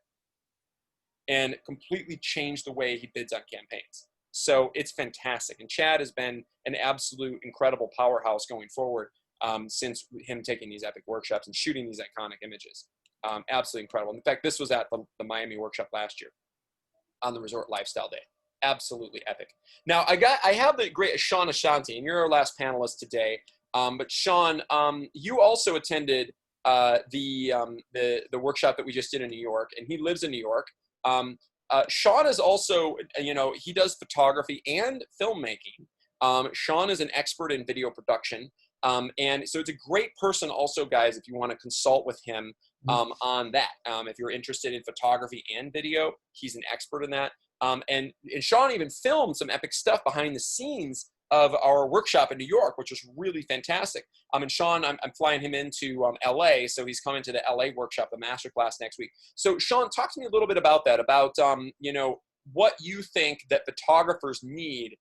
and completely changed the way he bids on campaigns. So it's fantastic. And Chad has been an absolute incredible powerhouse going forward since him taking these epic workshops and shooting these iconic images. Absolutely incredible. In fact, this was at the Miami workshop last year on the Resort Lifestyle Day. Absolutely epic. Now, I have the great Sean Ashanti, and you're our last panelist today. But Sean, you also attended the workshop that we just did in New York, and he lives in New York. Sean is also, you know, he does photography and filmmaking. Sean is an expert in video production. And so it's a great person also, guys, if you want to consult with him on that. If you're interested in photography and video, he's an expert in that. And Sean even filmed some epic stuff behind the scenes of our workshop in New York, which was really fantastic. And Sean, I'm flying him into LA, so he's coming to the LA workshop, the masterclass next week. So Sean, talk to me a little bit about that, about you know, what you think that photographers need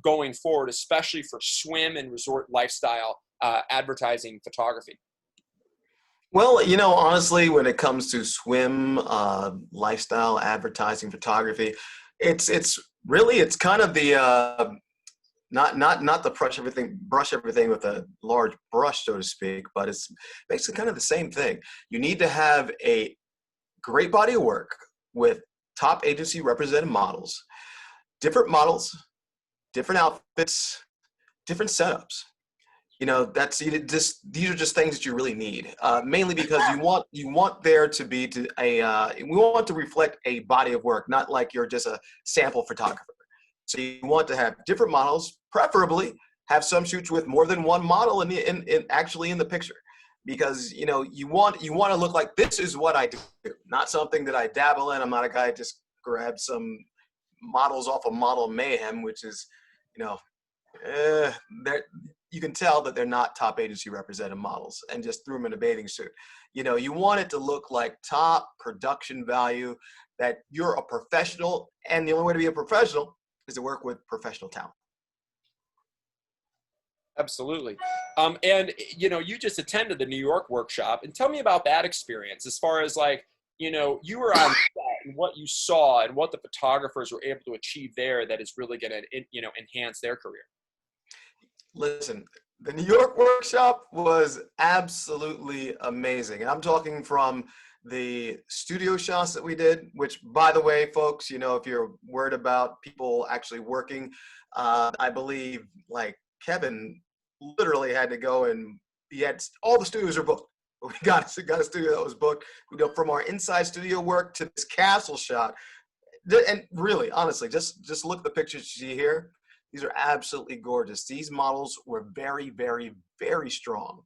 going forward, especially for swim and resort lifestyle advertising photography. Well, you know, honestly, when it comes to swim lifestyle advertising photography, it's kind of the not the brush everything with a large brush, so to speak, but it's basically kind of the same thing. You need to have a great body of work with top agency represented models, different outfits, different setups. You know, these are just things that you really need, mainly because you want there to be we want to reflect a body of work, not like you're just a sample photographer. So you want to have different models, preferably have some shoots with more than one model actually in the picture, because you know you want to look like this is what I do, not something that I dabble in. I'm not a guy who just grab some models off of Model Mayhem, which is, you know, you can tell that they're not top agency represented models and just threw them in a bathing suit. You know, you want it to look like top production value, that you're a professional, and the only way to be a professional is to work with professional talent. Absolutely. And you know, you just attended the New York workshop, and tell me about that experience as far as like, you know, you were on set and what you saw and what the photographers were able to achieve there that is really going to, you know, enhance their career. Listen, the New York workshop was absolutely amazing. And I'm talking from the studio shots that we did, which, by the way, folks, you know, if you're worried about people actually working, I believe like Kevin literally had to go, and he had all the studios are booked. We got a studio that was booked. You know, from our inside studio work to this castle shot. And really, honestly, just look at the pictures you see here. These are absolutely gorgeous. These models were very, very, very strong.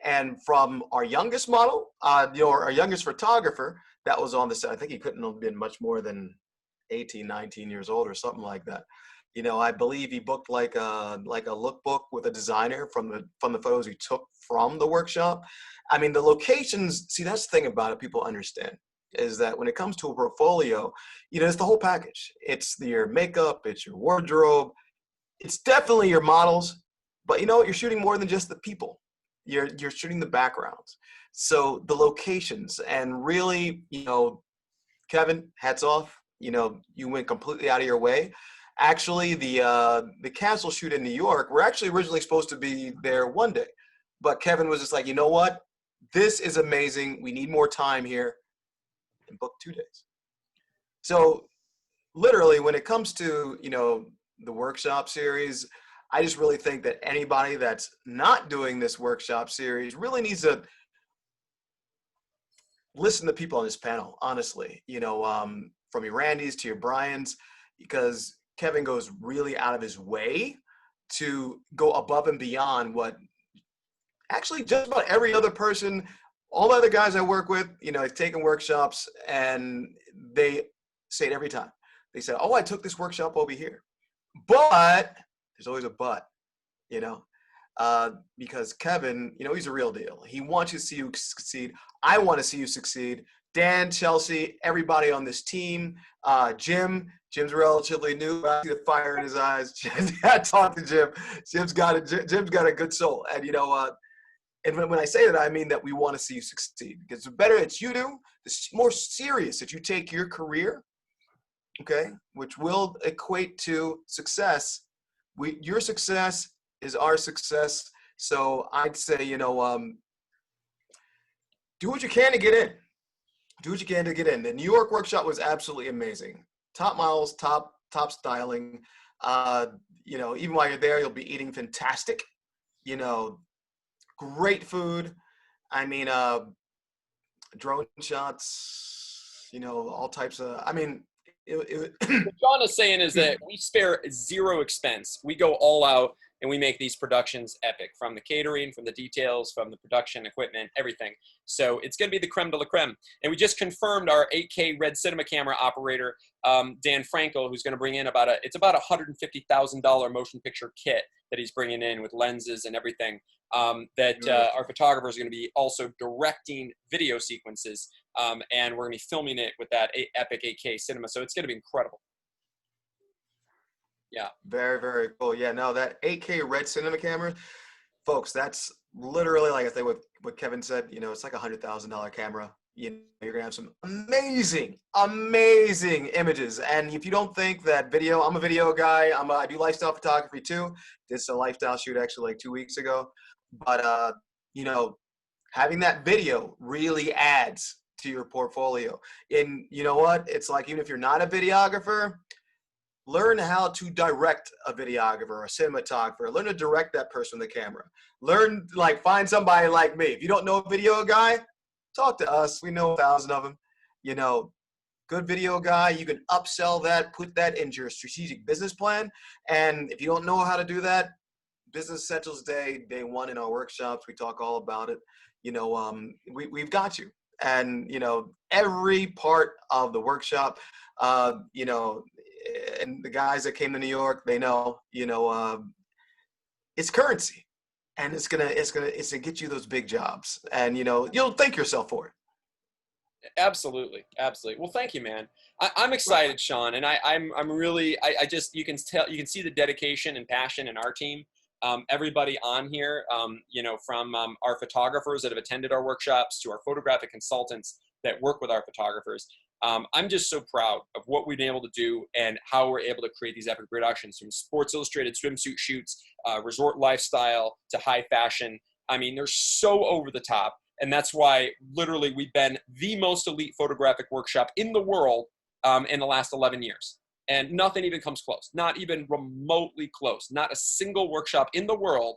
And from our youngest model, you know, our youngest photographer that was on the set, I think he couldn't have been much more than 18, 19 years old or something like that. You know, I believe he booked like a lookbook with a designer from the photos he took from the workshop. I mean, the locations, see, that's the thing about it, people understand, is that when it comes to a portfolio, you know, it's the whole package. It's your makeup, it's your wardrobe, it's definitely your models, but you know what, you're shooting more than just the people. You're shooting the backgrounds. So the locations, and really, you know, Kevin, hats off, you know, you went completely out of your way. Actually, the castle shoot in New York, we're actually originally supposed to be there one day, but Kevin was just like, you know what, this is amazing, we need more time here, and booked 2 days. So literally, when it comes to, you know, the workshop series, I just really think that anybody that's not doing this workshop series really needs to listen to people on this panel, honestly, you know, from your Randys to your Bryans, because Kevin goes really out of his way to go above and beyond what actually just about every other person, all the other guys I work with, you know, have taken workshops, and they say it every time. They say, oh, I took this workshop over here. But there's always a but, you know, because Kevin, you know, he's a real deal. He wants you to see you succeed. I want to see you succeed. Dan, Chelsea, everybody on this team, Jim's relatively new. I see the fire in his eyes. I talked to Jim. Jim's got a good soul. And, you know, and when I say that, I mean that we want to see you succeed. Because the better that you do, the more serious that you take your career, okay, which will equate to success. Your success is our success. So I'd say, you know, do what you can to get in. Do what you can to get in. The New York workshop was absolutely amazing. Top models, top styling. You know, even while you're there, you'll be eating fantastic. You know, great food. I mean, drone shots. You know, all types of. I mean, What John is saying is that we spare zero expense. We go all out and we make these productions epic, from the catering, from the details, from the production equipment, everything. So it's going to be the creme de la creme. And we just confirmed our 8K Red Cinema camera operator, Dan Frankel, who's going to bring in about a $150,000 motion picture kit that he's bringing in with lenses and everything. Our photographers are going to be also directing video sequences, and we're going to be filming it with that epic 8K cinema. So it's going to be incredible. Yeah. Very, very cool. Yeah, no, that 8K Red Cinema camera, folks, that's literally, like I think what Kevin said, you know, it's like $100,000 camera. You know, you're going to have some amazing, amazing images. And if you don't think that video, I'm a video guy. I do lifestyle photography too. Did some lifestyle shoot actually like 2 weeks ago. But, you know, having that video really adds to your portfolio. And you know what? It's like, even if you're not a videographer, learn how to direct a videographer or a cinematographer. Learn to direct that person with the camera. Learn, like, find somebody like me. If you don't know a video guy, talk to us. We know 1,000 of them. You know, good video guy, you can upsell that, put that into your strategic business plan. And if you don't know how to do that, Business Essentials Day 1 in our workshops, we talk all about it. You know, we've got you. And, you know, every part of the workshop, you know, and the guys that came to New York, they know, you know, it's currency, and it's gonna get you those big jobs, and you know, you'll thank yourself for it. Absolutely, absolutely. Well, thank you, man. I'm excited, Sean, and I'm really, I just, you can see the dedication and passion in our team everybody on here, you know, from our photographers that have attended our workshops to our photographic consultants that work with our photographers. I'm just so proud of what we've been able to do and how we're able to create these epic productions, from Sports Illustrated swimsuit shoots, resort lifestyle to high fashion. I mean, they're so over the top. And that's why literally we've been the most elite photographic workshop in the world in the last 11 years. And nothing even comes close, not even remotely close. Not a single workshop in the world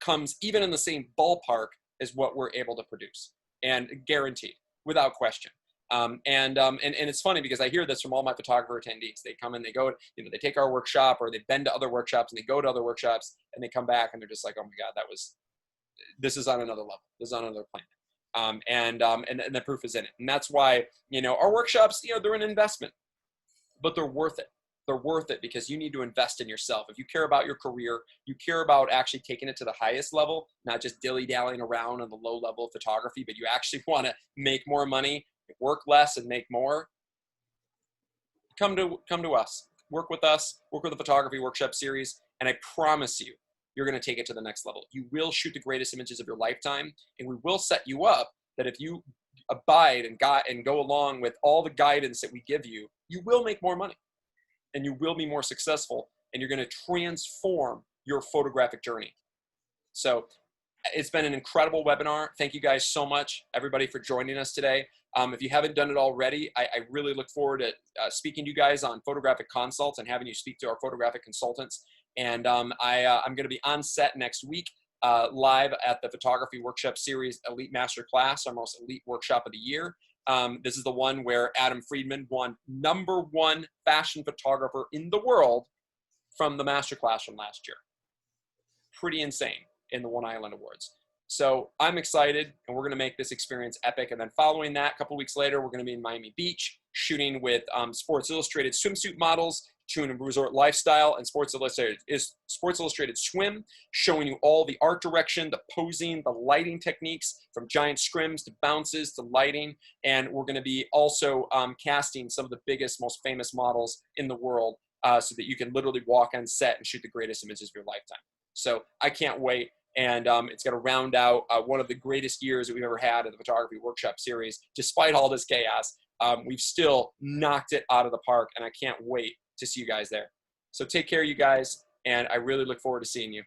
comes even in the same ballpark as what we're able to produce, and guaranteed, without question. And it's funny because I hear this from all my photographer attendees. They come and they go, you know, they take our workshop, or they've been to other workshops and they go to other workshops and they come back and they're just like, oh my God, this is on another level. This is on another planet. And the proof is in it. And that's why, you know, our workshops, you know, they're an investment, but they're worth it. They're worth it because you need to invest in yourself. If you care about your career, you care about actually taking it to the highest level, not just dilly-dallying around on the low level of photography, but you actually want to make more money, work less and make more, come to us. Work with us, work with the photography workshop series, and I promise you, you're going to take it to the next level. You will shoot the greatest images of your lifetime, and we will set you up that if you abide and go along with all the guidance that we give you, you will make more money and you will be more successful, and you're going to transform your photographic journey. So it's been an incredible webinar. Thank you guys so much, everybody, for joining us today. If you haven't done it already, I really look forward to speaking to you guys on photographic consults and having you speak to our photographic consultants. And I'm going to be on set next week, live at the Photography Workshop Series Elite Master Class, our most elite workshop of the year. This is the one where Adam Friedman won #1 fashion photographer in the world from the masterclass from last year. Pretty insane in the One Island Awards. So I'm excited, and we're going to make this experience epic. And then following that, a couple weeks later, we're going to be in Miami Beach shooting with Sports Illustrated swimsuit models, shooting resort lifestyle, and Sports Illustrated Swim, showing you all the art direction, the posing, the lighting techniques, from giant scrims to bounces to lighting. And we're going to be also casting some of the biggest, most famous models in the world so that you can literally walk on set and shoot the greatest images of your lifetime. So I can't wait. And it's going to round out one of the greatest years that we've ever had in the Photography Workshop Series. Despite all this chaos, we've still knocked it out of the park, and I can't wait to see you guys there. So take care, you guys, and I really look forward to seeing you.